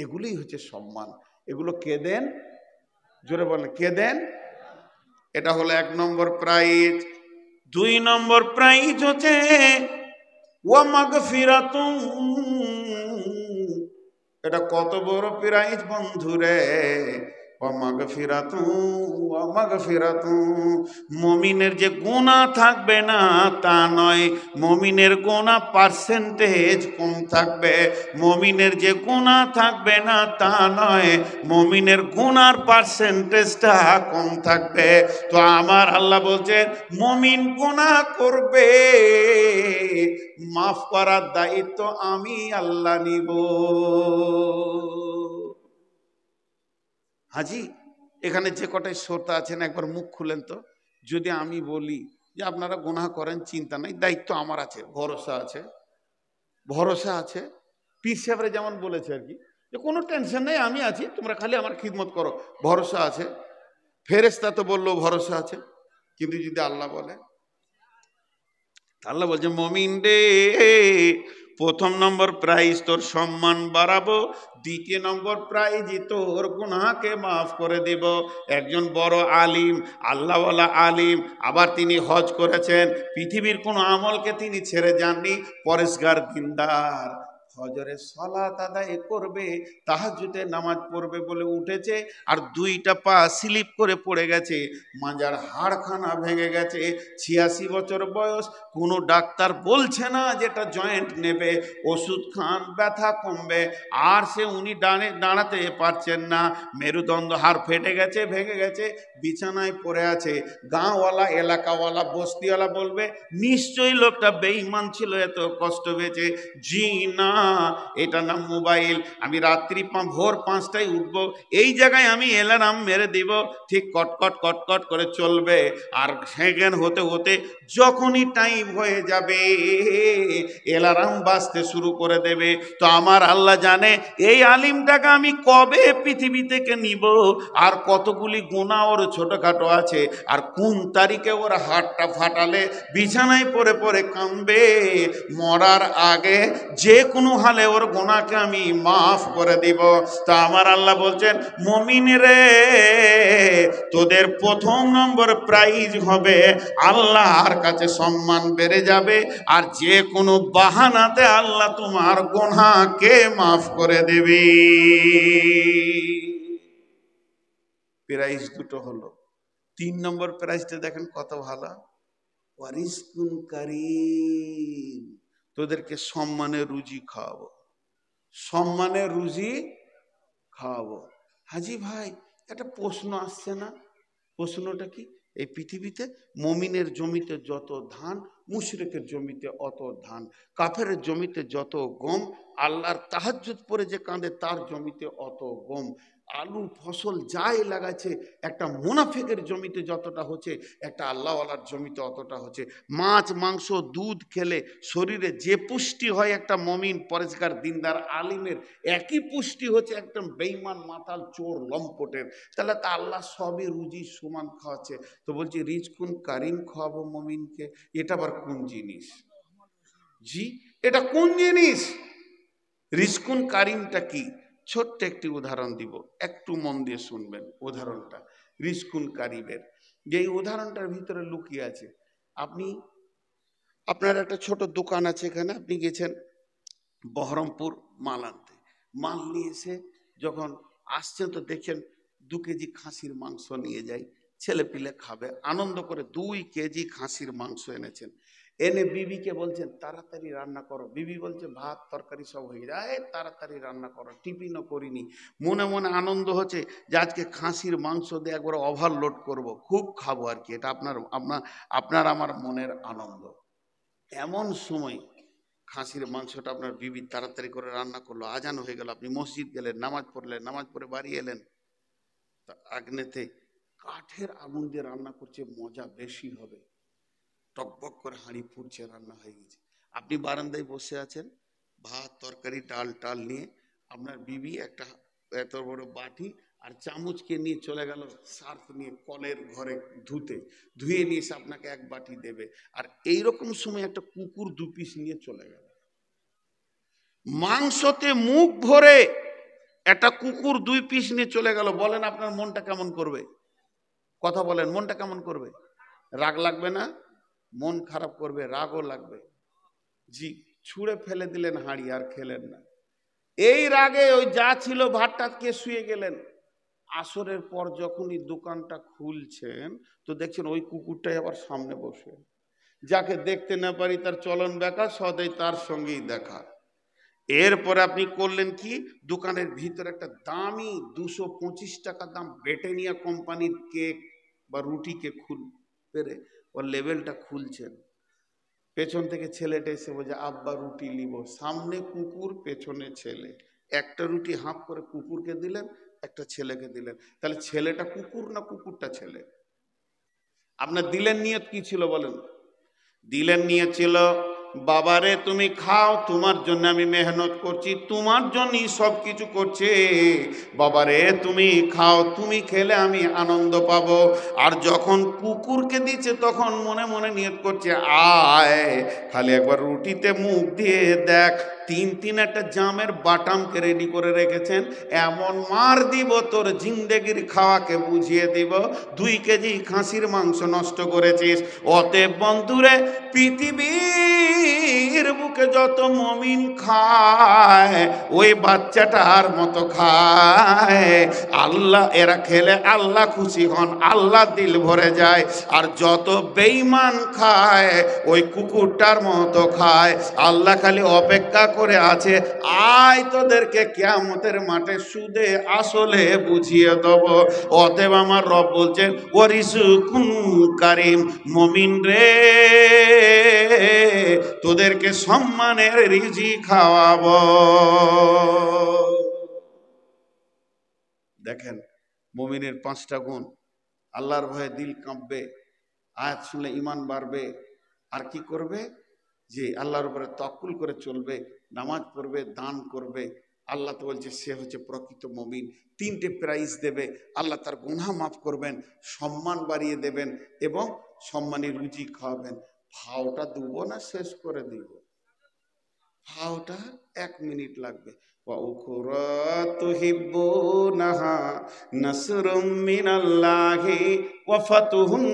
এগুলোই হচ্ছে সম্মান। এগুলো কে দেন? জোরে বলেন, কে দেন? এটা হলো 1 নম্বর প্রাইজ। 2 নম্বর প্রাইজ হচ্ছে ওয়া মাগফিরাতুন। এটা কত বড় প্রাইজ বন্ধুরে! ওয়া মাগফিরাতুন। মুমিনের যে গুনাহ থাকবে না তা নয়, মুমিনের গুনাহ পার্সেন্টেজ কম থাকবে। মুমিনের যে গুনাহ থাকবে না তা নয়, মুমিনের গুনার পার্সেন্টেজটা কম থাকবে। তো আমার আল্লাহ বলছেন, মুমিন গুনাহ করবে, মাফ করার দায়িত্ব আমি আল্লাহ নিব। হাজি, এখানে যে কটাই শ্রোতা আছেন, একবার মুখ খুলেন তো। যদি আমি বলি যে আপনারা গুনাহ করেন, চিন্তা নাই, দায়িত্ব আমার আছে, ভরসা আছে, ভরসা আছে। পীর সাহেবরা যেমন বলেছে আর কি, যে কোনো টেনশন নেই, আমি আছি, তোমরা খালি আমার খিদমত করো, ভরসা আছে। ফেরেশতা তো বললো ভরসা আছে। কিন্তু যদি আল্লাহ বলে, আল্লাহ বলছে, মুমিন রে, 1 নম্বর প্রাইজ তোর সম্মান বাড়াবো, 2 নম্বর প্রাইজ তোর গুনাহকে মাফ করে দেব। একজন বড় আলিম, আল্লাহওয়ালা আলিম, আবার তিনি হজ করেছেন, পৃথিবীর কোনো আমলকে তিনি ছেড়ে যাননি, পরেশগার দিনদার, ফজরের সালাত আদায় করবে, তাহাজ্জুদের নামাজ পড়বে বলে উঠেছে, আর 2টা পা স্লিপ করে পড়ে গেছে, মাজার হাড়খানা ভেঙে গেছে, 86 বছর বয়স, কোনো ডাক্তার বলছে না যেটা জয়েন্ট নেবে, ওষুধ খান, ব্যথা কমবে, আর উনি দাঁড়াতে পারছেন না, মেরুদণ্ড হাড় ফেটে গেছে, ভেঙে গেছে, বিছানায় পড়ে আছে। গাঁওয়ালা, এলাকাওয়ালা, বস্তিওয়ালা বলবে নিশ্চয়ই লোকটা বেঈমান ছিল, এত কষ্ট পেয়েছে। জি না, এটা না মোবাইল, আমি রাত্রি ভোর 5টায় উঠবো, এই জায়গায় আমি অ্যালার্ম মেরে দিব, ঠিক কটকট কটকট করে চলবে, আর সেকেন্ড হতে হতে যখনই টাইম হয়ে যাবে অ্যালার্ম বাজতে শুরু করে দেবে। তো আমার আল্লাহ জানে এই আলিমটাকে আমি কবে পৃথিবী থেকে নিব, আর কতগুলি গুনাহ ওর ছোটখাটো আছে, আর কোন তারিখে ওর হাতটা ফাটালে বিছানায় পড়ে পড়ে কাঁদবে। মরার আগে যে কোনো হালে ওর গুনাহকে আমি মাফ করে দিব। তা আমার আল্লাহ বলছেন, মুমিন রে, তোদের প্রথম নম্বর প্রাইজ হবে আল্লাহর কাছে সম্মান বেড়ে যাবে, আর যে কোনো বাহানাতে আল্লাহ তোমার গুনাহকে মাফ করে দেবে। প্রাইজ দুটো হলো। 3 নম্বর প্রাইজটা দেখেন কত ভালো, ওয়ারিজকুন কারীম, তোদেরকে সম্মানের রুজি খাওয়াবো, সম্মানের রুজি খাওয়াবো। হাজি ভাই, একটা প্রশ্ন আসছে না? প্রশ্নটা কি? এই পৃথিবীতে মুমিনের জমিতে যত ধান, মুশরিকের জমিতে অত ধান, কাফেরের জমিতে যত গম, আল্লাহর তাহাজ্জুদ পড়ে যে কাঁদে তার জমিতে অত গম, আলু ফসল যাই লাগাচ্ছে একটা মুনাফিকের জমিতে যতটা হচ্ছে একটা আল্লাহওয়ালার জমিতে অতটা হচ্ছে। মাছ মাংস দুধ খেলে শরীরে যে পুষ্টি হয় একটা মমিন পরেজগার দিনদার আলিমের, একই পুষ্টি হচ্ছে একটা বেঈমান মাতাল চোর লম্পটের। তাহলে তা আল্লাহ সবই রুজি সমান খাওয়াচ্ছে। তো বলছি রিজকুন কারিম খাওয়াবো মমিনকে, এটা আবার কোন জিনিস? জি, এটা কোন জিনিস? রিজকুন কারিমটা কি? ছোট্ট একটি উদাহরণ দিব, একটু মন দিয়ে শুনবেন উদাহরণটা রিজকুন কারিমের। যে উদাহরণটার ভিতরে লুকিয়ে আছে, আপনার একটা ছোট দোকান আছে, এখানে আপনি গেছেন বহরমপুর মাল আনতে, মাল নিয়ে এসে যখন আসছেন তো দেখেন 2 কেজি খাসির মাংস নিয়ে যাই, ছেলে পিলে খাবে আনন্দ করে 2 কেজি খাসির মাংস এনেছেন। এনে বিবিকে বলছেন তাড়াতাড়ি রান্না করো। বিবি বলছে ভাত তরকারি সব হয়ে যায়, তাড়াতাড়ি রান্না করো, টিফিনও করিনি। মনে মনে আনন্দ হচ্ছে যে আজকে খাসির মাংস দিয়ে একবার ওভারলোড করব, খুব খাবো আর কি। এটা আপনার আমার মনের আনন্দ। এমন সময় খাসির মাংসটা আপনার বিবি তাড়াতাড়ি করে রান্না করলো, আজান হয়ে গেল, আপনি মসজিদ গেলেন, নামাজ পড়লেন, নামাজ পড়ে বাড়ি এলেন, আগ্নেতে কাঠের আগুন দিয়ে রান্না করছে, মজা বেশি হবে, টকবক করে হাঁড়ি ফুটছে, রান্না হয়ে গেছে। আপনি বারান্দায় বসে আছেন, ভাত তরকারি ডাল টাল নিয়ে, আপনার বিবি একটা এত বড় বাটি আর চামচকে নিয়ে চলে গেল সার্ফ নিয়ে কলের ঘরে ধুয়ে নিয়ে এসে আপনাকে 1 বাটি দেবে। আর এইরকম সময় একটা কুকুর 2 পিস নিয়ে চলে গেল, মাংসতে মুখ ভরে একটা কুকুর 2 পিস নিয়ে চলে গেল। বলেন আপনার মনটা কেমন করবে? কথা বলেন, মনটা কেমন করবে? রাগ লাগবে না? মন খারাপ করবে, রাগও লাগবে। জি, ছুঁড়ে ফেলে দিলেন হাঁড়ি, আর খেলেন না। এই রাগে ওই যা ছিল ভাতটা কে শুয়ে গেলেন। আসরের পর যখনই দোকানটা খুলছেন তো দেখছেন ওই কুকুরটাই আবার সামনে বসে, যাকে দেখতে না পারি তার চলন বেকা, সদাই তার সঙ্গেই দেখা। এরপরে আপনি করলেন কি, দোকানের ভিতরে একটা দামি 225 টাকা দাম ব্রিটানিয়া কোম্পানির কেক বা রুটিকে পেরে ওর লেবেলটা খুলছেন। পেছন থেকে ছেলেটা এসে বলছে আব্বা রুটি নিব। সামনে কুকুর, পেছনে ছেলে। একটা রুটি হাফ করে কুকুরকে দিলেন, একটা ছেলেকে দিলেন। তাহলে ছেলেটা কুকুর না কুকুরটা ছেলে? আপনার দিলেন নিয়ত কি ছিল বলেন? দিলেন নিয়ত ছিল বাবারে তুমি খাও, তোমার জন্য আমি মেহনত করছি, তোমার জন্যই সব কিছু করছে, বাবারে তুমি খাও, তুমি খেলে আমি আনন্দ পাবো। আর যখন কুকুরকে দিচ্ছে তখন মনে মনে নিয়ত করছে আয় খালি একবার রুটিতে মুখ দিয়ে দেখ, 3 একটা জামের বাটামকে রেডি করে রেখেছেন, এমন মার দিব তোর জিন্দেগির খাওয়াকে বুঝিয়ে দিব, 2 কেজি খাসির মাংস নষ্ট করেছিস। অতএব বন্ধুরে, পৃথিবীর বুকে যত মুমিন খায় ওই বাচ্চাটার মতো খায়। আল্লাহ, এরা খেলে আল্লাহ খুশি হন, আল্লাহ দিল ভরে যায়। আর যত বেঈমান খায় ওই কুকুরটার মতো খায়। আল্লাহ খালি অপেক্ষা করে আছে, আয় তোদেরকে কিয়ামতের মাঠে সুদে আসলে বুঝিয়ে দেব। অতএব আমার রব বলছেন ওয়ারিজকুন কারীম, মুমিন রে তোদেরকে সম্মানের রিজিক খাওয়াবো। দেখেন মুমিনের 5টা গুণ। আল্লাহর ভয়ে দিল কাঁপবে, আয়াত শুনলে ঈমান বাড়বে, আর কি করবে? যে আল্লাহর উপরে তাওয়াক্কুল করে চলবে, নামাজ পড়বে, দান করবে। আল্লাহ তো বলছে সে হচ্ছে প্রকৃত মুমিন। 3টে প্রাইজ দেবে, আল্লাহ তার গুনাহ মাফ করবেন, সম্মান বাড়িয়ে দেবেন এবং সম্মানী রুজি খাওয়াবেন। ভাওটা দেবো না শেষ করে দিব? হাওটা 1 মিনিট লাগবে। ওয়া উখরা তুহিব্বুনাহা নাসরুম মিনাল্লাহি ওয়া ফাতুহুন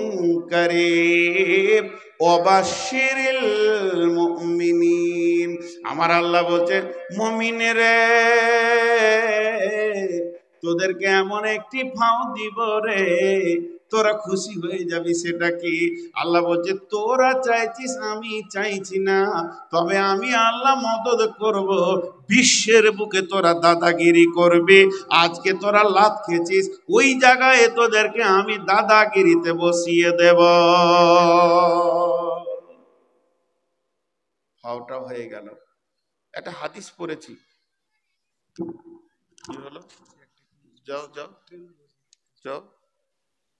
কারীম ওয়া বাশশিরিল মুমিনিন। আমার আল্লাহ বলছে, মুমিনেরে তোদেরকে এমন একটি ফাও দিব রে, তোরা খুশি হয়ে যাবি। সেটা কি? আল্লাহ বলছে, তোরা চাইছিস, আমি চাইছি না, তবে আমি আল্লাহ মদদ করব। বিশ্বের বুকে তোরা দাদাগিরি করবি। আজকে তোরা লাত খেয়েছিস, ওই জায়গায় তোদেরকে আমি দাদাগিরিতে বসিয়ে দেব। ফাওটা হয়ে গেল। একটা হাদিস পড়েছি, কি হলো? যাও যাও যাও,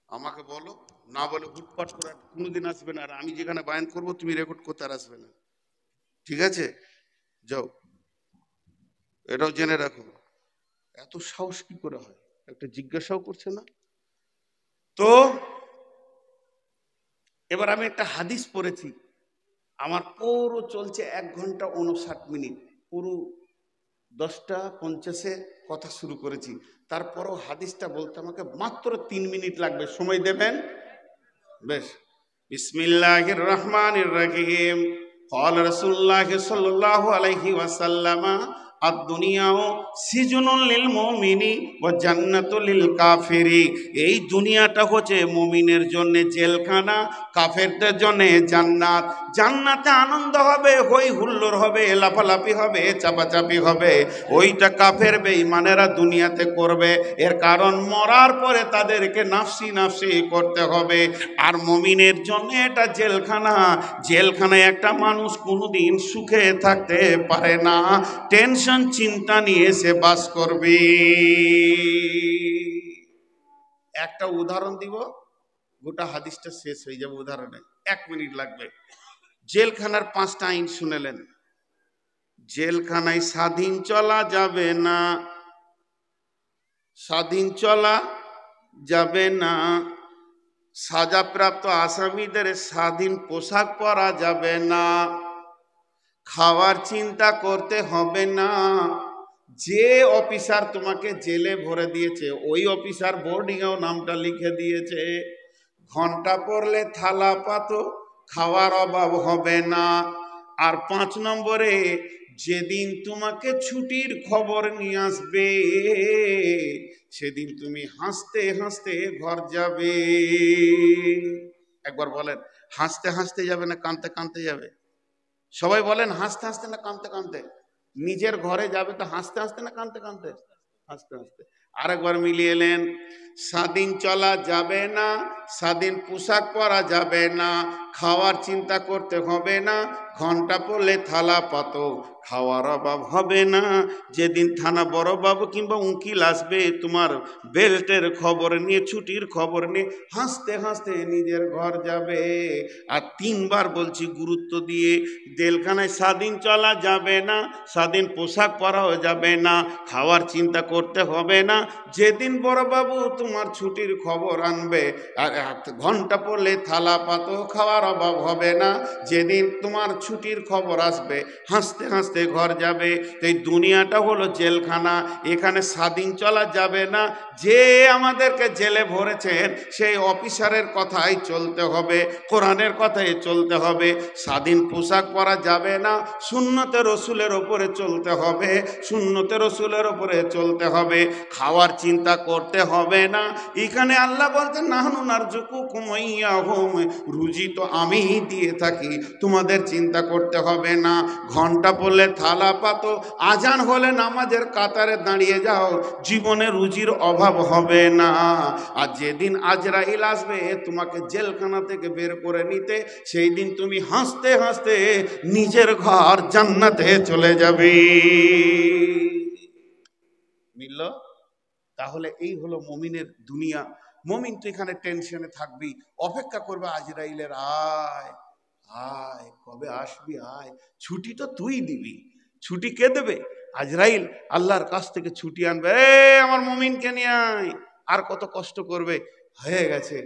আমাকে বলো, না বলে হুটপাট করে কোনোদিন আসবে না। আর আমি যেখানে বায়ান করব তুমি রেকর্ড করতে আর আসবে না, ঠিক আছে? যাও, এটাও জেনে রাখো। এত সাহস কি করে হয়? একটা জিজ্ঞাসাও করছে না তো। এবার আমি একটা হাদিস পড়েছি, আমার পুরো চলছে 1 ঘন্টা 59 মিনিট, পুরো 10টা 50-এ কথা শুরু করেছি, তারপরও হাদিসটা বলতে আমাকে মাত্র 3 মিনিট লাগবে। সময় দেবেন? বেশ। বিসমিল্লাহির রহমানির রহিম। قال رسول الله صلى الله عليه وسلم الدنيا سجن للمؤمن وجنة للكافر। এই দুনিয়াটা হচ্ছে মুমিনের জন্য জেলখানা, কাফেরদের জন্য জান্নাত। জান্নাতে আনন্দ হবে, হই হুল্লোড় হবে, লাফালাফি হবে, চাপাচাপি হবে। ওইটা কাফের বেঈমানেরা দুনিয়াতে করবে, এর কারণ মরার পরে তাদেরকে নাফসি নাফসি করতে হবে। আর মুমিনের জন্য এটা জেলখানা। জেলখানায় একটা মানুষ কোনোদিন সুখে থাকতে পারে না, টেনশন চিন্তা নিয়ে সে বাস করবে। একটা উদাহরণ দিব, গোটা হাদিসটা শেষ হয়ে যাবে উদাহরণে, 1 মিনিট লাগবে। জেলখানার 5টা আইন শুনেলেন। জেলখানায় স্বাধীন চলা যাবে না, স্বাধীন চলা যাবে না। সাজাপ্রাপ্ত আসামিদের স্বাধীন পোশাক পরা যাবে না। খাওয়ার চিন্তা করতে হবে না। যে অফিসার তোমাকে জেলে ভরে দিয়েছে, ওই অফিসার বোর্ডিংয়েও নামটা লিখে দিয়েছে। ঘন্টা পড়লে থালা পাতো, খাওয়ার অভাব হবে না। আর 5 নম্বরে, যেদিন তোমাকে ছুটির খবর নিয়ে আসবে, সেদিন তুমি হাসতে হাসতে ঘর যাবে। একবার বলেন, হাসতে হাসতে যাবে না কাঁদতে কাঁদতে যাবে? সবাই বলেন, হাসতে হাসতে না কাঁদতে কাঁদতে? নিজের ঘরে যাবে তো হাসতে হাসতে না কাঁদতে কাঁদতে? হাসতে হাসতে। আরেকবার মিলিয়ে এলেন, স্বাধীন চলা যাবে না, স্বাধীন পোশাক পরা যাবে না, খাওয়ার চিন্তা করতে হবে না, ঘন্টা পড়লে থালা পাতো, খাওয়ার অভাব হবে না। যেদিন থানা বড়বাবু কিংবা উকিল আসবে, তোমার বেল্টের খবর নিয়ে, ছুটির খবর নিয়ে হাসতে হাসতে নিজের ঘর যাবে। আর 3বার বলছি গুরুত্ব দিয়ে, জেলখানায় স্বাধীন চলা যাবে না, স্বাধীন পোশাক পরাও যাবে না, খাওয়ার চিন্তা করতে হবে না। যেদিন বড়বাবু তোমার ছুটির খবর আনবে, আর ঘন্টা পড়লে থালা পাতো, খাওয়ার অভাব হবে না। যেদিন তোমার ছুটির খবর আসবে, হাসতে হাসতে ঘর যাবে। এই দুনিয়াটা হলো জেলখানা, এখানে স্বাধীন চলা যাবে না। যে আমাদেরকে জেলে ভরেছেন, সেই অফিসারের কথাই চলতে হবে, কোরআনের কথাই চলতে হবে। স্বাধীন পোশাক পরা যাবে না, সুন্নতে রসুলের ওপরে চলতে হবে, সুন্নতে রসুলের ওপরে চলতে হবে। খাওয়ার চিন্তা করতে হবে না। এখানে আল্লাহ বলতেন, নাহনু নারযুকুকুম ওয়া ইয়াহুম, রুজি তো আমি দিয়ে থাকি, তোমাদের চিন্তা করতে হবে না। ঘন্টা পড়লে থালা পাতো, আজান হলে নামাজের কাতারে দাঁড়িয়ে যাও, জীবনে রুজির অভাব হবে না। আর যেদিন আজরাইল আসবে তোমাকে জেলখানা থেকে বের করে নিতে, সেই দিন তুমি হাসতে হাসতে নিজের ঘর জান্নাতে চলে যাবে। মিলল? তাহলে এই হলো মুমিনের দুনিয়া। মুমিন তো এখানে টেনশনে থাকবি, অপেক্ষা করবে আজরাইলের, আয় আয়, কবে আসবি আয়। ছুটি তো তুই দিবি, ছুটি কে দেবে? আজরাইল আল্লাহর কাছ থেকে ছুটি আনবে, আমার মুমিনকে নিয়ে আয়। আর কত কষ্ট করবে, হয়ে গেছে,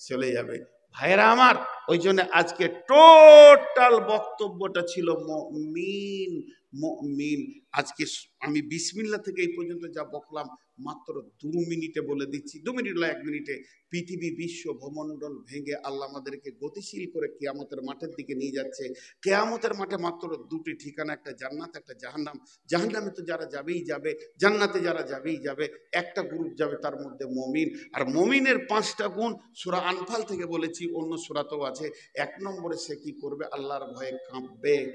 চলে যাবে। ভাইরা আমার, ওই জন্য আজকে টোটাল বক্তব্যটা ছিল মুমিন মুমিন। আজকে আমি বিসমিল্লাহ থেকে এই পর্যন্ত যা বকলাম মাত্র 2 মিনিটে বলে দিচ্ছি, 2 মিনিট না 1 মিনিটে। পৃথিবী বিশ্ব ভূমণ্ডল ভেঙে আল্লাহ আমাদেরকে গতিশীল করে কিয়ামতের মাঠের দিকে নিয়ে যাচ্ছে। কিয়ামতের মাঠে মাত্র 2টি ঠিকানা, একটা জান্নাত, একটা জাহান্নাম। জাহান্নামে তো যারা যাবেই যাবে, জান্নাতে যারা যাবেই যাবে। একটা গ্রুপ যাবে, তার মধ্যে মুমিন। আর মুমিনের 5টা গুণ সূরা আনফাল থেকে বলেছি, অন্য সূরাতেও আছে। 1 নম্বরে সে কি করবে? আল্লাহর ভয়ে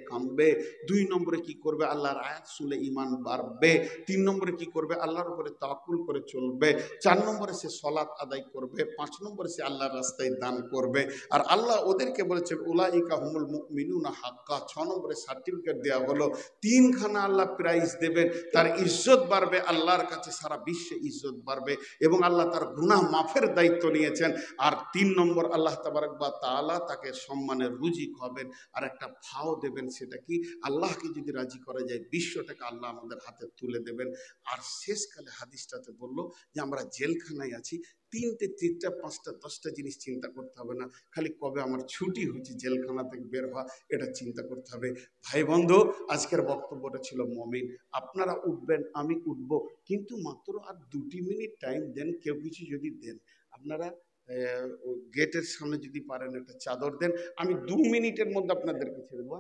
কাঁপবে। 2 নম্বরে কি করবে? আল্লাহর আয়াত শুনে ঈমান বাড়বে। 3 নম্বরে কি করবে? আল্লাহর উপরে তাওয়াক্কুল করে চলবে। 4 নম্বরে সে সালাত আদায় করবে। 5 নম্বরে সে আল্লাহর রাস্তায় দান করবে। আর আল্লাহ ওদেরকে বলেছেন উলাইকা হুমুল মুমিনুনা হাক্কা। 6 নম্বরে সার্টিফিকেট দেওয়া হলো। 3খানা আল্লাহ প্রাইজ দেবেন, তার ইজ্জত বাড়বে, আল্লাহর কাছে সারা বিশ্বে ইজ্জত বাড়বে, এবং আল্লাহ তার গুনাহ মাফের দায়িত্ব নিয়েছেন। আর 3 নম্বর, আল্লাহ তাবারক ওয়া তাআলা তাকে সম্মানের রুজিক হবেন, আর একটা ফাও দেবেন। সেটা কি? আল্লাহকে যদি রাজি করা যায়, বিশ্বটাকে আল্লাহ আমাদের হাতে তুলে দেবেন। আর শেষকালে হাদিসটাতে বললো যে আমরা জেলখানায় আছি, 3টে 4টা 5টা 10টা জিনিস চিন্তা করতে হবে না, খালি কবে আমার ছুটি হচ্ছে জেলখানা থেকে বের হওয়া, এটা চিন্তা করতে হবে। ভাই বন্ধু, আজকের বক্তব্যটা ছিল মুমিন। আপনারা উঠবেন, আমি উঠব, কিন্তু মাত্র আর 2টি মিনিট টাইম দেন। কেউ কিছু যদি দেন, আপনারা গেটের সামনে যদি পারেন একটা চাদর দেন, আমি 2 মিনিটের মধ্যে আপনাদেরকে ছেড়ে দেবো।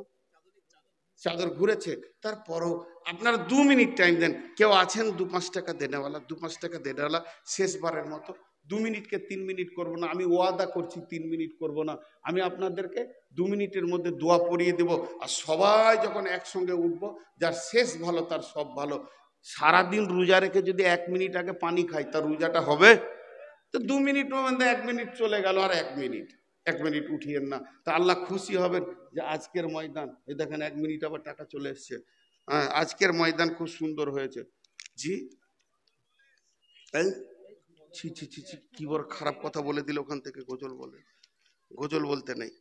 চাদর ঘুরেছে, তারপরও আপনারা 2 মিনিট টাইম দেন। কেউ আছেন 2-5 টাকা দেনেওয়ালা? 2-5 টাকা দেনেওয়ালা, শেষবারের মতো 2 মিনিটকে 3 মিনিট করব না। আমি ওয়াদা করছি 3 মিনিট করব না। আমি আপনাদেরকে 2 মিনিটের মধ্যে দোয়া পড়িয়ে দেব। আর সবাই যখন একসঙ্গে উঠব, যার শেষ ভালো তার সব ভালো। সারাদিন রোজা রেখে যদি 1 মিনিট আগে পানি খাই, তার রোজাটা হবে? তো 2 মিনিট মধ্যে 1 মিনিট চলে গেল, আর 1 মিনিট উঠিয়েন না। তা আল্লাহ খুশি হবেন যে আজকের ময়দান, এই দেখেন 1 মিনিট আবার টাকা চলে এসছে। হ্যাঁ, আজকের ময়দান খুব সুন্দর হয়েছে। জি, এই ছি ছি ছি ছি, কি বড় খারাপ কথা বলে দিল। ওখান থেকে গজল বলে, গজল বলতে নেই।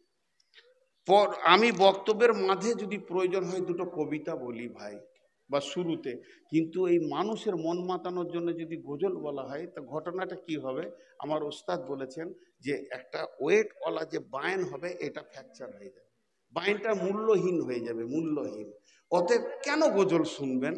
আমি বক্তব্যের মাঝে যদি প্রয়োজন হয় 2টো কবিতা বলি ভাই, বা শুরুতে। কিন্তু এই মানুষের মন মাতানোর জন্য যদি গজল বলা হয়, তা ঘটনাটা কি হবে? আমার ওস্তাদ বলেছেন যে একটা ওয়েটওয়ালা যে বায়ান হবে, এটা ফ্র্যাকচার হয়ে যাবে, বায়ানটা মূল্যহীন হয়ে যাবে, মূল্যহীন। অতএব কেন গজল শুনবেন?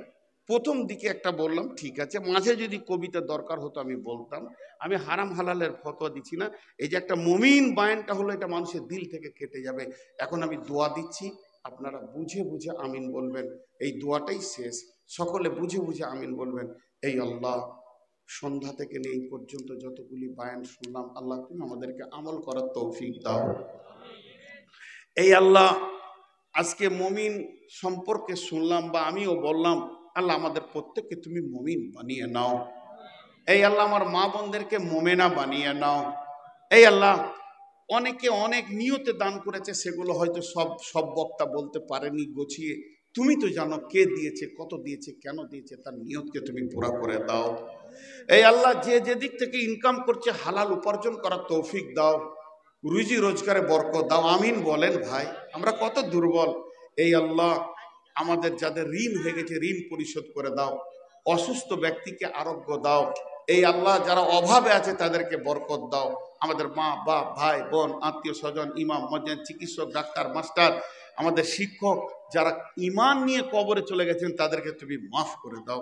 প্রথম দিকে একটা বললাম, ঠিক আছে, মাঝে যদি কবিতা দরকার হতো আমি বলতাম। আমি হারাম হালালের ফতোয়া দিচ্ছি না। এই যে একটা মুমিন বায়ানটা হলো, এটা মানুষের দিল থেকে কেটে যাবে। এখন আমি দোয়া দিচ্ছি, আপনারা বুঝে বুঝে আমিন বলবেন। এই দোয়াটাই শেষ, সকলে বুঝে বুঝে আমিন বলবেন। এই আল্লাহ, সন্ধ্যা থেকে নিয়ে এই পর্যন্ত যতগুলি বায়ান শুনলাম, আল্লাহ তুমি আমাদেরকে আমল করার তৌফিক দাও। এই আল্লাহ, আজকে মুমিন সম্পর্কে শুনলাম, বা আমিও বললাম, আল্লাহ আমাদের প্রত্যেককে তুমি মুমিন বানিয়ে নাও। এই আল্লাহ, আমার মা বোনদেরকে মোমেনা বানিয়ে নাও। এই আল্লাহ, অনেকে অনেক নিয়তে দান করেছে, সেগুলো হয়তো সব বক্তা বলতে পারেনি গুছিয়ে। তুমি তো জানো কে দিয়েছে, কত দিয়েছে, কেন দিয়েছে, তার নিয়তকে তুমি পুরা করে দাও। এই আল্লাহ, যে যেদিক থেকে ইনকাম করছে হালাল উপার্জন করার তৌফিক দাও, রুজি রোজগারে বরকত দাও। আমিন বলেন ভাই, আমরা কত দুর্বল। এই আল্লাহ, আমাদের যাদের ঋণ হয়ে গেছে ঋণ পরিশোধ করে দাও, অসুস্থ ব্যক্তিকে আরোগ্য দাও। এই আল্লাহ, যারা অভাবে আছে তাদেরকে বরকত দাও। আমাদের মা বাপ, ভাই বোন, আত্মীয় স্বজন, ইমাম, মুয়াজ্জিন, চিকিৎসক, ডাক্তার, মাস্টার, আমাদের শিক্ষক যারা ঈমান নিয়ে কবরে চলে গেছেন, তাদেরকে তুমি মাফ করে দাও।